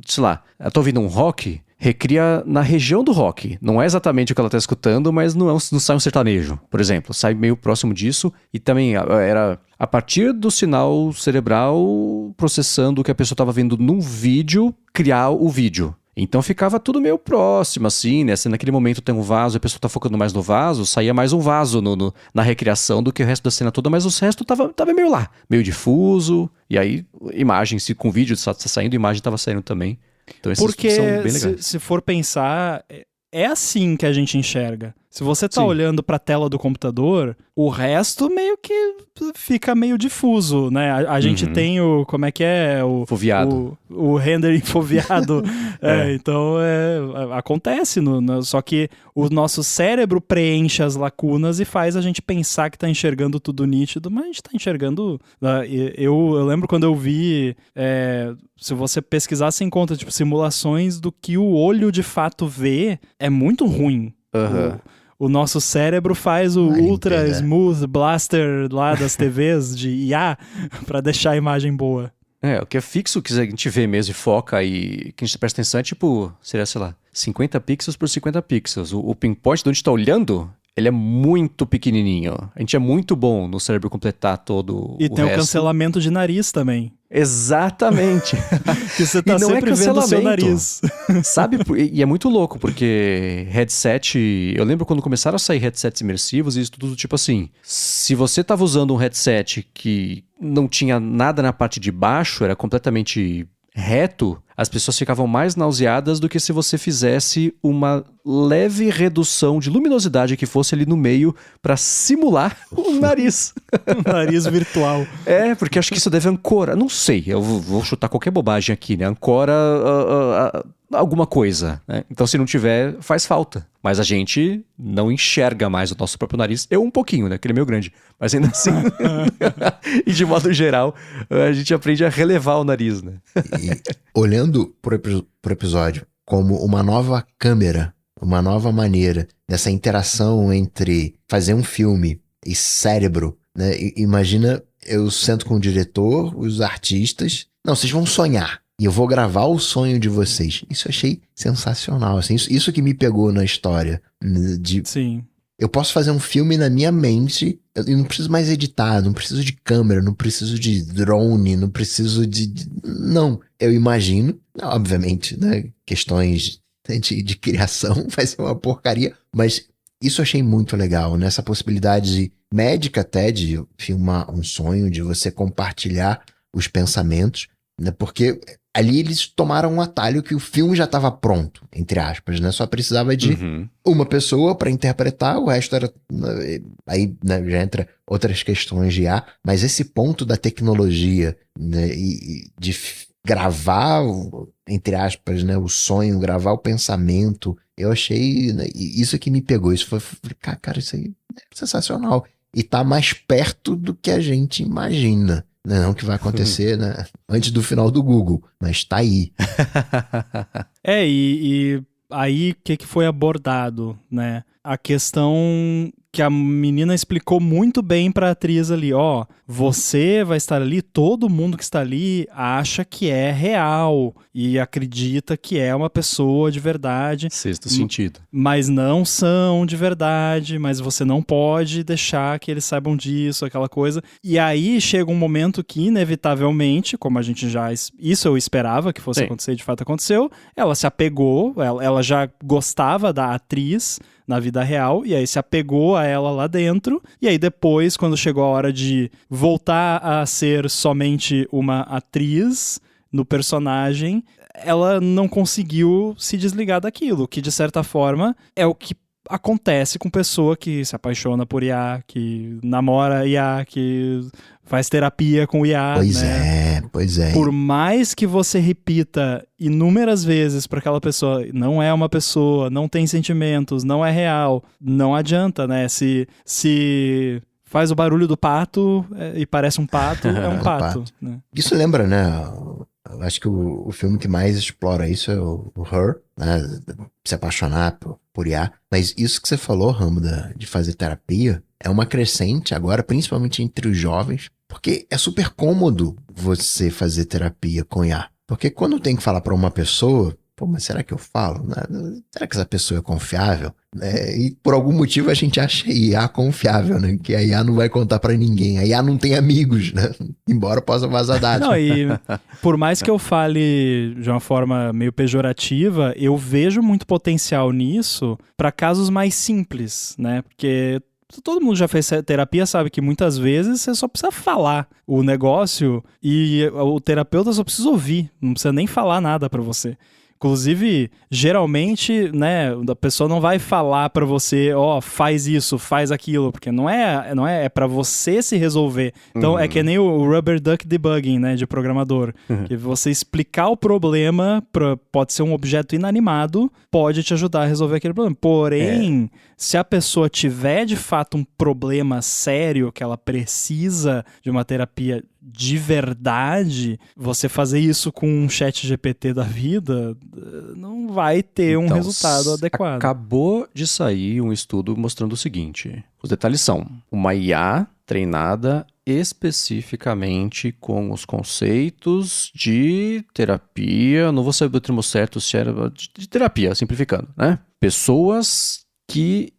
sei lá, eu tô ouvindo um rock, recria na região do rock. Não é exatamente o que ela tá escutando, mas não sai um sertanejo, por exemplo. Sai meio próximo disso. E também era a partir do sinal cerebral processando o que a pessoa estava vendo num vídeo, criar o vídeo. Então ficava tudo meio próximo, assim, né? Se naquele momento tem um vaso e a pessoa tá focando mais no vaso, saía mais um vaso na recriação do que o resto da cena toda, mas o resto tava meio lá, meio difuso. E aí, imagem, se com vídeo tá saindo, imagem tava saindo também. Então esses são bem legais. Se for pensar, é assim que a gente enxerga. Se você tá olhando pra tela do computador, o resto meio que fica meio difuso, né? A gente tem o... Como é que é? Foveado. O rendering foveado. Então, acontece. Só que o nosso cérebro preenche as lacunas e faz a gente pensar que tá enxergando tudo nítido, mas a gente tá enxergando... Eu lembro quando eu vi... se você pesquisar, você encontra tipo, simulações do que o olho de fato vê, é muito ruim. O nosso cérebro faz o Ultra Smooth Blaster lá das TVs de IA pra deixar a imagem boa. O que é fixo, que a gente vê mesmo e foca e que a gente presta atenção é tipo, seria, sei lá, 50 pixels por 50 pixels. O pinpoint de onde tá olhando, ele é muito pequenininho. A gente é muito bom no cérebro completar todo e tem resto. O cancelamento de nariz também. Exatamente. Que você tá sempre vendo o seu nariz. Sabe? E é muito louco, porque headset... Eu lembro quando começaram a sair headsets imersivos e isso tudo tipo assim. Se você tava usando um headset que não tinha nada na parte de baixo, era completamente reto, as pessoas ficavam mais nauseadas do que se você fizesse uma leve redução de luminosidade que fosse ali no meio para simular o nariz. Um nariz virtual. Porque acho que isso deve ancorar, não sei, eu vou chutar qualquer bobagem aqui, né? Ancora alguma coisa, né? Então se não tiver, faz falta. Mas a gente não enxerga mais o nosso próprio nariz. Eu um pouquinho, né? Que ele é meio grande. Mas ainda assim, e de modo geral, a gente aprende a relevar o nariz, né? E olhando pro episódio como uma nova câmera, uma nova maneira dessa interação entre fazer um filme e cérebro, né? Imagina, eu sento com o diretor, os artistas. Não, vocês vão sonhar. E eu vou gravar o sonho de vocês. Isso eu achei sensacional. Assim, isso que me pegou na história. Sim. Eu posso fazer um filme na minha mente. Eu não preciso mais editar, não preciso de câmera, não preciso de drone, não preciso de... Não, eu imagino, obviamente, né? Questões de criação vai ser uma porcaria, mas isso eu achei muito legal, né? Essa possibilidade médica até de filmar um sonho, de você compartilhar os pensamentos, né? Porque ali eles tomaram um atalho que o filme já estava pronto, entre aspas, né? Só precisava de uma pessoa para interpretar, o resto era... Aí, né, já entra outras questões de IA, mas esse ponto da tecnologia, né, e de gravar, entre aspas, né, o sonho, gravar o pensamento, eu achei... Né, isso que me pegou, isso foi... Cara, isso aí é sensacional. E tá mais perto do que a gente imagina. Não que vai acontecer, né, antes do final do Google, mas tá aí. E aí o que foi abordado, né? A questão que a menina explicou muito bem pra atriz ali, ó, você vai estar ali, todo mundo que está ali acha que é real e acredita que é uma pessoa de verdade. Sexto sentido. Mas não são de verdade, mas você não pode deixar que eles saibam disso, aquela coisa. E aí chega um momento que, inevitavelmente, como a gente já... Isso eu esperava que fosse acontecer, de fato aconteceu, ela se apegou, ela já gostava da atriz na vida real, e aí se apegou a ela lá dentro, e aí depois, quando chegou a hora de voltar a ser somente uma atriz no personagem, ela não conseguiu se desligar daquilo, que de certa forma é o que acontece com pessoa que se apaixona por IA, que namora IA, que faz terapia com IA, Pois é. Por mais que você repita inúmeras vezes para aquela pessoa, não é uma pessoa, não tem sentimentos, não é real, não adianta, né? Se faz o barulho do pato e parece um pato, é um pato. Né? Isso lembra, né? Eu acho que o filme que mais explora isso é o Her, né? Se apaixonar por IA. Mas isso que você falou, Ramo, de fazer terapia, é uma crescente agora, principalmente entre os jovens, porque é super cômodo você fazer terapia com IA. Porque quando tem que falar para uma pessoa, pô, mas será que eu falo? Será que essa pessoa é confiável? E por algum motivo a gente acha IA confiável, né? Que a IA não vai contar pra ninguém. A IA não tem amigos, né? Embora possa vazar dados. Não, e por mais que eu fale de uma forma meio pejorativa, eu vejo muito potencial nisso pra casos mais simples, né? Porque todo mundo já fez terapia, sabe que muitas vezes você só precisa falar o negócio e o terapeuta só precisa ouvir, não precisa nem falar nada pra você. Inclusive, geralmente, né, a pessoa não vai falar pra você, faz isso, faz aquilo, porque não é pra você se resolver. Então, é que nem o rubber duck debugging, né, de programador. Que você explicar o problema, pode ser um objeto inanimado, pode te ajudar a resolver aquele problema. Porém, se a pessoa tiver, de fato, um problema sério, que ela precisa de uma terapia de verdade, você fazer isso com um chat GPT da vida não vai ter um resultado adequado. Acabou de sair um estudo mostrando o seguinte. Os detalhes são uma IA treinada especificamente com os conceitos de terapia, não vou saber o termo certo, se era de terapia, simplificando, né? Pessoas que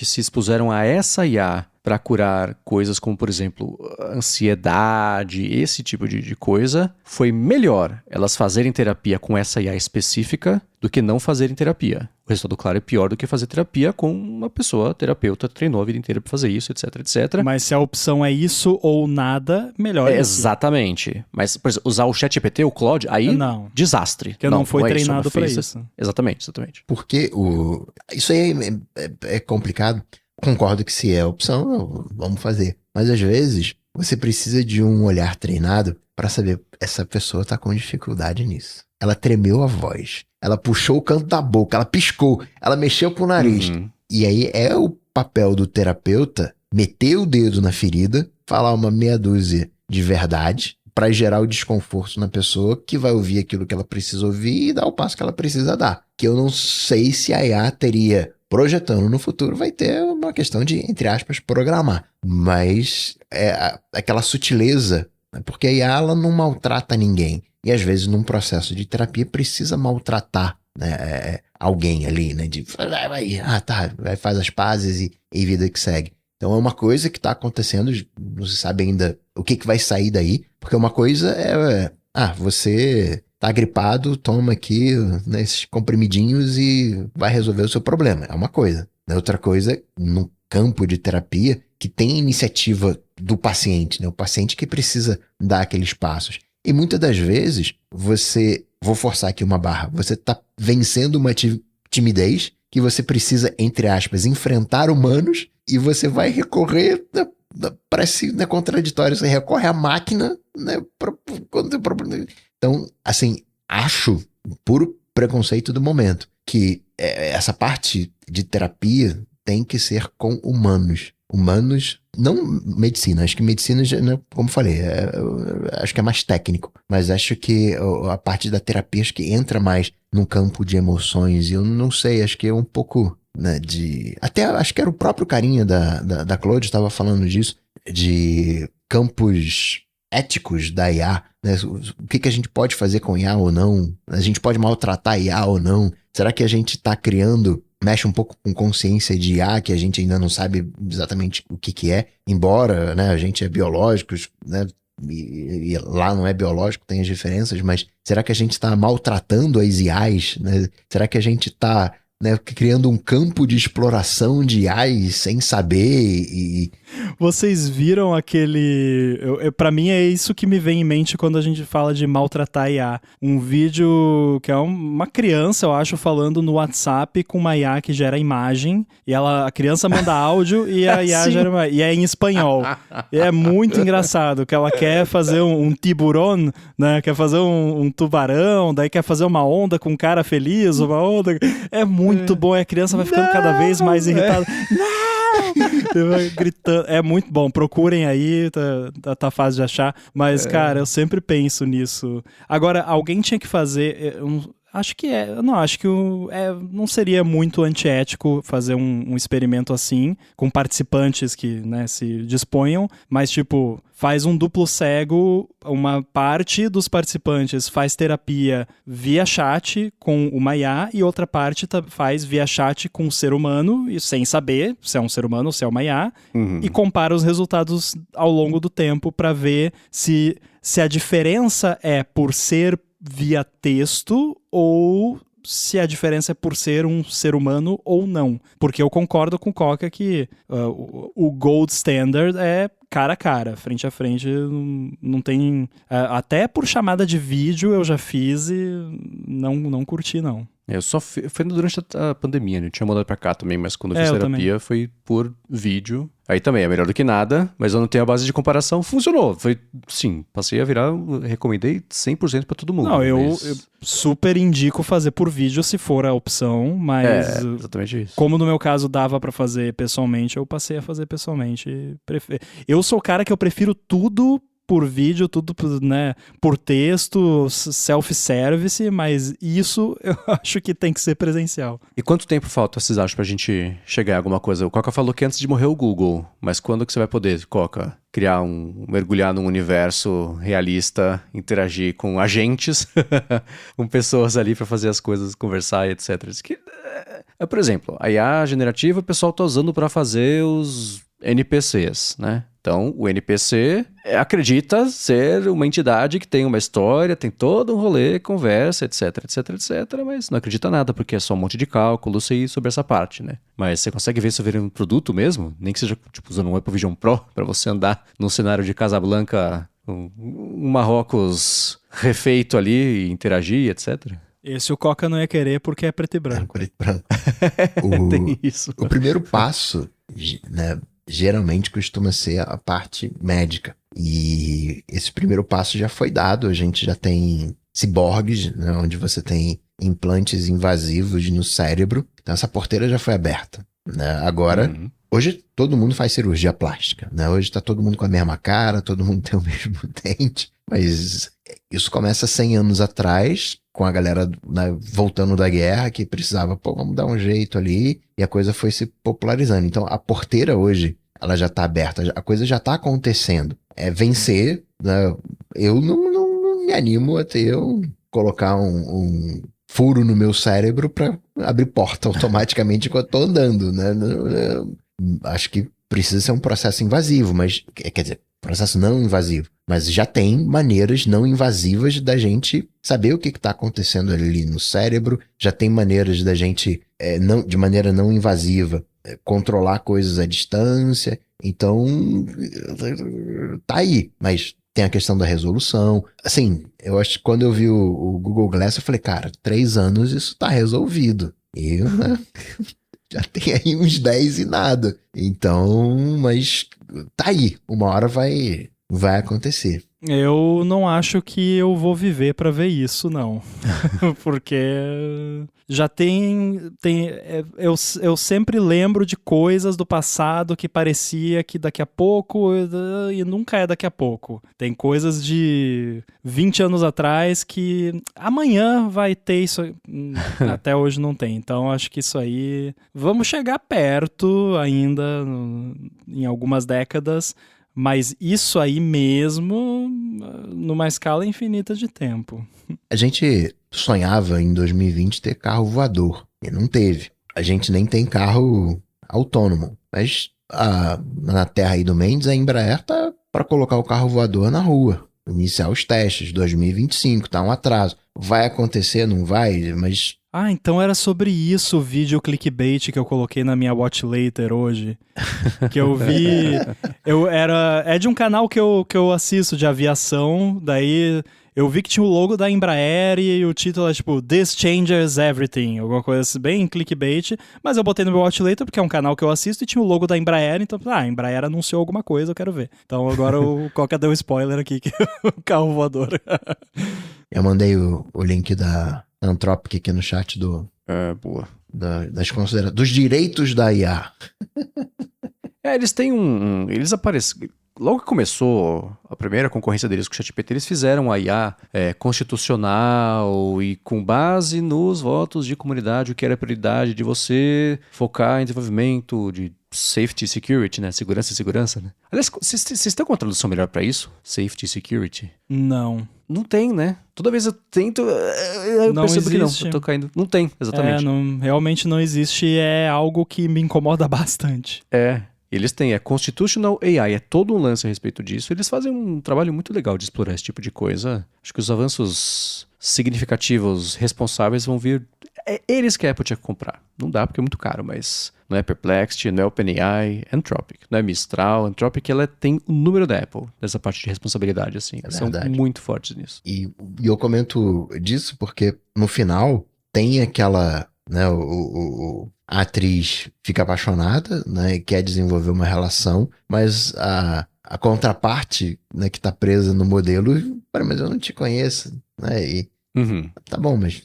se expuseram a essa IA para curar coisas como, por exemplo, ansiedade, esse tipo de coisa, foi melhor elas fazerem terapia com essa IA específica do que não fazerem terapia. O resultado, claro, é pior do que fazer terapia com uma pessoa, terapeuta, treinou a vida inteira para fazer isso, etc, etc. Mas se a opção é isso ou nada, melhor isso. Exatamente. Mas, por exemplo, usar o ChatGPT, o Claude, aí, não. Desastre. Porque não foi treinado para isso. Exatamente. Porque isso aí é complicado. Concordo que se é opção, vamos fazer. Mas às vezes você precisa de um olhar treinado para saber, essa pessoa tá com dificuldade nisso. Ela tremeu a voz, ela puxou o canto da boca, ela piscou, ela mexeu pro nariz. E aí é o papel do terapeuta meter o dedo na ferida, falar uma meia dúzia de verdade para gerar o desconforto na pessoa que vai ouvir aquilo que ela precisa ouvir e dar o passo que ela precisa dar. Que eu não sei se a IA teria, projetando no futuro, vai ter uma questão de, entre aspas, programar. Mas é aquela sutileza, porque a IA ela não maltrata ninguém. E às vezes num processo de terapia precisa maltratar, né, alguém ali, né? Vai, faz as pazes e vida que segue. Então é uma coisa que está acontecendo, não se sabe ainda o que vai sair daí, porque uma coisa você tá gripado, toma aqui, né, esses comprimidinhos e vai resolver o seu problema. É uma coisa. Outra coisa, no campo de terapia, que tem a iniciativa do paciente, né? O paciente que precisa dar aqueles passos. E muitas das vezes, vou forçar aqui uma barra, você tá vencendo uma timidez que você precisa, entre aspas, enfrentar humanos e você vai recorrer, parece, né, contraditório, você recorre à máquina, né, quando tem problema. Então, assim, acho, puro preconceito do momento, que essa parte de terapia tem que ser com humanos. Humanos, não medicina. Acho que medicina, né, como falei, acho que é mais técnico. Mas acho que a parte da terapia acho que entra mais no campo de emoções. E eu não sei, acho que é um pouco, né, até acho que era o próprio carinha da Claude estava falando disso, de campos éticos da IA, né? O que a gente pode fazer com IA ou não? A gente pode maltratar IA ou não? Será que a gente está criando, mexe um pouco com consciência de IA, que a gente ainda não sabe exatamente o que é, embora, né, a gente é biológico, né, e lá não é biológico, tem as diferenças, mas será que a gente está maltratando as IAs? Né? Será que a gente está, né, criando um campo de exploração de IAs sem saber Vocês viram aquele... Pra mim é isso que me vem em mente quando a gente fala de maltratar IA. Um vídeo que é uma criança, eu acho, falando no WhatsApp com uma IA que gera imagem. E a criança manda áudio e a IA gera uma... E é em espanhol. E é muito engraçado, que ela quer fazer um tiburão, né? Quer fazer um tubarão, daí quer fazer uma onda com um cara feliz, uma onda... É muito bom, e a criança vai ficando cada vez mais irritada. Não! Gritando. É muito bom, procurem aí, tá fácil de achar. Mas, cara, eu sempre penso nisso. Agora, alguém tinha que fazer... Acho que não seria muito antiético fazer um experimento assim, com participantes que, né, se disponham, mas tipo, faz um duplo cego, uma parte dos participantes faz terapia via chat com uma IA e outra parte faz via chat com um ser humano, e sem saber se é um ser humano ou se é uma IA, e compara os resultados ao longo do tempo para ver se a diferença é por ser via texto ou se a diferença é por ser um ser humano ou não. Porque eu concordo com o Coca que o gold standard é cara a cara, frente a frente, não tem... até por chamada de vídeo eu já fiz e não curti, não. Eu só foi durante a pandemia, né? Eu tinha mudado pra cá também, mas quando eu fiz terapia foi por vídeo. Aí também é melhor do que nada, mas eu não tenho a base de comparação, funcionou. Foi, sim, passei a virar, recomendei 100% pra todo mundo. Não, eu super indico fazer por vídeo se for a opção, mas exatamente isso. Como no meu caso dava pra fazer pessoalmente, eu passei a fazer pessoalmente. Eu sou o cara que eu prefiro tudo por vídeo, tudo, né, por texto, self-service, mas isso eu acho que tem que ser presencial. E quanto tempo falta, vocês acham, pra gente chegar a alguma coisa? O Coca falou que antes de morrer o Google, mas quando que você vai poder, Coca, mergulhar num universo realista, interagir com agentes, com pessoas ali pra fazer as coisas, conversar e etc. Por exemplo, a IA generativa o pessoal tá usando pra fazer os NPCs, né? Então, o NPC acredita ser uma entidade que tem uma história, tem todo um rolê, conversa, etc, etc, etc, mas não acredita nada, porque é só um monte de cálculos sobre essa parte, né? Mas você consegue ver isso vir um produto mesmo? Nem que seja, tipo, usando um Apple Vision Pro para você andar num cenário de Casablanca, um Marrocos refeito ali, e interagir, etc. Esse o Coca não ia querer porque é preto e branco. Preto e branco. Tem isso. O primeiro passo, né, geralmente costuma ser a parte médica. E esse primeiro passo já foi dado. A gente já tem ciborgues, né, onde você tem implantes invasivos no cérebro. Então essa porteira já foi aberta, né? Agora, hoje todo mundo faz cirurgia plástica, né? Hoje tá todo mundo com a mesma cara, todo mundo tem o mesmo dente. Mas isso começa 100 anos atrás, com a galera, né, voltando da guerra, que precisava, vamos dar um jeito ali, e a coisa foi se popularizando. Então, a porteira hoje, ela já tá aberta, a coisa já tá acontecendo. É vencer, né? Eu não me animo a colocar um furo no meu cérebro para abrir porta automaticamente enquanto eu tô andando, né? Acho que precisa ser um processo invasivo, mas, quer dizer, processo não invasivo. Mas já tem maneiras não invasivas da gente saber o que está acontecendo ali no cérebro, já tem maneiras da gente, de maneira não invasiva, controlar coisas à distância. Então, tá aí. Mas tem a questão da resolução. Assim, eu acho que quando eu vi o Google Glass, eu falei, cara, 3 anos isso tá resolvido. E, né, já tem aí uns 10 e nada. Então, mas tá aí. Uma hora vai acontecer. Eu não acho que eu vou viver pra ver isso, não. Porque já eu sempre lembro de coisas do passado que parecia que daqui a pouco, e nunca é daqui a pouco. Tem coisas de 20 anos atrás que amanhã vai ter isso. Até hoje não tem. Então acho que isso aí... Vamos chegar perto ainda em algumas décadas. Mas isso aí mesmo, numa escala infinita de tempo. A gente sonhava em 2020 ter carro voador, e não teve. A gente nem tem carro autônomo. Mas na terra aí do Mendes, a Embraer tá para colocar o carro voador na rua. Iniciar os testes, 2025, tá um atraso. Vai acontecer, não vai? Mas... Ah, então era sobre isso o vídeo clickbait que eu coloquei na minha watch later hoje. Que eu vi... É de um canal que eu assisto de aviação, daí eu vi que tinha o logo da Embraer e o título é tipo This Changes Everything, alguma coisa assim, bem clickbait, mas eu botei no meu watch later porque é um canal que eu assisto e tinha o logo da Embraer, então, a Embraer anunciou alguma coisa, eu quero ver. Então agora o Coca deu spoiler aqui, que é o carro voador. Eu mandei o link da Anthropic aqui no chat Boa. dos direitos da IA. Eles têm eles apareceram... Logo que começou a primeira concorrência deles com o ChatGPT, eles fizeram a IA constitucional e com base nos votos de comunidade, o que era a prioridade de você focar em desenvolvimento de safety e security, né? Segurança, né? Aliás, vocês têm uma tradução melhor pra isso? Safety e security? Não. Não tem, né? Toda vez eu tento... Eu Não percebo existe. que não. Eu tô caindo. Não tem, exatamente. Realmente não existe e é algo que me incomoda bastante. Eles têm Constitutional AI, é todo um lance a respeito disso. Eles fazem um trabalho muito legal de explorar esse tipo de coisa. Acho que os avanços significativos, responsáveis vão vir... É eles que a Apple tinha que comprar. Não dá porque é muito caro, mas não é Perplexity, não é OpenAI, Anthropic, não é Mistral. Anthropic, ela tem o número da Apple nessa parte de responsabilidade, assim. Eles são muito fortes nisso. E eu comento disso porque no final tem aquela... Né, a atriz fica apaixonada, né, e quer desenvolver uma relação, mas a contraparte, né, que tá presa no modelo, mas eu não te conheço, né, e tá bom, mas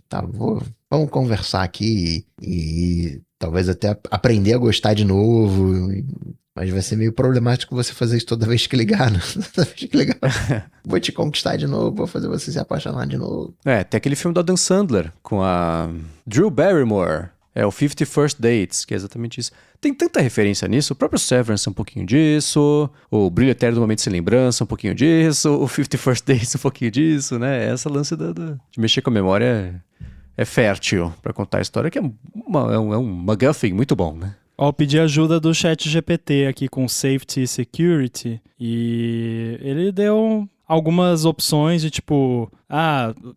vamos conversar aqui e talvez até aprender a gostar de novo, mas vai ser meio problemático você fazer isso toda vez que ligar, né? Toda vez que ligar, vou te conquistar de novo, vou fazer você se apaixonar de novo. Tem aquele filme do Adam Sandler com a Drew Barrymore, o 50 First Dates, que é exatamente isso. Tem tanta referência nisso, o próprio Severance é um pouquinho disso, o Brilho Eterno do Momento Sem Lembrança é um pouquinho disso, o 50 First Dates um pouquinho disso, né? Essa lance de mexer com a memória é fértil pra contar a história, que é um MacGuffin muito bom, né? Eu pedi ajuda do ChatGPT aqui com Safety e Security e ele deu algumas opções de tipo,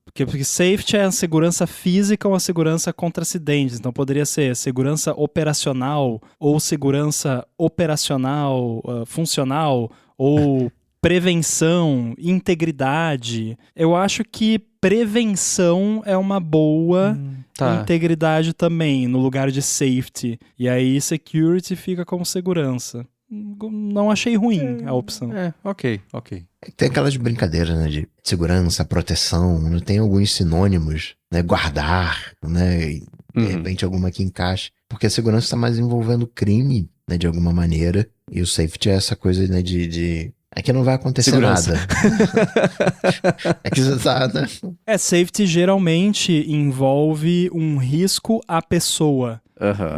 porque safety é a segurança física ou a segurança contra acidentes, então poderia ser segurança operacional ou segurança operacional funcional ou prevenção, integridade. Eu acho que prevenção é uma boa integridade também, no lugar de safety. E aí security fica como segurança. Não achei ruim a opção. Ok. Tem aquelas brincadeiras, né, de segurança, proteção, né, tem alguns sinônimos, né, guardar, né, e de repente alguma que encaixe. Porque a segurança está mais envolvendo crime, né, de alguma maneira, e o safety é essa coisa, né, de é que não vai acontecer segurança. Nada. É que você tá, né? Safety geralmente envolve um risco à pessoa.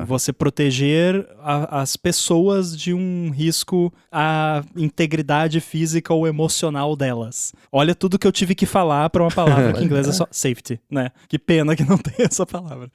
Você proteger as pessoas de um risco à integridade física ou emocional delas. Olha tudo que eu tive que falar para uma palavra que em inglês é só safety, né? Que pena que não tem essa palavra.